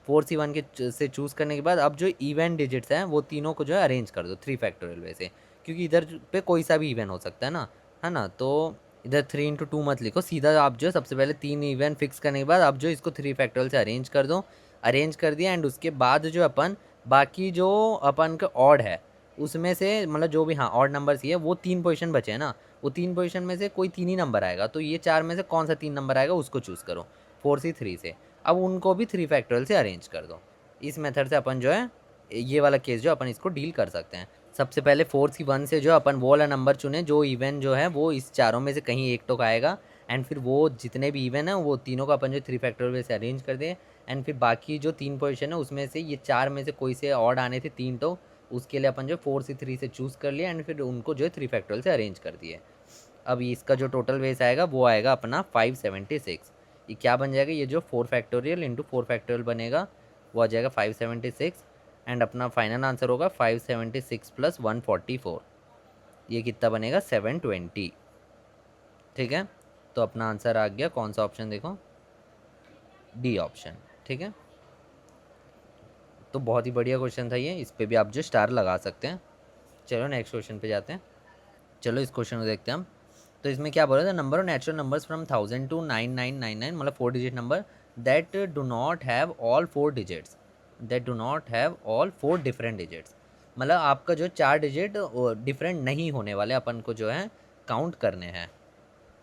4C1 के से चूज़ करने के बाद अब जो इवेंट डिजिट्स हैं वो तीनों को जो है अरेंज कर दो 3 फैक्टोरियल वे से, क्योंकि इधर पे कोई सा भी इवेंट हो सकता है ना। तो इधर 3 इंटू 2 मत लिखो, सीधा आप जो है सबसे पहले 3 इवेंट फिक्स करने के बाद आप जो इसको 3 फैक्टोरियल से अरेंज कर दो। अरेंज कर दिया, एंड उसके बाद जो अपन बाकी जो अपन का ऑड है उसमें से, मतलब जो भी हाँ ऑड नंबर्स ही है, वो 3 पोजीशन बचे हैं ना, वो 3 पोजीशन में से कोई 3 ही नंबर आएगा, तो ये 4 में से कौन सा 3 नंबर आएगा उसको चूज़ करो 4C3 से। अब उनको भी 3 फैक्टोरियल से अरेंज कर दो। इस मेथड से अपन जो है ये वाला केस जो अपन इसको डील कर सकते हैं। सबसे पहले 4C1 से जो अपन वो वाला नंबर चुने जो इवेंट जो है वो इस चारों में से कहीं एक तो का आएगा, एंड फिर वो जितने भी इवेंट हैं वो तीनों का अपन जो 3 फैक्टोरियल से अरेंज कर दें। एंड फिर बाकी जो 3 पोजीशन है उसमें से ये 4 में से कोई से ऑड आने थे 3, तो उसके लिए अपन जो 4C3 से चूज़ कर लिया, एंड फिर उनको जो है 3 फैक्टोरियल से अरेंज कर दिए। अब इसका जो टोटल वेस आएगा वो आएगा अपना 576। ये क्या बन जाएगा, ये जो 4 फैक्टोरियल इंटू 4 फैक्टोरियल बनेगा वो आ जाएगा 576, एंड अपना फाइनल आंसर होगा 576 प्लस 144, ये कितना बनेगा 720, ठीक है। तो अपना आंसर आ गया कौन सा ऑप्शन, देखो डी ऑप्शन, ठीक है। तो बहुत ही बढ़िया क्वेश्चन था ये, इस पर भी आप जो स्टार लगा सकते हैं। चलो नेक्स्ट क्वेश्चन पे जाते हैं। चलो इस क्वेश्चन को देखते हैं हम। तो इसमें क्या बोल रहा था, number of natural numbers from 1000 to 9999, मतलब 4 digit number that do not have all 4 digits that do not have all 4 different digits, मतलब आपका जो 4 डिजिट डिफरेंट नहीं होने वाले, अपन को जो है काउंट करने हैं।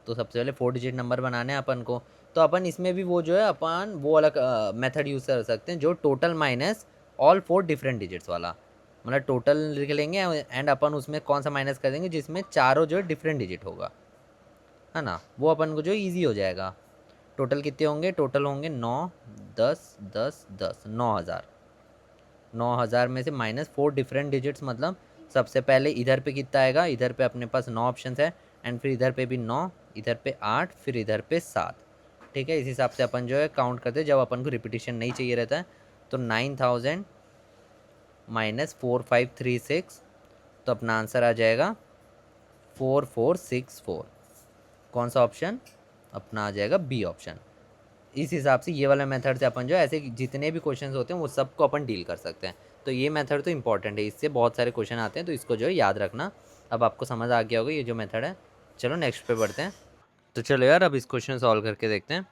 तो सबसे पहले 4 डिजिट नंबर बनाने हैं अपन को। तो अपन इसमें भी वो जो है अपन वो अलग मेथड यूज़ कर सकते हैं, जो total minus all 4 different digits वाला, मतलब टोटल लिख लेंगे एंड अपन उसमें कौन सा माइनस कर देंगे जिसमें चारों जो है डिफरेंट डिजिट होगा, है ना, वो अपन को जो ईजी हो जाएगा। टोटल कितने होंगे, टोटल होंगे 9, 10, 10, 10, 9,000। 9,000 में से माइनस 4 डिफरेंट डिजिट्स, मतलब सबसे पहले इधर पे कितना आएगा, इधर पे अपने पास 9 ऑप्शन है एंड फिर इधर पे भी 9, इधर पे 8, फिर इधर पे 7। ठीक है, इस हिसाब से अपन जो है काउंट करते हैं जब अपन को रिपीटिशन नहीं चाहिए रहता है। तो 9,000 माइनस 4536, तो अपना आंसर आ जाएगा 4464। कौन सा ऑप्शन, अपना आ जाएगा बी ऑप्शन। इस हिसाब से ये वाला मेथड से अपन जो ऐसे जितने भी क्वेश्चंस होते हैं वो सबको अपन डील कर सकते हैं। तो ये मेथड तो इंपॉर्टेंट है, इससे बहुत सारे क्वेश्चन आते हैं, तो इसको जो है याद रखना। अब आपको समझ आ गया होगा ये जो मेथड है। चलो नेक्स्ट पे बढ़ते हैं। तो चलो यार अब इस क्वेश्चन सॉल्व करके देखते हैं।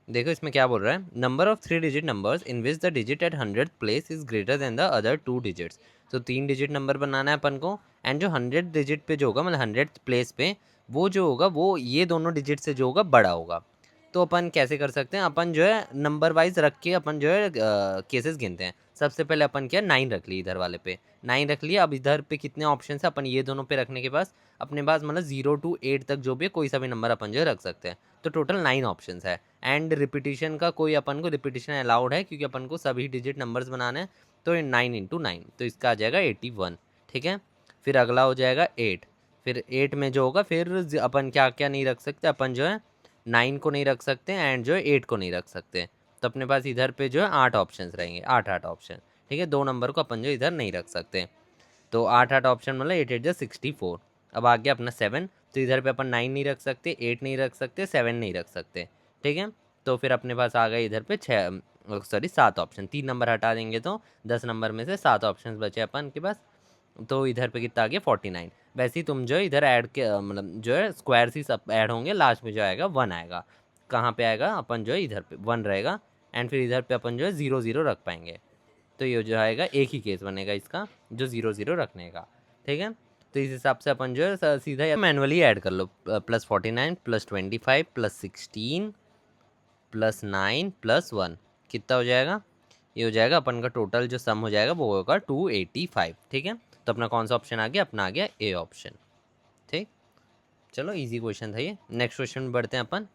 देखो इसमें क्या बोल रहा है, number of 3 digit numbers in which the digit at 100th place is greater than the other 2 digits. तो 3 डिजिट नंबर बनाना है अपन को एंड जो 100 डिजिट पे जो होगा, मतलब 100th प्लेस पे वो जो होगा वो ये दोनों डिजिट से जो होगा बड़ा होगा। तो अपन कैसे कर सकते हैं, अपन जो है नंबर वाइज रख के अपन जो है केसेस गिनते हैं। सबसे पहले अपन क्या 9 रख ली, इधर वाले पे 9 रख लिया। अब इधर पे कितने ऑप्शन है, अपन ये दोनों पे रखने के पास अपने पास मतलब 0 to 8 तक जो भी है कोई सा भी नंबर अपन जो है रख सकते हैं। तो टोटल 9 ऑप्शंस है एंड रिपीटिशन का कोई अपन को रिपीटिशन अलाउड है क्योंकि अपन को सभी डिजिट नंबर्स बनाने हैं। तो 9 इंटू 9 तो इसका आ जाएगा 81। ठीक है, फिर अगला हो जाएगा 8। फिर 8 में जो होगा फिर अपन क्या क्या नहीं रख सकते, अपन जो है 9 को नहीं रख सकते एंड जो है 8 को नहीं रख सकते। तो अपने पास इधर पे जो है 8 ऑप्शन रहेंगे, 8 ऑप्शन। ठीक है, 2 नंबर को अपन जो इधर नहीं रख सकते। तो 8 ऑप्शन मतलब 8 8 64। अब आ गया अपना 7। तो इधर पे अपन 9 नहीं रख सकते, 8 नहीं रख सकते, 7 नहीं रख सकते। ठीक है, तो फिर अपने पास आ गए इधर पे 7 ऑप्शन। 3 नंबर हटा देंगे तो 10 नंबर में से 7 ऑप्शन बचे अपन के पास। तो इधर पे कितना आ गया 49। वैसे ही तुम जो है इधर ऐड के मतलब जो है स्क्वायर ही सब ऐड होंगे, लास्ट में जो आएगा 1 आएगा। कहाँ पे आएगा, अपन जो है इधर पे 1 रहेगा एंड फिर इधर पे अपन जो है 0 0 रख पाएंगे। तो ये जो आएगा एक ही केस बनेगा इसका, जो 0 0 रखने का। ठीक है, तो इस हिसाब से अपन जो है सीधा या मैनुअली ऐड कर लो। +49 +25 +16 +9 +1 कितना हो जाएगा, ये हो जाएगा अपन का टोटल जो सम हो जाएगा वो होगा 285। ठीक है, तो अपना कौन सा ऑप्शन आ गया, अपना आ गया ए ऑप्शन। ठीक, चलो इजी क्वेश्चन था ये। नेक्स्ट क्वेश्चन में बढ़ते हैं अपन।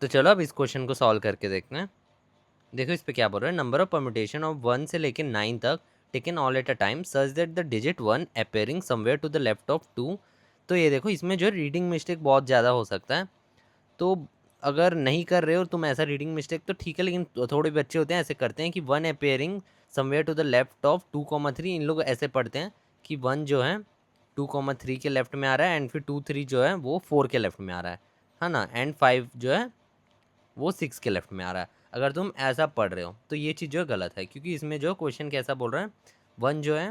तो चलो अब इस क्वेश्चन को सॉल्व करके देखते हैं। देखो इस पे क्या बोल रहा है, नंबर ऑफ परम्यूटेशन ऑफ 1 से लेकर 9 तक taken all at a time such that the digit 1 appearing somewhere to the left of 2। तो ये देखो इसमें जो रीडिंग मिस्टेक बहुत ज़्यादा हो सकता है। तो अगर नहीं कर रहे हो तुम ऐसा रीडिंग मिस्टेक तो ठीक है, लेकिन थोड़े बच्चे होते हैं ऐसे करते हैं कि 1 appearing somewhere to the left of 2,3। इन लोग ऐसे पढ़ते हैं कि 1 जो है 2,3 के लेफ्ट में आ रहा है एंड फिर 2 3 जो है वो 4 के लेफ्ट में आ रहा है ना, एंड 5 जो है वो 6 के लेफ्ट में आ रहा है। अगर तुम ऐसा पढ़ रहे हो तो ये चीज़ जो है गलत है, क्योंकि इसमें जो क्वेश्चन कैसा बोल रहा है, 1 जो है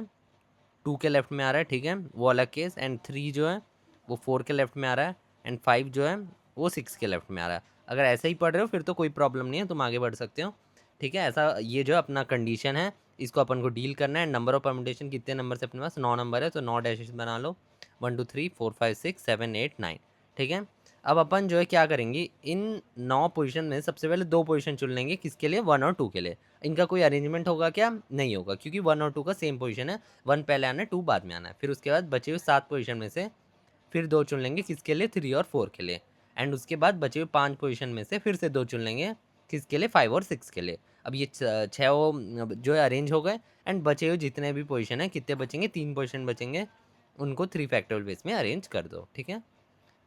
2 के लेफ्ट में आ रहा है, ठीक है, वो अलग केस, एंड 3 जो है वो 4 के लेफ्ट में आ रहा है एंड 5 जो है वो 6 के लेफ्ट में आ रहा है। अगर ऐसे ही पढ़ रहे हो फिर तो कोई प्रॉब्लम नहीं है, तुम आगे बढ़ सकते हो। ठीक है, ऐसा ये जो अपना कंडीशन है इसको अपन को डील करना है। नंबर ऑफ परम्यूटेशन कितने नंबर से अपने पास 9 नंबर है, तो 9 डैशेस बना लो, 1 2 3 4 5 6 7 8 9। ठीक है, अब अपन जो है क्या करेंगे, इन 9 पोजीशन में सबसे पहले 2 पोजीशन चुन लेंगे, किसके लिए, 1 और 2 के लिए। इनका कोई अरेंजमेंट होगा क्या, नहीं होगा, क्योंकि 1 और 2 का सेम पोजीशन है। 1 पहले आना है, 2 बाद में आना है। फिर उसके बाद बचे हुए 7 पोजीशन में से फिर 2 चुन लेंगे, किसके लिए, 3 और 4 के लिए। एंड उसके बाद बचे हुए 5 पोजीशन में से फिर से 2 चुन लेंगे, किसके लिए, 5 और 6 के लिए। अब ये 6 जो है अरेंज हो गए एंड बचे हुए जितने भी पोजीशन है, कितने बचेंगे, 3 पोजीशन बचेंगे, उनको 3 फैक्टोरियल बेस में अरेंज कर दो। ठीक है,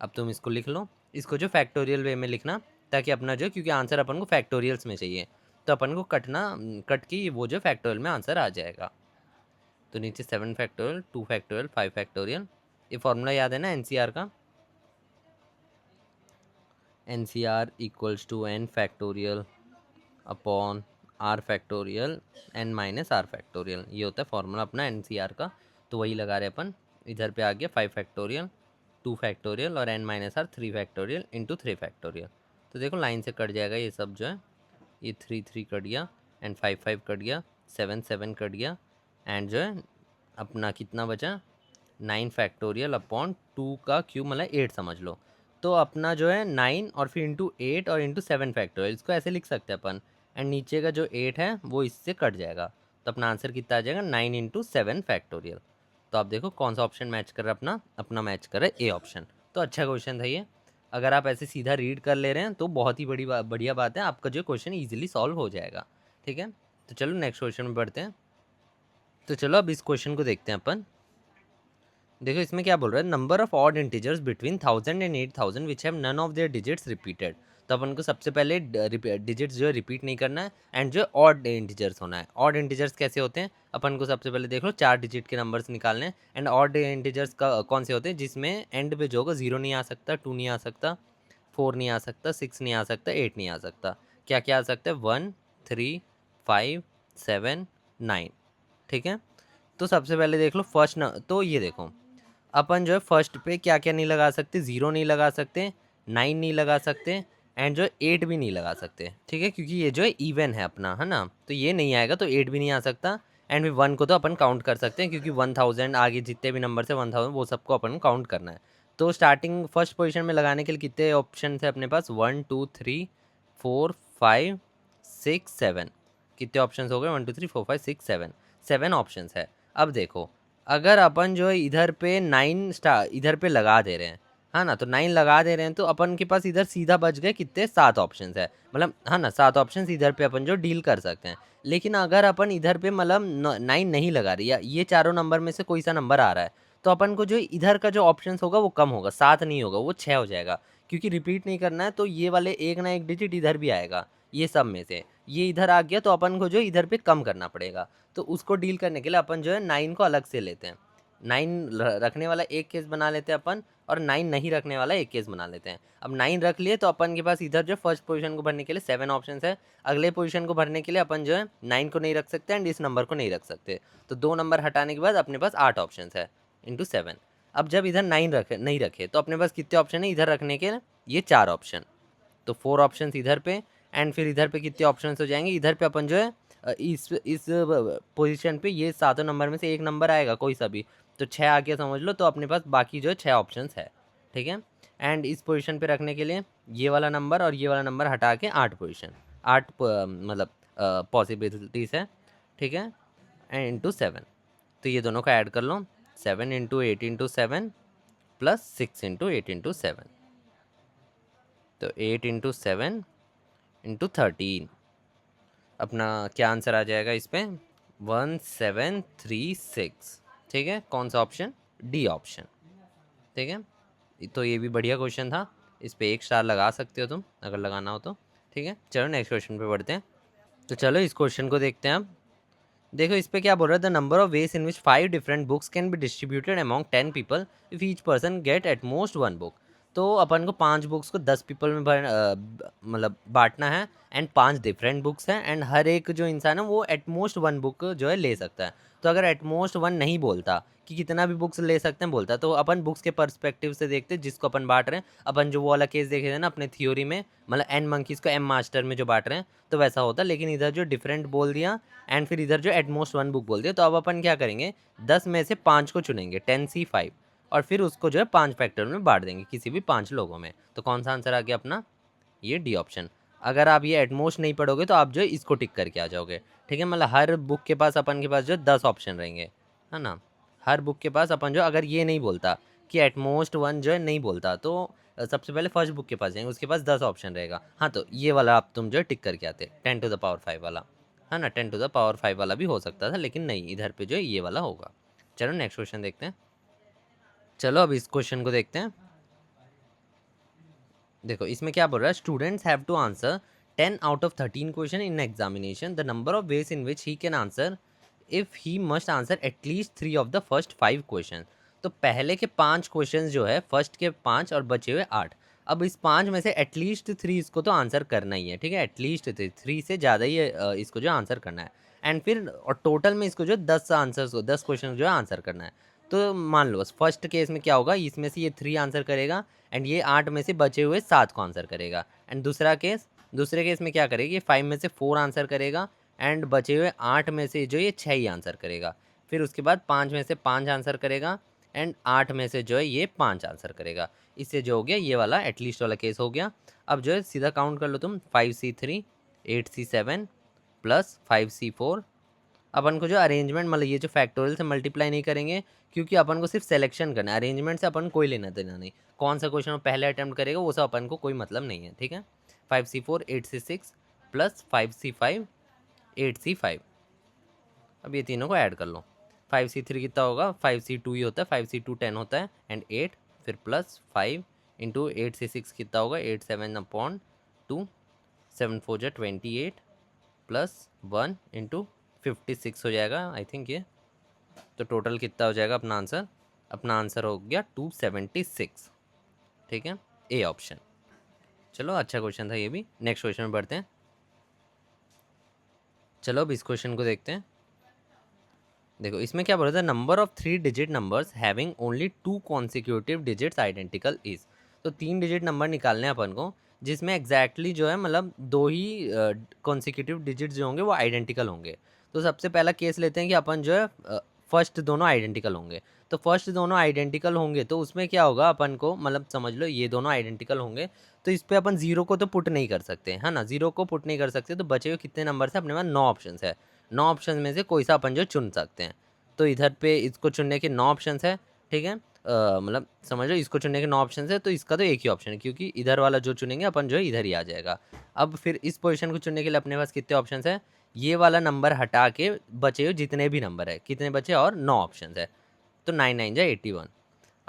अब तुम इसको लिख लो, इसको जो फैक्टोरियल वे में लिखना, ताकि अपना जो, क्योंकि आंसर अपन को फैक्टोरियल्स में चाहिए, तो अपन को कट की वो जो फैक्टोरियल में आंसर आ जाएगा। तो नीचे 7 फैक्टोरियल, 2 फैक्टोरियल, 5 फैक्टोरियल। ये फॉर्मूला याद है ना एनसीआर का, nCr equals to n factorial upon r factorial n minus r factorial. ये होता है फॉर्मूला अपना एनसीआर का, तो वही लगा रहे अपन। इधर पे आ गया 5 फैक्टोरियल, 2 फैक्टोरियल और n minus r 3 factorial into 3 factorial. तो देखो लाइन से कट जाएगा ये सब जो है, ये 3 3 कट गया एंड 5 5 कट गया, 7 7 कट गया एंड जो है अपना कितना बचा 9 फैक्टोरियल अपॉन 2 का क्यूब मतलब 8 समझ लो। तो अपना जो है 9 और फिर इंटू 8 और इंटू 7 फैक्टोरियल, इसको ऐसे लिख सकते हैं अपन। एंड नीचे का जो 8 है वो इससे कट जाएगा, तो अपना आंसर कितना आ जाएगा 9 इंटू 7 फैक्टोरियल। तो आप देखो कौन सा ऑप्शन मैच कर रहा है अपना, अपना मैच कर रहा है ए ऑप्शन। तो अच्छा क्वेश्चन था ये। अगर आप ऐसे सीधा रीड कर ले रहे हैं तो बहुत ही बढ़िया बात है, आपका जो क्वेश्चन ईजिली सॉल्व हो जाएगा। ठीक है, तो चलो नेक्स्ट क्वेश्चन में बढ़ते हैं। तो चलो अब इस क्वेश्चन को देखते हैं अपन। देखो इसमें क्या बोल रहा है, number of odd integers between 1000 and 8000 which have none of their digits repeated. तो अपन को सबसे पहले डिजिट्स जो है रिपीट नहीं करना है एंड जो ऑड इंटीजर्स होना है। ऑड इंटीजर्स कैसे होते हैं, अपन को सबसे पहले देख लो 4 डिजिट के नंबर्स निकालने हैं। एंड ऑड इंटीजर्स का कौन से होते हैं, जिसमें एंड पे जो होगा 0 नहीं आ सकता, 2 नहीं आ सकता, 4 नहीं आ सकता, 6 नहीं आ सकता, 8 नहीं आ सकता। क्या क्या आ सकता है, 1 3 5 7 9। ठीक है, तो सबसे पहले देख लो फर्स्ट न, तो ये देखो अपन जो है फर्स्ट पे क्या क्या नहीं लगा सकते, 0 नहीं लगा सकते, 9 नहीं लगा सकते एंड जो है 8 भी नहीं लगा सकते। ठीक है, क्योंकि ये जो है इवन है अपना, है ना, तो ये नहीं आएगा, तो 8 भी नहीं आ सकता। एंड फिर 1 को तो अपन काउंट कर सकते हैं, क्योंकि 1000 आगे जितने भी नंबर है 1000 वो सबको अपन काउंट करना है। तो स्टार्टिंग फर्स्ट पोजीशन में लगाने के लिए कितने ऑप्शन है अपने पास, 1 2 3 4 5 6 7। कितने ऑप्शन हो गए, 1 2 3 4 5 6 7, 7 ऑप्शन है। अब देखो अगर अपन जो है इधर पे 9 स्टार इधर पे लगा दे रहे हैं, हाँ ना, तो 9 लगा दे रहे हैं, तो अपन के पास इधर सीधा बच गए कितने, 7 ऑप्शन है, मतलब हाँ ना 7 ऑप्शन इधर पे अपन जो डील कर सकते हैं। लेकिन अगर अपन इधर पे मतलब 9 नहीं लगा रही, या ये चारों नंबर में से कोई सा नंबर आ रहा है, तो अपन को जो इधर का जो ऑप्शन होगा वो कम होगा, 7 नहीं होगा, वो 6 हो जाएगा। क्योंकि रिपीट नहीं करना है, तो ये वाले एक ना एक डिजिट इधर भी आएगा, ये सब में से ये इधर आ गया, तो अपन को जो इधर पे कम करना पड़ेगा। तो उसको डील करने के लिए अपन जो है 9 को अलग से लेते हैं। 9 रखने वाला एक केस बना लेते हैं अपन, और 9 नहीं रखने वाला एक केस बना लेते हैं। अब 9 रख लिए तो अपन के पास इधर जो फर्स्ट पोजीशन को भरने के लिए 7 ऑप्शन है। अगले पोजीशन को भरने के लिए अपन जो है 9 को नहीं रख सकते एंड इस नंबर को नहीं रख सकते। तो 2 नंबर हटाने के बाद अपने पास 8 ऑप्शन है इंटू 7। अब जब इधर 9 नहीं रखे तो अपने पास कितने ऑप्शन है इधर रखने के, ये 4 ऑप्शन। तो 4 ऑप्शन इधर पे एंड फिर इधर पे कितने ऑप्शन हो जाएंगे, इधर पे अपन जो है इस पोजीशन पे ये सातों नंबर में से एक नंबर आएगा कोई सा भी, तो 6 आ गया समझ लो। तो अपने पास बाकी जो है 6 ऑप्शंस है। ठीक है, एंड इस पोजीशन पे रखने के लिए ये वाला नंबर और ये वाला नंबर हटा के 8 पोजीशन, 8 मतलब पॉसिबिलिटीज़ है। ठीक है, एंड इंटू 7, तो ये दोनों का ऐड कर लो, 7 into 8 into 7 plus 6 into 8 into 7, तो 8 इंटू 7 इंटू 13। अपना क्या आंसर आ जाएगा इस पर, 1736। ठीक है, कौन सा ऑप्शन, डी ऑप्शन। ठीक है, तो ये भी बढ़िया क्वेश्चन था, इस पे 1 स्टार लगा सकते हो तुम अगर लगाना हो तो। ठीक है, चलो नेक्स्ट क्वेश्चन पे बढ़ते हैं। तो चलो इस क्वेश्चन को देखते हैं अब। देखो इस पे क्या बोल रहा है, the number of ways in which 5 different books can be distributed among 10 people if each person get at most 1 book. तो अपन को 5 बुक्स को 10 पीपल में मतलब बांटना है एंड 5 डिफरेंट बुक्स हैं एंड हर एक जो इंसान है वो एट मोस्ट 1 बुक जो है ले सकता है। तो अगर एट मोस्ट 1 नहीं बोलता कि कितना भी बुक्स ले सकते हैं बोलता, तो अपन बुक्स के पर्सपेक्टिव से देखते हैं जिसको अपन बांट रहे हैं। अपन जो वो वाला केस देखे थे ना अपने थ्योरी में, मतलब एन मंकीज़ को एम मास्टर में जो बांट रहे हैं, तो वैसा होता। लेकिन इधर जो डिफरेंट बोल दिया एंड फिर इधर जो एटमोस्ट 1 बुक बोल दिया, तो अब अपन क्या करेंगे, 10 में से 5 को चुनेंगे, 10C5, और फिर उसको जो है 5 फैक्टर में बांट देंगे किसी भी 5 लोगों में। तो कौन सा आंसर आ गया अपना, ये डी ऑप्शन। अगर आप ये एटमोस्ट नहीं पढ़ोगे तो आप जो है इसको टिक करके आ जाओगे। ठीक है, मतलब हर बुक के पास अपन के पास जो 10 ऑप्शन रहेंगे, है ना। हर बुक के पास अपन जो अगर ये नहीं बोलता कि एटमोस्ट 1 जो है नहीं बोलता, तो सबसे पहले फर्स्ट बुक के पास जाएंगे, उसके पास 10 ऑप्शन रहेगा। हाँ, तो ये वाला आप तुम जो है टिक करके आते, 10 टू द पावर 5 वाला, है ना। 10 टू द पावर 5 वाला भी हो सकता था, लेकिन नहीं, इधर पे जो है ये वाला होगा। चलो नेक्स्ट क्वेश्चन देखते हैं। चलो अब इस क्वेश्चन को देखते हैं। देखो इसमें क्या बोल रहा है, students have to answer 10 out of 13 question in examination, the number of ways in which he can answer if he must answer at least 3 of the first 5 question. तो पहले के 5 क्वेश्चन जो है, फर्स्ट के 5 और बचे हुए 8। अब इस 5 में से एटलीस्ट 3 इसको तो आंसर करना ही है। ठीक है, एटलीस्ट 3 से ज़्यादा ही इसको जो आंसर करना है। एंड फिर और टोटल में इसको जो 10 आंसर 10 क्वेश्चन जो है आंसर करना है। तो मान लो फर्स्ट केस में क्या होगा, इसमें से ये 3 आंसर करेगा एंड ये 8 में से बचे हुए 7 को आंसर करेगा। एंड दूसरा केस दूसरे केस में क्या करेगी, 5 में से 4 आंसर करेगा एंड बचे हुए 8 में से जो ये 6 ही आंसर करेगा। फिर उसके बाद 5 में से 5 आंसर करेगा एंड 8 में से जो है ये 5 आंसर करेगा। इससे जो हो गया ये वाला एटलीस्ट वाला केस हो गया। अब जो है सीधा काउंट कर लो तुम, 5C3 8C7 प्लस 5C4। अपन को जो अरेंजमेंट मतलब ये जो फैक्टोरियल से मल्टीप्लाई नहीं करेंगे क्योंकि अपन को सिर्फ सिलेक्शन करना है, अरेंजमेंट से अपन कोई लेना देना नहीं। कौन सा क्वेश्चन पहले अटेम्प्ट करेगा वो सब अपन को कोई मतलब नहीं है, ठीक है। 5C4 8C6 plus 5C5 8C5। अब ये तीनों को ऐड कर लो। 5C3 कितना होगा, 5C2 ही होता है, 5C2 10 होता है एंड 8 फिर प्लस 5 इंटू 8C6 कितना होगा 87/2 7 4 जा 28 प्लस 1 इंटू 56 हो जाएगा आई थिंक ये। तो टोटल कितना हो जाएगा अपना आंसर, अपना आंसर हो गया 276, ठीक है, ए ऑप्शन। चलो अच्छा क्वेश्चन था ये भी। नेक्स्ट क्वेश्चन में बढ़ते हैं। चलो अब इस क्वेश्चन को देखते हैं। देखो इसमें क्या बोला था, number of 3 digit numbers having only 2 consecutive digits identical is. तो 3 डिजिट नंबर निकालने हैं अपन को जिसमें एग्जैक्टली जो है मतलब 2 ही कॉन्सिक्यूटिव डिजिट्स जो होंगे वो आइडेंटिकल होंगे। तो सबसे पहला केस लेते हैं कि अपन जो है फर्स्ट दोनों आइडेंटिकल होंगे। तो फर्स्ट दोनों आइडेंटिकल होंगे तो उसमें क्या होगा अपन को, मतलब समझ लो ये दोनों आइडेंटिकल होंगे तो इस पर अपन 0 को तो पुट नहीं कर सकते है ना, 0 को पुट नहीं कर सकते। तो बचे हुए कितने नंबर है अपने पास, 9 ऑप्शन है। 9 ऑप्शन में से कोई सा अपन जो चुन सकते हैं। तो इधर पे इसको चुनने के 9 ऑप्शन है, ठीक है। मतलब समझ लो इसको चुनने के 9 ऑप्शन है तो इसका तो एक ही ऑप्शन है क्योंकि इधर वाला जो चुनेंगे अपन जो है इधर ही आ जाएगा। अब फिर इस पोजीशन को चुनने के लिए अपने पास कितने ऑप्शन है, ये वाला नंबर हटा के बचे हुए जितने भी नंबर है कितने बचे, और 9 ऑप्शन है। तो 9 9 जा 81।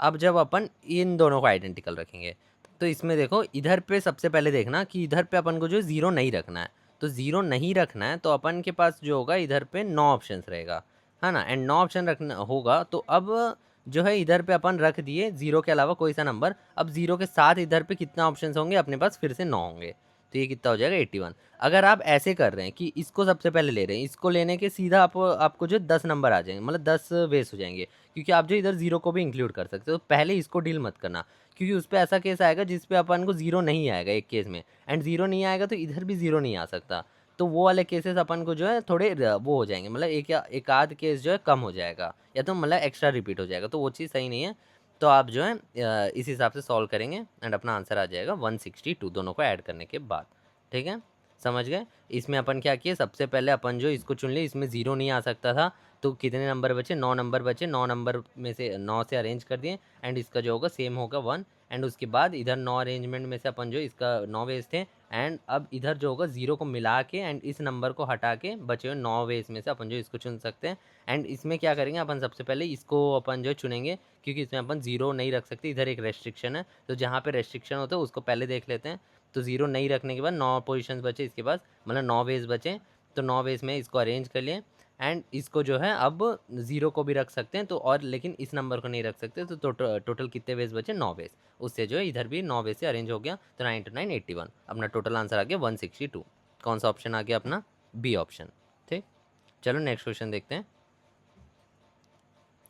अब जब अपन इन दोनों को आइडेंटिकल रखेंगे तो इसमें देखो इधर पे सबसे पहले देखना कि इधर पे अपन को जो 0 नहीं रखना है। तो 0 नहीं रखना है तो अपन के पास जो होगा इधर पे 9 ऑप्शन रहेगा, है ना। एंड 9 ऑप्शन रखना होगा तो अब जो है इधर पे अपन रख दिए 0 के अलावा कोई सा नंबर। अब 0 के साथ इधर पे कितना ऑप्शन होंगे अपने पास, फिर से 9 होंगे। तो ये कितना हो जाएगा 81। अगर आप ऐसे कर रहे हैं कि इसको सबसे पहले ले रहे हैं, इसको लेने के सीधा आपको जो 10 नंबर आ जाएंगे, मतलब 10 वेस्ट हो जाएंगे क्योंकि आप जो इधर 0 को भी इंक्लूड कर सकते हो। तो पहले इसको डील मत करना क्योंकि उस पर ऐसा केस आएगा जिस पे अपन को 0 नहीं आएगा एक केस में, एंड 0 नहीं आएगा तो इधर भी 0 नहीं आ सकता। तो वो वाले केसेस अपन को जो है थोड़े वो हो जाएंगे, मतलब एक आध केस जो है कम हो जाएगा या तो मतलब एक्स्ट्रा रिपीट हो जाएगा, तो वो चीज़ सही नहीं है। तो आप जो है इस हिसाब से सॉल्व करेंगे एंड अपना आंसर आ जाएगा 162 दोनों को ऐड करने के बाद, ठीक है। समझ गए। इसमें अपन क्या किए, सबसे पहले अपन जो इसको चुन लिए, इसमें 0 नहीं आ सकता था तो कितने नंबर बचे, 9 नंबर बचे। 9 नंबर में से 9 से अरेंज कर दिए एंड इसका जो होगा सेम होगा 1। एंड उसके बाद इधर 9 अरेंजमेंट में से अपन जो इसका 9 वेज थे एंड अब इधर जो होगा 0 को मिला के एंड इस नंबर को हटा के बचे हुए 9 वेज में से अपन जो इसको चुन सकते हैं। एंड इसमें क्या करेंगे अपन, सबसे पहले इसको अपन जो चुनेंगे क्योंकि इसमें अपन 0 नहीं रख सकते, इधर एक रेस्ट्रिक्शन है। तो जहाँ पे रेस्ट्रिक्शन होता है उसको पहले देख लेते हैं। तो 0 नहीं रखने के बाद 9 पोजीशंस बचे इसके पास, मतलब 9 वेज बचे। तो 9 वेज में इसको अरेंज कर लिए एंड इसको जो है अब 0 को भी रख सकते हैं तो, और लेकिन इस नंबर को नहीं रख सकते। तो टोटल कितने वेज बचे, 9 वेज। उससे जो है इधर भी 9 वेज से अरेंज हो गया। तो 9 × 9 81। अपना टोटल आंसर आ गया 162। कौन सा ऑप्शन आ गया अपना, बी ऑप्शन, ठीक। चलो नेक्स्ट क्वेश्चन देखते हैं।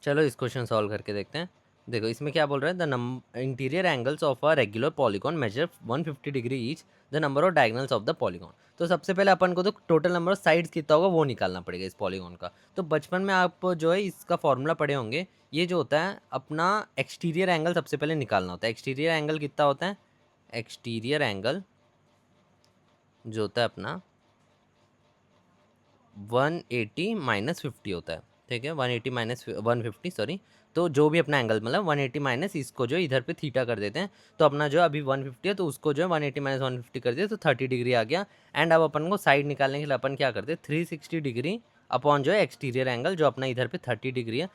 चलो इस क्वेश्चन सॉल्व करके देखते हैं। देखो इसमें क्या बोल रहा है, the interior angles of a regular polygon measure 150 degree each, the number of diagonals of the polygon. तो सबसे पहले अपन को तो टोटल नंबर ऑफ साइड्स कितना होगा वो निकालना पड़ेगा इस पॉलीगॉन का। तो बचपन में आप जो है इसका फॉर्मूला पढ़े होंगे। ये जो होता है अपना एक्सटीरियर एंगल सबसे पहले निकालना होता है। एक्सटीरियर एंगल कितना होता है, एक्सटीरियर एंगल जो होता है अपना 180 माइनस 50 होता है, ठीक है। 180 माइनस 150 सॉरी। तो जो भी अपना एंगल मतलब 180 माइनस इसको जो इधर पे थीटा कर देते हैं। तो अपना जो अभी 150 है तो उसको जो है 180 माइनस 150 कर दिया तो 30 डिग्री आ गया। एंड अब अपन को साइड निकालने के लिए अपन क्या करते हैं, 360 डिग्री अपॉन जो है एक्सटीरियर एंगल जो अपना इधर पे 30 डिग्री है।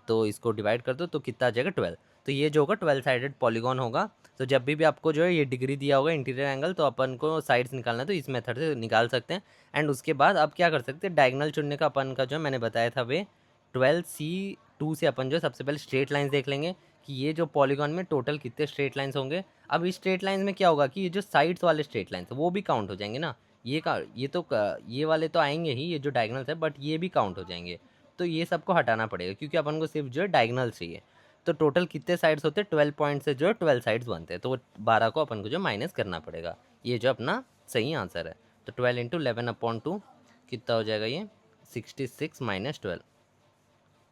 तो इसको डिवाइड कर दो तो कितना आ जाएगा 12। तो ये जो होगा 12 साइडेड पॉलीगॉन होगा। तो जब भी आपको जो है ये डिग्री दिया होगा इंटीरियर एंगल तो अपन को साइड्स निकालना है तो इस मेथड से निकाल सकते हैं। एंड उसके बाद आप क्या कर सकते हैं, डायगोनल चुनने का अपन का जो मैंने बताया था वे 12C2 से अपन जो सबसे पहले स्ट्रेट लाइंस देख लेंगे कि ये जो पॉलीगॉन में टोटल कितने स्ट्रेट लाइंस होंगे। अब इस स्ट्रेट लाइंस में क्या होगा कि ये जो साइड्स वाले स्ट्रेट लाइंस है वो भी काउंट हो जाएंगे ना। ये वाले तो आएंगे ही, ये जो डायगोनल्स है, बट ये भी काउंट हो जाएंगे। तो ये सबको हटाना पड़ेगा क्योंकि अपन को सिर्फ जो है डायगोनल चाहिए। तो टोटल कितने साइड्स होते हैं, 12 पॉइंट से जो है 12 साइड्स बनते हैं। तो 12 को अपन को जो माइनस करना पड़ेगा। ये जो अपना सही आंसर है। तो 12 इंटू 11/2 कितना हो जाएगा ये 66 माइनस 12,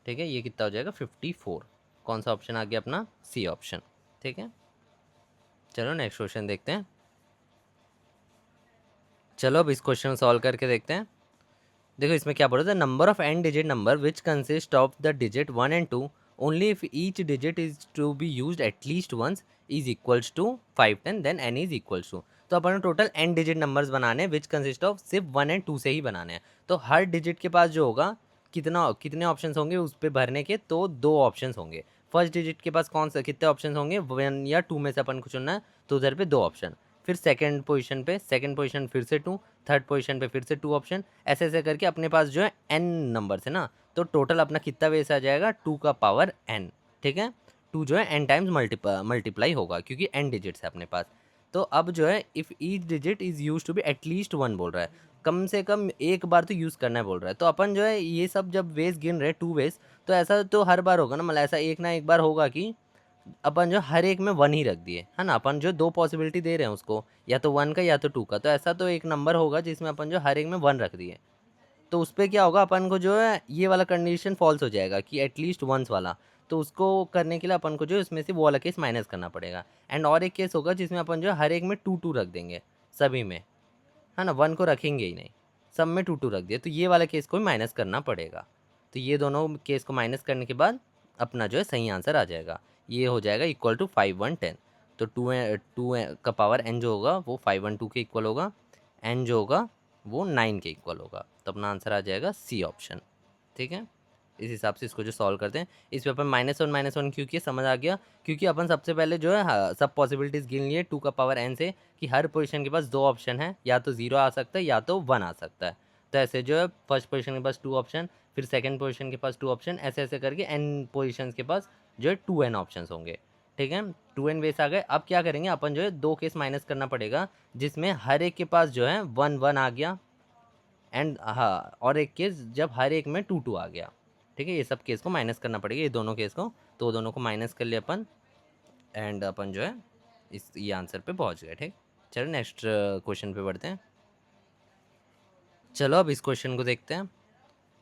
ठीक है, ये कितना हो जाएगा 54। कौन सा ऑप्शन आ गया अपना, सी ऑप्शन, ठीक है। चलो नेक्स्ट क्वेश्चन देखते हैं। चलो अब इस क्वेश्चन को सॉल्व करके देखते हैं। देखो इसमें क्या बोल रहा था, number of n digit number which consist of the digit 1 and 2 only if each digit is to be used at least once is equals to 5 10 then n is equals to. तो अपन टोटल एन डिजिट नंबर्स बनाने हैं विच कंसिस्ट ऑफ सिर्फ 1 and 2 से ही बनाने हैं। तो हर डिजिट के पास जो होगा कितने ऑप्शंस होंगे उस पर भरने के, तो 2 ऑप्शंस होंगे। फर्स्ट डिजिट के पास कौन सा कितने ऑप्शंस होंगे, 1 या 2 में से अपन को चुनना है, तो उधर पे 2 ऑप्शन। फिर सेकंड पोजीशन फिर से 2, थर्ड पोजीशन पे फिर से 2 ऑप्शन, ऐसे ऐसे करके अपने पास जो है n नंबर है ना, तो टोटल अपना कितना बेस आ जाएगा 2 का पावर n, ठीक है। 2 जो है n टाइम्स मल्टीप्लाई होगा क्योंकि n डिजिट्स है अपने पास। तो अब जो है if each digit is use to be at least 1 बोल रहा है, कम से कम एक बार तो यूज़ करना है बोल रहा है। तो अपन जो है ये सब जब वेस गिन रहे 2 वेस, तो ऐसा तो हर बार होगा ना, मतलब ऐसा एक ना एक बार होगा कि अपन जो हर एक में 1 ही रख दिए, है ना। अपन जो 2 पॉसिबिलिटी दे रहे हैं उसको, या तो 1 का या तो 2 का, तो ऐसा तो एक नंबर होगा जिसमें अपन जो हर एक में 1 रख दिए। तो उस पर क्या होगा, अपन को जो है ये वाला कंडीशन फॉल्स हो जाएगा कि एटलीस्ट वंस वाला। तो उसको करने के लिए अपन को जो उसमें से वो वाला केस माइनस करना पड़ेगा। एंड और एक केस होगा जिसमें अपन जो हर एक में 2 2 रख देंगे सभी में, है ना, 1 को रखेंगे ही नहीं, सब में 2 2 रख दिया, तो ये वाला केस को भी माइनस करना पड़ेगा। तो ये दोनों केस को माइनस करने के बाद अपना जो है सही आंसर आ जाएगा, ये हो जाएगा इक्वल टू 5 1 10। तो 2 का पावर n जो होगा वो 5 1 2 के इक्वल होगा, n जो होगा वो 9 के इक्वल होगा। तो अपना आंसर आ जाएगा सी ऑप्शन, ठीक है। इस हिसाब से इसको जो सॉल्व करते हैं, इस पे अपन -1 क्यों किया समझ आ गया, क्योंकि अपन सबसे पहले जो है सब पॉसिबिलिटीज़ गिन लिए 2 का पावर n से, कि हर पोजीशन के पास 2 ऑप्शन है, या तो 0 आ सकता है या तो 1 आ सकता है। तो ऐसे जो है फर्स्ट पोजीशन के पास 2 ऑप्शन, फिर सेकंड पोजीशन के पास 2 ऑप्शन, ऐसे ऐसे करके n पोजीशंस के पास जो है 2n ऑप्शंस होंगे, ठीक है। 2n बेस आ गए। अब क्या करेंगे अपन जो है 2 केस माइनस करना पड़ेगा जिसमें हर एक के पास जो है 1 1 आ गया, एंड हाँ और एक केस जब हर एक में 2 2 आ गया, ठीक है। ये सब केस को माइनस करना पड़ेगा, ये दोनों केस को, तो दोनों को माइनस कर लिया अपन, एंड अपन जो है इस ये आंसर पे पहुंच गए, ठीक। चलो नेक्स्ट क्वेश्चन पे बढ़ते हैं। चलो अब इस क्वेश्चन को देखते हैं।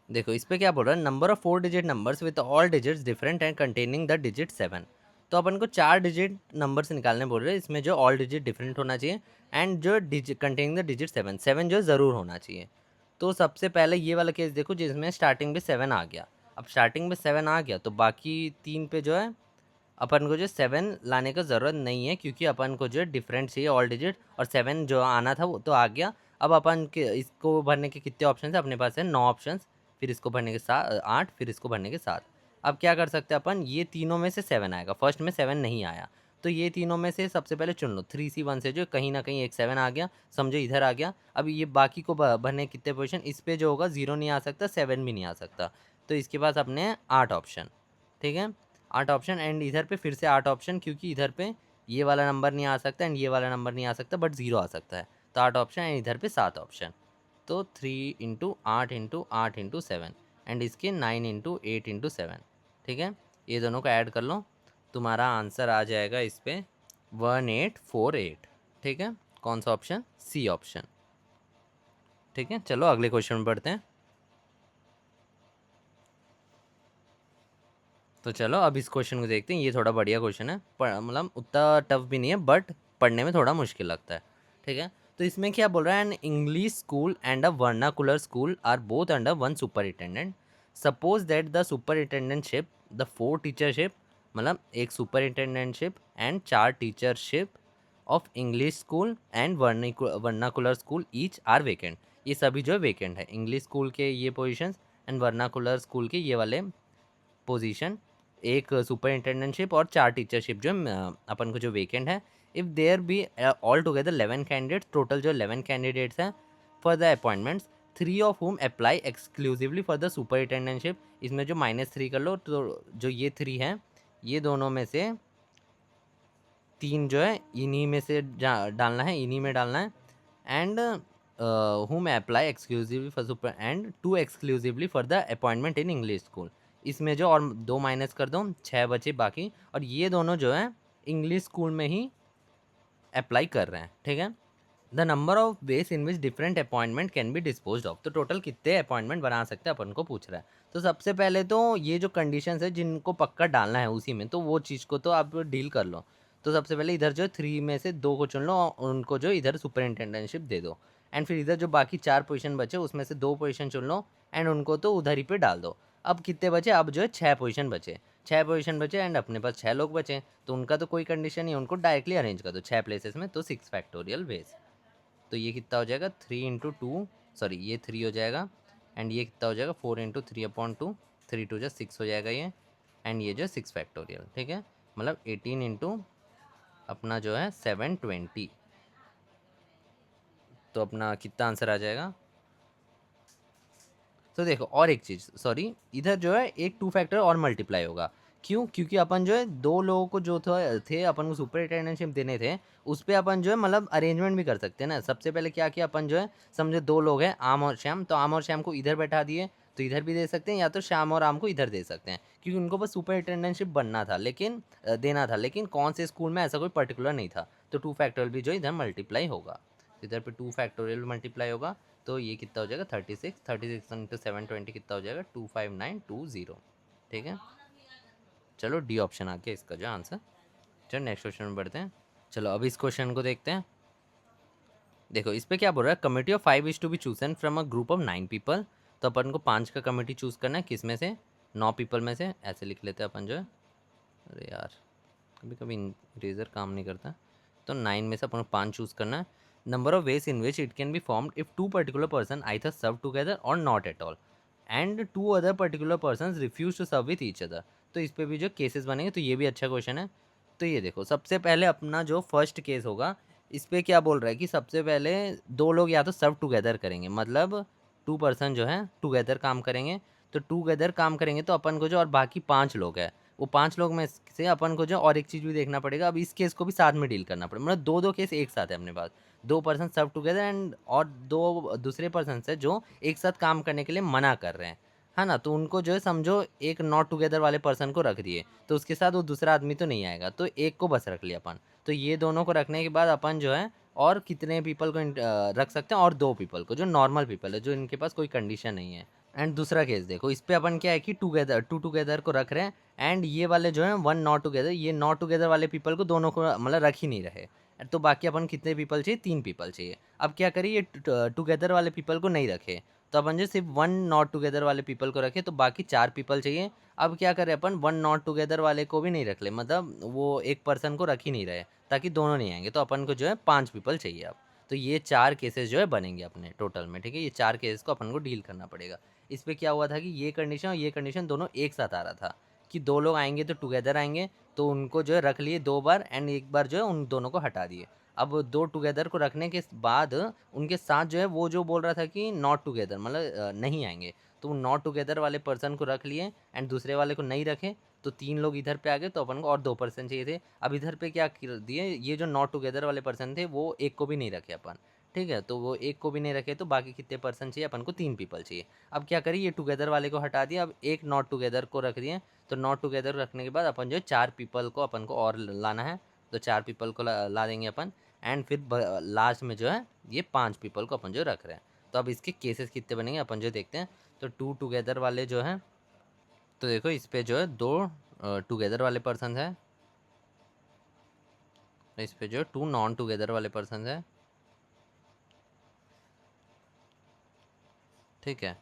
देखो इस पे क्या बोल रहा है, number of 4 digit numbers with all digits different and containing the digit 7। तो अपन को 4 डिजिट नंबर से निकालने बोल रहे हैं, इसमें जो ऑल डिजिट डिफरेंट होना चाहिए एंड जो डिजिट कंटेनिंग द डिजिट 7 7 जो ज़रूर होना चाहिए। तो सबसे पहले ये वाला केस देखो जिसमें स्टार्टिंग में 7 आ गया। अब स्टार्टिंग में 7 आ गया तो बाकी 3 पे जो है अपन को जो 7 लाने का ज़रूरत नहीं है, क्योंकि अपन को जो है डिफरेंट चाहिए ऑल डिजिट, और 7 जो आना था वो तो आ गया। अब अपन के इसको भरने के कितने ऑप्शन है अपने पास है 9 ऑप्शन, फिर इसको भरने के साथ 8, फिर इसको भरने के साथ। अब क्या कर सकते हैं अपन, ये तीनों में से 7 आएगा, फर्स्ट में 7 नहीं आया, तो ये तीनों में से सबसे पहले चुन लो 3C1 से जो कहीं ना कहीं एक 7 आ गया, समझो इधर आ गया। अब ये बाकी को भरने कितने पोजिशन, इस पर जो होगा 0 नहीं आ सकता, 7 भी नहीं आ सकता, तो इसके पास अपने 8 ऑप्शन, ठीक है। 8 ऑप्शन, एंड इधर पे फिर से 8 ऑप्शन, क्योंकि इधर पे ये वाला नंबर नहीं आ सकता एंड ये वाला नंबर नहीं आ सकता, बट 0 आ सकता है, तो 8 ऑप्शन, एंड इधर पे 7 ऑप्शन। तो 3 इंटू 8 इंटू 8 इंटू 7, एंड इसके 9 इंटू 8 इंटू 7, ठीक है। ये दोनों को ऐड कर लो, तुम्हारा आंसर आ जाएगा इस पर 1848, ठीक है। कौन सा ऑप्शन, सी ऑप्शन, ठीक है। चलो अगले क्वेश्चन में बढ़ते हैं। तो चलो अब इस क्वेश्चन को देखते हैं, ये थोड़ा बढ़िया क्वेश्चन है, मतलब उतना टफ भी नहीं है, बट पढ़ने में थोड़ा मुश्किल लगता है, ठीक है। तो इसमें क्या बोल रहा है, an English school and a vernacular school are both under one superintendent. Suppose that the superintendentship the 4 teachership, मतलब एक superintendentship and 4 teachership of English school and vernacular school each are vacant. ये सभी जो है वेकेंट है, इंग्लिश स्कूल के ये पोजिशन एंड वर्नाकुलर स्कूल के ये वाले पोजीशन, एक सुपरिटेंडेंटशिप और 4 टीचरशिप जो अपन को जो वेकेंट है। If there be altogether 11 candidates, total जो 11 कैंडिडेट्स हैं for the appointments, 3 of whom apply exclusively for the superintendentship. इसमें जो -3 कर लो, तो जो ये 3 हैं ये दोनों में से 3 जो है इन्हीं में से डालना है, इन्हीं में डालना है, and whom apply exclusively for super and 2 exclusively for the appointment in English school। इसमें जो और 2 माइनस कर दो, 6 बचे बाकी, और ये दोनों जो है इंग्लिश स्कूल में ही अप्लाई कर रहे हैं, ठीक है। The number of ways in which different appointment can be disposed of. तो टोटल कितने अपॉइंटमेंट बना सकते हैं अपन को पूछ रहा है। तो सबसे पहले तो ये जो कंडीशंस है जिनको पक्का डालना है उसी में, तो वो चीज़ को तो आप डील कर लो। तो सबसे पहले इधर जो 3 में से 2 को चुन लो और उनको जो इधर सुपरिटेंडेंटशिप दे दो। एंड फिर इधर जो बाकी 4 पोजीशन बचे उसमें से 2 पोजीशन चुन लो एंड उनको तो उधर ही पे डाल दो। अब कितने बचे? अब जो है 6 पोजीशन बचे। 6 पोजीशन बचे एंड अपने पास 6 लोग बचे, तो उनका तो कोई कंडीशन नहीं है, उनको डायरेक्टली अरेंज कर दो 6 प्लेसेस में, तो 6 फैक्टोरियल वेज। तो ये कितना हो जाएगा 3 × 2, सॉरी ये 3 हो जाएगा एंड ये कितना हो जाएगा 4 × 3/2, 3×2 = 6 हो जाएगा ये, एंड ये जो 6 फैक्टोरियल, ठीक है। मतलब 18 इंटू अपना जो है 720। तो अपना कितना आंसर आ जाएगा? तो देखो और एक चीज़, सॉरी इधर जो है एक 2 फैक्टर और मल्टीप्लाई होगा। क्यों? क्योंकि अपन जो है 2 लोगों को जो थे अपन को सुपरिटेंडेंटशिप देने थे, उस पे अपन जो है मतलब अरेंजमेंट भी कर सकते हैं ना। सबसे पहले क्या किया अपन जो है, समझो 2 लोग हैं आम और श्याम, तो आम और श्याम को इधर बैठा दिए, तो इधर भी दे सकते हैं, या तो श्याम और आम को इधर दे सकते हैं, क्योंकि उनको बस सुपरिटेंडेंटशिप बनना था, लेकिन देना था, लेकिन कौन से स्कूल में ऐसा कोई पर्टिकुलर नहीं था। तो 2 फैक्टोरियल भी जो इधर मल्टीप्लाई होगा, तो इधर पे 2 फैक्टोरियल मल्टीप्लाई होगा। तो ये कितना हो जाएगा 36 इंटू 720 कितना हो जाएगा 25920, ठीक है। चलो डी ऑप्शन आ गया इसका जो आंसर। चलो नेक्स्ट क्वेश्चन में बढ़ते हैं। चलो अब इस क्वेश्चन को देखते हैं। देखो इस पे क्या बोल रहा है, committee of 5 is to be chosen from a group of 9 people. तो अपन को 5 का कमेटी चूज करना है, किस में से? 9 पीपल में से, ऐसे लिख लेते हैं अपन जो है। अरे यार कभी कभी इरेजर काम नहीं करता। तो 9 में से अपन को 5 चूज करना है। Number of ways in which it can be formed if 2 particular person either serve together or not at all and 2 other particular person refuse to serve with each other. तो इस पे भी जो केसेस बनेंगे, तो ये भी अच्छा क्वेश्चन है। तो ये देखो सबसे पहले अपना जो फर्स्ट केस होगा, इस पे क्या बोल रहा है कि सबसे पहले 2 लोग या तो सर्व टुगेदर करेंगे, मतलब 2 पर्सन जो है टुगेदर काम करेंगे। तो टुगेदर काम करेंगे तो अपन को जो और बाकी 5 लोग हैं, वो 5 लोग में से अपन को जो और एक चीज़ भी देखना पड़ेगा। अब इस केस को भी साथ में डील करना पड़ेगा, मतलब 2-2 केस एक साथ है अपने पास। 2 पर्सन सर्व टुगेदर एंड और 2 दूसरे पर्सन है जो एक साथ काम करने के लिए मना कर रहे हैं, है ना। तो उनको जो है समझो एक नॉट टुगेदर वाले पर्सन को रख दिए, तो उसके साथ वो दूसरा आदमी तो नहीं आएगा, तो एक को बस रख लिया अपन। तो ये दोनों को रखने के बाद अपन जो है और कितने पीपल को रख सकते हैं, और 2 पीपल को जो नॉर्मल पीपल है, जो इनके पास कोई कंडीशन नहीं है। एंड दूसरा केस देखो, इस पे अपन क्या है कि टू टुगेदर को रख रहे हैं एंड ये वाले जो है 1 नॉट टुगेदर, ये नॉट टुगेदर वाले पीपल को दोनों को मतलब रख ही नहीं रहे। तो बाकी अपन कितने पीपल चाहिए? 3 पीपल चाहिए। अब क्या करिए, ये टुगेदर वाले पीपल को नहीं रखे, तो अपन जो सिर्फ 1 नॉट टुगेदर वाले पीपल को रखे, तो बाकी 4 पीपल चाहिए। अब क्या करें अपन, 1 नॉट टुगेदर वाले को भी नहीं रख ले, मतलब वो एक पर्सन को रख ही नहीं रहे, ताकि दोनों नहीं आएंगे। तो अपन को जो है 5 पीपल चाहिए अब। तो ये 4 केसेस जो है बनेंगे अपने टोटल में, ठीक है। ये 4 केसेस को अपन को डील करना पड़ेगा। इस पे क्या हुआ था कि ये कंडीशन और ये कंडीशन दोनों एक साथ आ रहा था, कि 2 लोग आएंगे तो टुगेदर आएंगे, तो उनको जो है रख लिए 2 बार एंड एक बार जो है उन दोनों को हटा दिए। अब 2 टुगेदर को रखने के बाद उनके साथ जो है वो जो बोल रहा था कि नॉट टुगेदर मतलब नहीं आएंगे, तो वो नॉट टुगेदर वाले पर्सन को रख लिए एंड दूसरे वाले को नहीं रखे। तो 3 लोग इधर पे आ गए, तो अपन को और 2 पर्सन चाहिए थे। अब इधर पे क्या कर दिए, ये जो नॉट टुगेदर वाले पर्सन थे वो एक को भी नहीं रखे अपन, ठीक है। तो वो एक को भी नहीं रखे, तो बाकी कितने पर्सन चाहिए अपन को? 3 पीपल चाहिए। अब क्या करिए, ये टुगेदर वाले को हटा दिया, अब एक नॉट टुगेदर को रख दिए। तो नॉट टुगेदर रखने के बाद अपन जो है 4 पीपल को अपन को और लाना है, तो 4 पीपल को ला देंगे अपन। एंड फिर लास्ट में जो है ये 5 पीपल को अपन जो रख रहे हैं। तो अब इसके केसेस कितने बनेंगे अपन जो देखते हैं। तो 2 टुगेदर वाले जो हैं, तो देखो इस पे जो है 2 टुगेदर वाले पर्सन है, इस पे जो है 2 नॉन टुगेदर वाले पर्सन है, ठीक है।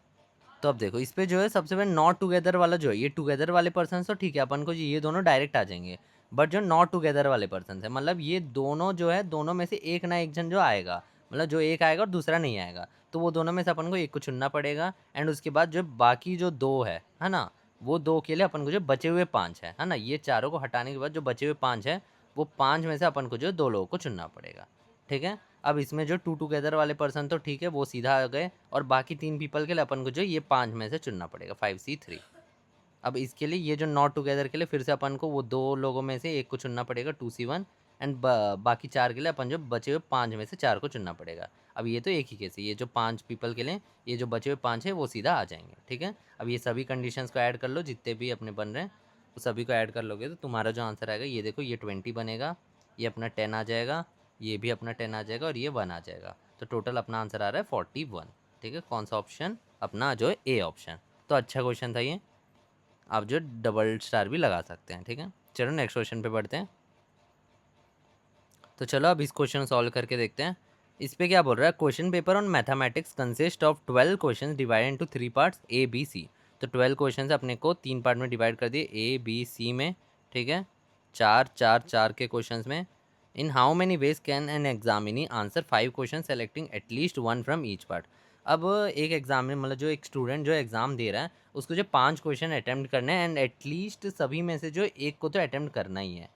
तो अब देखो इस पे जो है सबसे पहले नॉट टुगेदर वाला जो है, ये टुगेदर वाले पर्सन तो ठीक है, अपन को ये दोनों डायरेक्ट आ जाएंगे। बट जो नॉट टुगेदर वाले पर्सन है, मतलब ये दोनों जो है, दोनों में से एक ना एक जन जो आएगा, मतलब जो एक आएगा और दूसरा नहीं आएगा, तो वो दोनों में से अपन को एक को चुनना पड़ेगा। एंड उसके बाद जो बाकी जो 2 है ना, वो 2 के लिए अपन को जो बचे हुए 5 है ना, ये चारों को हटाने के बाद जो बचे हुए 5 है, वो 5 में से अपन को जो 2 लोगों को चुनना पड़ेगा, ठीक है। अब इसमें जो 2 टुगेदर वाले पर्सन तो ठीक है, वो सीधा आ गए, और बाकी 3 पीपल के लिए अपन को जो ये 5 में से चुनना पड़ेगा 5C3। अब इसके लिए ये जो नॉट टुगेदर के लिए फिर से अपन को वो 2 लोगों में से एक को चुनना पड़ेगा 2C1 एंड बाकी 4 के लिए अपन जो बचे हुए 5 में से 4 को चुनना पड़ेगा। अब ये तो एक ही केस है, ये जो 5 पीपल के लिए ये जो बचे हुए 5 है वो सीधा आ जाएंगे, ठीक है। अब ये सभी कंडीशंस को ऐड कर लो, जितने भी अपने बन रहे हैं वो सभी को ऐड कर लोगे, तो तुम्हारा जो आंसर आएगा ये देखो, ये 20 बनेगा, ये अपना 10 आ जाएगा, ये भी अपना 10 आ जाएगा और ये 1 आ जाएगा। तो टोटल अपना आंसर आ रहा है 41। ठीक है, कौन सा ऑप्शन? अपना जो है ए ऑप्शन। तो अच्छा क्वेश्चन था ये, आप जो डबल स्टार भी लगा सकते हैं। ठीक है, चलो नेक्स्ट क्वेश्चन पे बढ़ते हैं। तो चलो अब इस क्वेश्चन सॉल्व करके देखते हैं। इस पे क्या बोल रहा है, question paper on mathematics consist of 12 question divide into 3 parts A B C. तो 12 क्वेश्चन अपने को 3 पार्ट में डिवाइड कर दिए, ए बी सी में। ठीक है, चार चार चार के क्वेश्चंस में। In how many ways can an examinee answer 5 question selecting at least 1 from each part. अब एक एग्जाम में मतलब जो एक स्टूडेंट जो एग्ज़ाम दे रहा है उसको जो 5 क्वेश्चन अटैम्प्ट करने हैं एंड एटलीस्ट सभी में से जो एक को तो अटैम्प्ट करना ही है।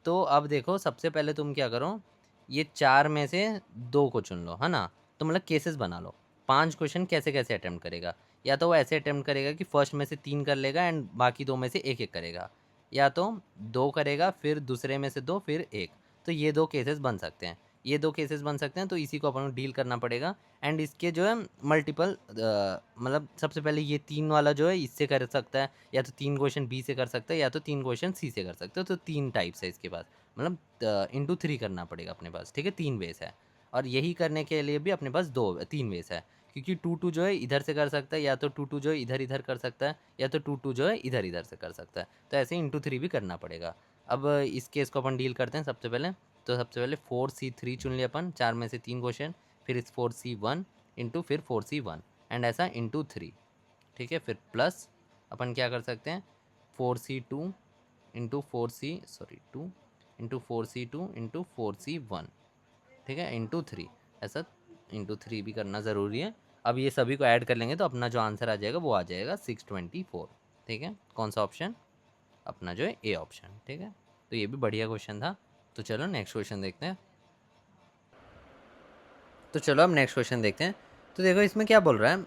तो अब देखो, सबसे पहले तुम क्या करो, ये 4 में से 2 को चुन लो, है ना? तो मतलब केसेस बना लो। 5 क्वेश्चन कैसे-कैसे अटेम्प्ट करेगा? या तो वो ऐसे अटेम्प्ट करेगा कि फर्स्ट में से 3 कर लेगा एंड बाकी 2 में से 1-1 करेगा। या तो 2 करेगा, फिर दूसरे में से 2, फिर 1। तो ये 2 केसेस बन सकते हैं। ये 2 केसेस बन सकते हैं, तो इसी को अपन को डील करना पड़ेगा। एंड इसके जो है मल्टीपल मतलब सबसे पहले ये 3 वाला जो है इससे कर सकता है, या तो 3 क्वेश्चन बी से कर सकता है, या तो 3 क्वेश्चन सी से कर सकते हो। तो 3 टाइप्स है इसके पास, मतलब इंटू 3 करना पड़ेगा अपने पास। ठीक है, 3 वेज है। और यही करने के लिए भी अपने पास 3 वेज है, क्योंकि 2-2 जो है इधर से कर सकता है, या तो 2-2 जो है इधर-इधर कर सकता है, या तो 2-2 जो है इधर-इधर से कर सकता है। तो ऐसे इंटू 3 भी करना पड़ेगा। अब इस केस को अपन डील करते हैं सबसे पहले। तो सबसे पहले 4C3 चुन लिया अपन, 4 में से 3 क्वेश्चन, फिर इस 4C1 इंटू फिर 4C1 एंड ऐसा इंटू 3। ठीक है, फिर प्लस अपन क्या कर सकते हैं, 4C2 into 2 into 4C2 into 4C1। ठीक है, इंटू 3, ऐसा इंटू 3 भी करना ज़रूरी है। अब ये सभी को ऐड कर लेंगे तो अपना जो आंसर आ जाएगा वो आ जाएगा 624। ठीक है, कौन सा ऑप्शन? अपना जो है ए ऑप्शन। ठीक है, तो ये भी बढ़िया क्वेश्चन था। तो चलो नेक्स्ट क्वेश्चन देखते हैं। तो चलो अब नेक्स्ट क्वेश्चन देखते हैं। तो देखो इसमें क्या बोल रहा है,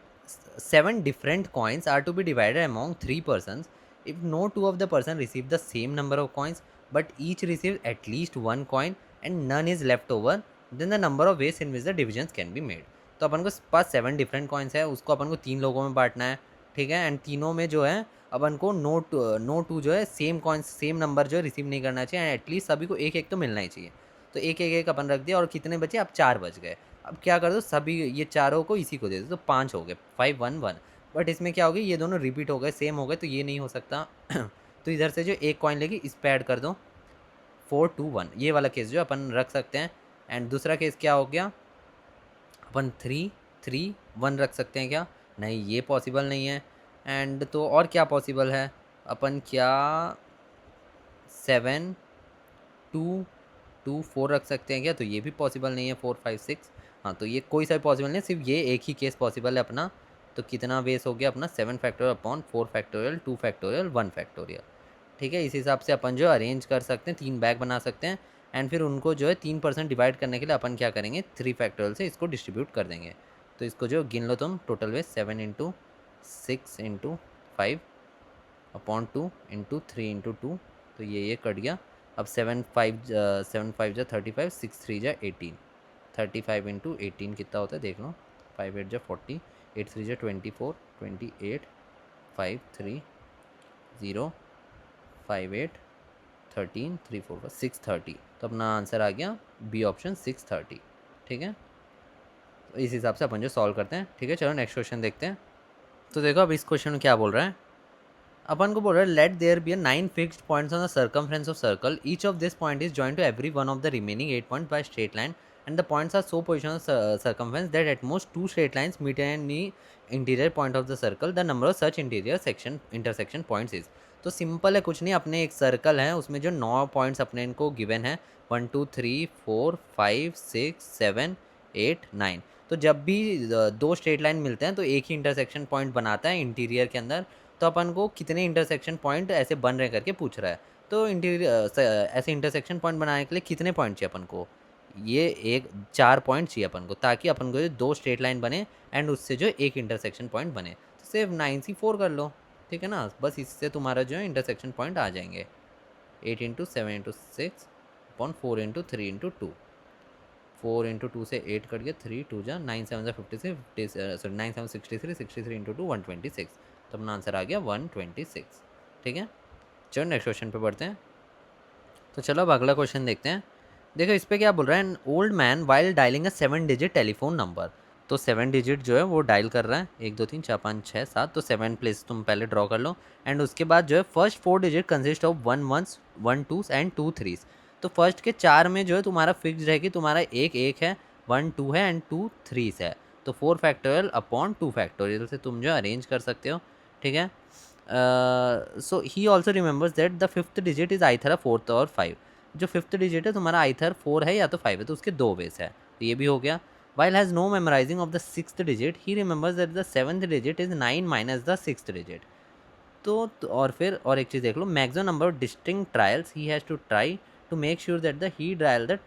7 different coins are to be divided among 3 persons if no 2 of the person receive the same number of coins but each receives at least 1 coin and none is left over, then the number of ways in which the divisions can be made। तो अपन को पास 7 डिफरेंट कॉइन्स है, उसको अपन को 3 लोगों में बांटना है। ठीक है, एंड तीनों में जो है अपन को नो टू जो है सेम कॉइन्स सेम नंबर जो है रिसीव नहीं करना चाहिए, एंड एटलीस्ट सभी को एक एक तो मिलना ही चाहिए। तो एक एक एक अपन रख दिया, और कितने बचे? अब 4 बच गए। अब क्या कर दो, सभी ये चारों को इसी को दे दो, तो 5 हो गए, 5 1 1। बट इसमें क्या हो गया, ये दोनों रिपीट हो गए, सेम हो गए, तो ये नहीं हो सकता। तो इधर से जो एक कॉइन लेगी इस पे ऐड कर दो, 4 2 1, ये वाला केस जो अपन रख सकते हैं। एंड दूसरा केस क्या हो गया, अपन 3 3 1 रख सकते हैं क्या? नहीं, ये पॉसिबल नहीं है। एंड तो और क्या पॉसिबल है, अपन क्या 7 2 2 4 रख सकते हैं क्या? तो ये भी पॉसिबल नहीं है, 4 5 6। हाँ, तो ये कोई सा भी पॉसिबल नहीं है, सिर्फ ये एक ही केस पॉसिबल है अपना। तो कितना बेस हो गया अपना, 7 factorial upon 4 factorial 2 factorial 1 factorial. ठीक है, इस हिसाब से अपन जो अरेंज कर सकते हैं, 3 बैग बना सकते हैं। एंड फिर उनको जो है 3% डिवाइड करने के लिए अपन क्या करेंगे, 3 फैक्टोरियल से इसको डिस्ट्रीब्यूट कर देंगे। तो इसको जो गिन लो तुम, टोटल वे 7 into 6 into 5 upon 2 into 3 into 2। तो ये कट गया। अब 7 5 जा 35, 6 3 जा 18, 35 इंटू 18 कितना होता है देख लो, 5 8 जा 40, 8 3 जा 24, 28, 5 3 0 5 8 13 3 4 630। तो अपना आंसर आ गया बी ऑप्शन 630। ठीक है, तो इस हिसाब से अपन जो सॉल्व करते हैं। ठीक है, चलो नेक्स्ट क्वेश्चन देखते हैं। तो देखो अब इस क्वेश्चन में क्या बोल रहा है, अपन को बोल रहा है let there be 9 fixed points on the circumference of circle, each of this point is joint to every one of the remaining 8 point by straight line and the points are so position of circumference that at most 2 straight lines meet an interior point of the circle, the number of such interior section intersection points is. तो सिंपल है, कुछ नहीं, अपने एक सर्कल है उसमें जो 9 पॉइंट्स अपने इनको गिवन है, 1 2 3 4 5 6 7 8 9। तो जब भी 2 स्ट्रेट लाइन मिलते हैं तो एक ही इंटरसेक्शन पॉइंट बनाता है इंटीरियर के अंदर। तो अपन को कितने इंटरसेक्शन पॉइंट ऐसे बन रहे करके पूछ रहा है। तो ऐसे इंटरसेक्शन पॉइंट बनाने के लिए कितने पॉइंट चाहिए अपन को, ये एक 4 पॉइंट चाहिए अपन को, ताकि अपन को 2 स्ट्रेट लाइन बने एंड उससे जो एक इंटरसेक्शन पॉइंट बने। तो सिर्फ 9C4 कर लो। ठीक है ना, बस इससे तुम्हारा जो है इंटरसेक्शन पॉइंट आ जाएंगे। 8 into 7 into 6 upon 4 into 3 into 2, 4 into 2 से 8 कट गया, 3 2 जा 9 7 जा 56, सॉरी 9 7 63, 63 इंटू 2 126। तो अपना आंसर आ गया 126। ठीक है, चलो नेक्स्ट क्वेश्चन पे बढ़ते हैं। तो चलो अब अगला क्वेश्चन देखते हैं। देखो इस पे क्या बोल रहा है, an old man while dialling a 7 digit telephone number. तो 7 डिजिट जो है वो डायल कर रहा है, 1 2 3 4 5 6 7, तो 7 प्लेस तुम पहले ड्रॉ कर लो। एंड उसके बाद जो है first 4 digit consist of 1 1s 1 2s and 2 3s। तो फर्स्ट के 4 में जो है तुम्हारा फिक्स है कि तुम्हारा एक 1 है, 1 2 है एंड 2 3s है। तो 4 फैक्टोरियल अपॉन 2 फैक्टोरियल से तुम जो अरेंज कर सकते हो, ठीक है। So he also remembers that the fifth digit is either a fourth or 5। जो फिफ्थ डिजिट है तुम्हारा आइथर 4 है या तो 5 है, तो उसके 2 बेस है, तो ये भी हो गया। While has no memorizing of the sixth digit he remembers that the seventh digit is 9 minus the sixth digit. और फिर और एक चीज़ देख लो, maximum number of distinct trials he has to try to make sure that the he dial the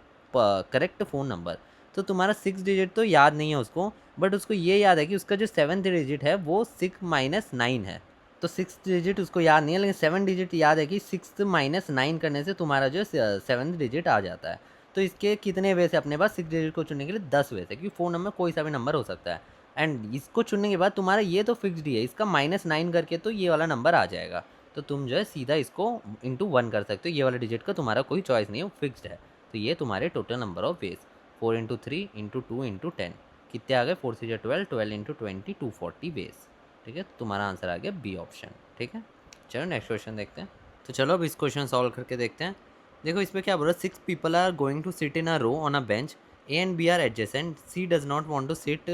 correct phone number. तो तुम्हारा 6 डिजिट तो याद नहीं है उसको, बट उसको ये याद है कि उसका जो 7th डिजिट है वो 6 माइनस 9 है। तो 6 डिजिट उसको याद नहीं है, लेकिन 7 डिजिट याद है कि 6 माइनस 9 करने से तुम्हारा जो 7th डिजिट आ जाता है। तो इसके कितने वे से अपने पास 6 डिजिट को चुनने के लिए 10 वे से, क्योंकि फ़ोन नंबर कोई सा भी नंबर हो सकता है। एंड इसको चुनने के बाद तुम्हारा ये तो फिक्स्ड ही है, इसका -9 करके तो ये वाला नंबर आ जाएगा। तो तुम जो है सीधा इसको इंटू 1 कर सकते हो, ये वाला डिजिट का तुम्हारा कोई चॉइस नहीं है, वो फिक्स्ड है। तो ये तुम्हारे total number of veg 4 into 3 into 2 into 10 कितने आ गए, 4 से 12, 12 इंटू 20, 240 वेज। ठीक है, तो तुम्हारा आंसर आ गया बी ऑप्शन। ठीक है, चलो नेक्स्ट क्वेश्चन देखते हैं। तो चलो अब इस क्वेश्चन सॉल्व करके देखते हैं। देखो इसमें क्या बोल रहा है, 6 people are going to sit in a row on a bench, A and B are adjacent, C does not want to sit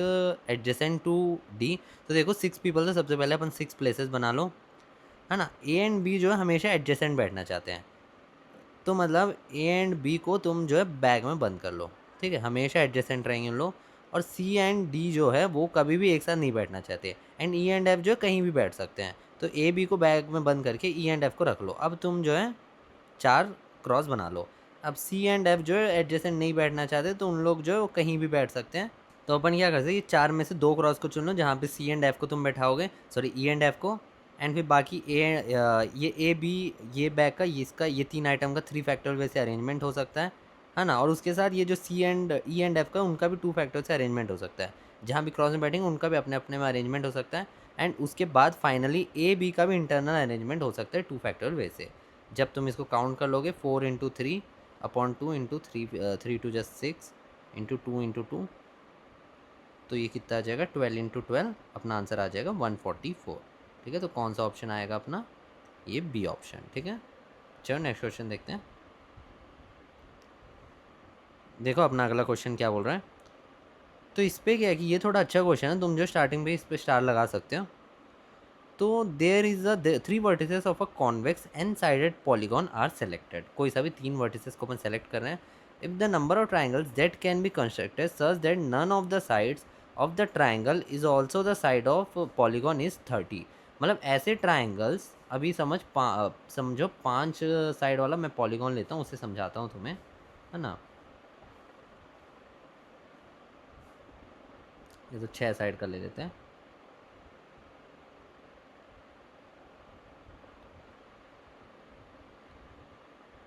adjacent to D। तो देखो 6 पीपल, तो सबसे पहले अपन 6 प्लेसेस बना लो, है ना। A एंड B जो है हमेशा एडजेसेंट बैठना चाहते हैं, तो मतलब A एंड B को तुम जो है बैग में बंद कर लो, ठीक है, हमेशा एडजेसेंट रहेंगे उन लोग। और C एंड D जो है वो कभी भी एक साथ नहीं बैठना चाहते, एंड E एंड F जो है कहीं भी बैठ सकते हैं। तो A B को बैग में बंद करके E एंड F को रख लो। अब तुम जो है 4 क्रॉस बना लो। अब सी एंड एफ जो है एडजेसेंट नहीं बैठना चाहते, तो उन लोग जो है वो कहीं भी बैठ सकते हैं। तो अपन क्या कर सकते हैं, ये 4 में से 2 क्रॉस को चुन लो जहाँ पे सी एंड एफ को तुम बैठाओगे, सॉरी ई एंड एफ को। एंड फिर बाकी ये ए बी, ये बैग का, ये इसका, ये 3 आइटम का 3 फैक्टोरियल वैसे अरेंजमेंट हो सकता है ना। और उसके साथ ये जो सी एंड ई एंड एफ का, उनका भी 2 फैक्टोरियल से अरेंजमेंट हो सकता है। जहाँ भी क्रॉस में बैठेंगे उनका भी अपने अपने में अरेंजमेंट हो सकता है। एंड उसके बाद फाइनली ए बी का भी इंटरनल अरेंजमेंट हो सकता है 2 फैक्टोरियल वैसे। जब तुम इसको काउंट कर लोगे 4 into 3 upon 2 into 3, 3 to just 6 into 2 into 2, तो ये कितना आ जाएगा 12 इंटू 12, अपना आंसर आ जाएगा 144। ठीक है, तो कौन सा ऑप्शन आएगा अपना, ये बी ऑप्शन। ठीक है, चलो नेक्स्ट क्वेश्चन देखते हैं। देखो अपना अगला क्वेश्चन क्या बोल रहा है। तो इस पर क्या है कि ये थोड़ा अच्छा क्वेश्चन है, तुम जो स्टार्टिंग पे इस पर स्टार लगा सकते हो। तो there is a 3 vertices of a convex n sided polygon are selected. कोई सा भी 3 वर्टिसेस को अपन सेलेक्ट कर रहे हैं। If the number of triangles that can be constructed such that none of the sides of the triangle is also the side of polygon is 30। मतलब ऐसे ट्राइंगल्स, अभी समझो 5 साइड वाला मैं पॉलीगॉन लेता हूँ, उससे समझाता हूँ तुम्हें, है ना। ये तो 6 साइड का ले लेते हैं।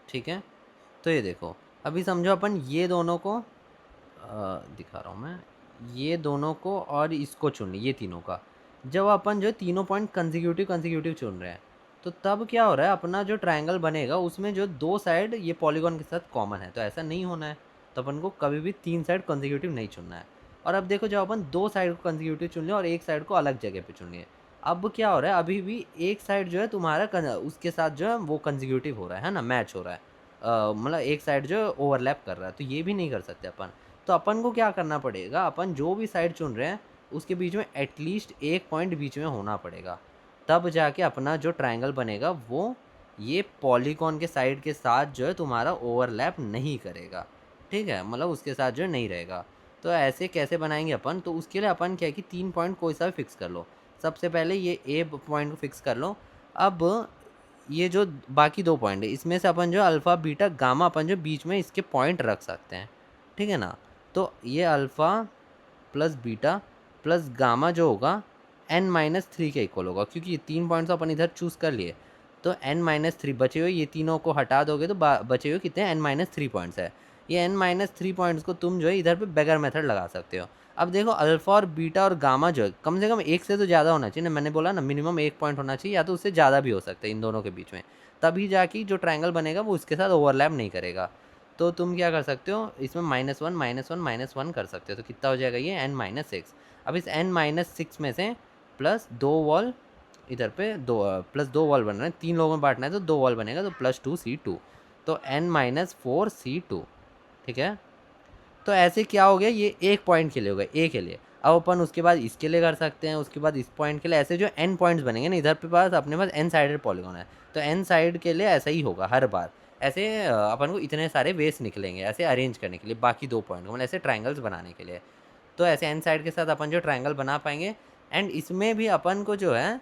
ठीक है, तो ये देखो, अभी समझो अपन ये दोनों को दिखा रहा हूँ मैं, ये दोनों को और इसको चुन ये तीनों का। जब अपन जो तीनों पॉइंट कंसेक्यूटिव चुन रहे हैं, तो तब क्या हो रहा है, अपना जो ट्रायंगल बनेगा उसमें जो 2 साइड ये पॉलीगॉन के साथ कॉमन है, तो ऐसा नहीं होना है। तो अपन को कभी भी 3 साइड कंसेक्यूटिव नहीं चुनना है। और अब देखो, जब अपन 2 साइड को कंसेक्यूटिव चुन लिया और एक साइड को अलग जगह पे चुन लिए, अब क्या हो रहा है, अभी भी एक साइड जो है तुम्हारा उसके साथ जो है वो कंसेक्यूटिव हो रहा है ना, मैच हो रहा है। मतलब एक साइड जो ओवरलैप कर रहा है, तो ये भी नहीं कर सकते अपन। तो अपन को क्या करना पड़ेगा, अपन जो भी साइड चुन रहे हैं उसके बीच में एटलीस्ट एक पॉइंट बीच में होना पड़ेगा, तब जाके अपना जो ट्रायंगल बनेगा वो ये पॉलीगॉन के साइड के साथ जो है तुम्हारा ओवरलैप नहीं करेगा। ठीक है, मतलब उसके साथ जो नहीं रहेगा। तो ऐसे कैसे बनाएंगे अपन, तो उसके लिए अपन क्या है कि 3 पॉइंट कोई सा भी फिक्स कर लो। सबसे पहले ये ए पॉइंट को फिक्स कर लो। अब ये जो बाकी 2 पॉइंट है, इसमें से अपन जो अल्फ़ा बीटा गामा अपन जो बीच में इसके पॉइंट रख सकते हैं, ठीक है ना। तो ये alpha plus beta plus gamma जो होगा n-3 के इक्वल होगा, क्योंकि ये 3 पॉइंट्स अपन इधर चूज़ कर लिए। तो n-3 बचे हुए, ये तीनों को हटा दोगे तो बचे हुए कितने n-3 पॉइंट्स है। ये n-3 पॉइंट्स को तुम जो है इधर पे बेगर मेथड लगा सकते हो। अब देखो, अल्फ़ा और बीटा और गामा जो है कम से कम एक से तो ज़्यादा होना चाहिए ना, मैंने बोला ना मिनिमम 1 पॉइंट होना चाहिए, या तो उससे ज़्यादा भी हो सकता है इन दोनों के बीच में, तभी जाके जो ट्रायंगल बनेगा वो इसके साथ ओवरलैप नहीं करेगा। तो तुम क्या कर सकते हो, इसमें -1 -1 -1 कर सकते हो, तो कितना हो जाएगा ये n-6। अब इस n-6 में से प्लस 2 वॉल इधर पे प्लस 2 वॉल बन रहे हैं, 3 लोगों में बांटना है तो 2 वॉल बनेगा, तो +2c2, तो n-4c2, ठीक है। तो ऐसे क्या हो गया, ये एक पॉइंट के लिए हो गया, ए के लिए। अब अपन उसके बाद इसके लिए कर सकते हैं, उसके बाद इस पॉइंट के लिए, ऐसे जो n पॉइंट्स बनेंगे ना, इधर पे पास अपने पास n साइडेड पॉलीगॉन है, तो n साइड के लिए ऐसा ही होगा हर बार। ऐसे अपन को इतने सारे वेस निकलेंगे ऐसे अरेंज करने के लिए, बाकी 2 पॉइंट को, मतलब ऐसे ट्रायंगल्स बनाने के लिए। तो ऐसे n साइड के साथ अपन जो ट्रायंगल बना पाएंगे, एंड इसमें भी अपन को जो है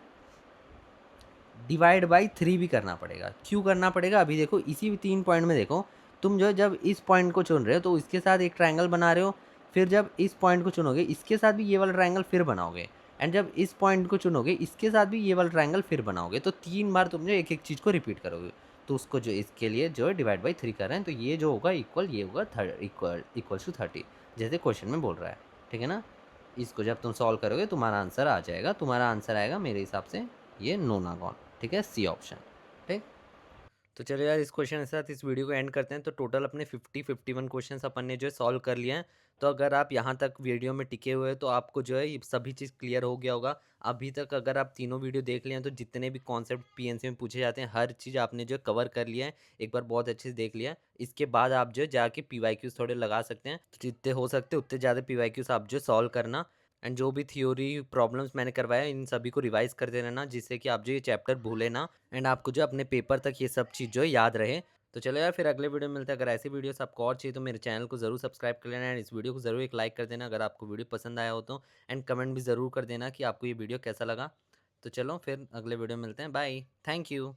डिवाइड बाई 3 भी करना पड़ेगा। क्यों करना पड़ेगा, अभी देखो इसी 3 पॉइंट में देखो, तुम जो जब इस पॉइंट को चुन रहे हो तो इसके साथ एक ट्रायंगल बना रहे हो, फिर जब इस पॉइंट को चुनोगे इसके साथ भी ये वाला ट्रायंगल फिर बनाओगे, एंड जब इस पॉइंट को चुनोगे इसके साथ भी ये वाला ट्रायंगल फिर बनाओगे, तो 3 बार तुम जो एक एक चीज़ को रिपीट करोगे। तो उसको जो इसके लिए जो है डिवाइड बाई 3 कर रहे हैं, तो ये जो होगा इक्वल, ये होगा इक्वल्स टू 30, जैसे क्वेश्चन में बोल रहा है, ठीक है ना। इसको जब तुम सॉल्व करोगे तुम्हारा आंसर आ जाएगा, तुम्हारा आंसर आएगा मेरे हिसाब से ये नोनागॉन, ठीक है, सी ऑप्शन, ठीक। तो चलो यार, इस क्वेश्चन के साथ इस वीडियो को एंड करते हैं। तो टोटल अपने 51 क्वेश्चंस अपन ने जो है सॉल्व कर लिए हैं। तो अगर आप यहाँ तक वीडियो में टिके हुए हैं तो आपको जो है ये सभी चीज़ क्लियर हो गया होगा। अभी तक अगर आप तीनों वीडियो देख लिए हैं तो जितने भी कॉन्सेप्ट पीएनसी में पूछे जाते हैं हर चीज़ आपने जो कवर कर लिया है, एक बार बहुत अच्छे से देख लिया है। इसके बाद आप जो है जाके पीवाईक्यूज थोड़े लगा सकते हैं, तो जितने हो सकते हैं उतने ज़्यादा पीवाईक्यूज आप जो सॉल्व करना। एंड जो भी थ्योरी प्रॉब्लम्स मैंने करवाया इन सभी को रिवाइज करते रहना, जिससे कि आप जो ये चैप्टर भूले ना, एंड आपको जो अपने पेपर तक ये सब चीज़ जो है याद रहे। तो चलो यार, फिर अगले वीडियो में मिलते हैं। अगर ऐसी वीडियोस आपको और चाहिए तो मेरे चैनल को ज़रूर सब्सक्राइब कर लेना, एंड इस वीडियो को ज़रूर एक लाइक कर देना अगर आपको वीडियो पसंद आया हो तो, एंड कमेंट भी ज़रूर कर देना कि आपको ये वीडियो कैसा लगा। तो चलो फिर अगले वीडियो में मिलते हैं, बाय, थैंक यू।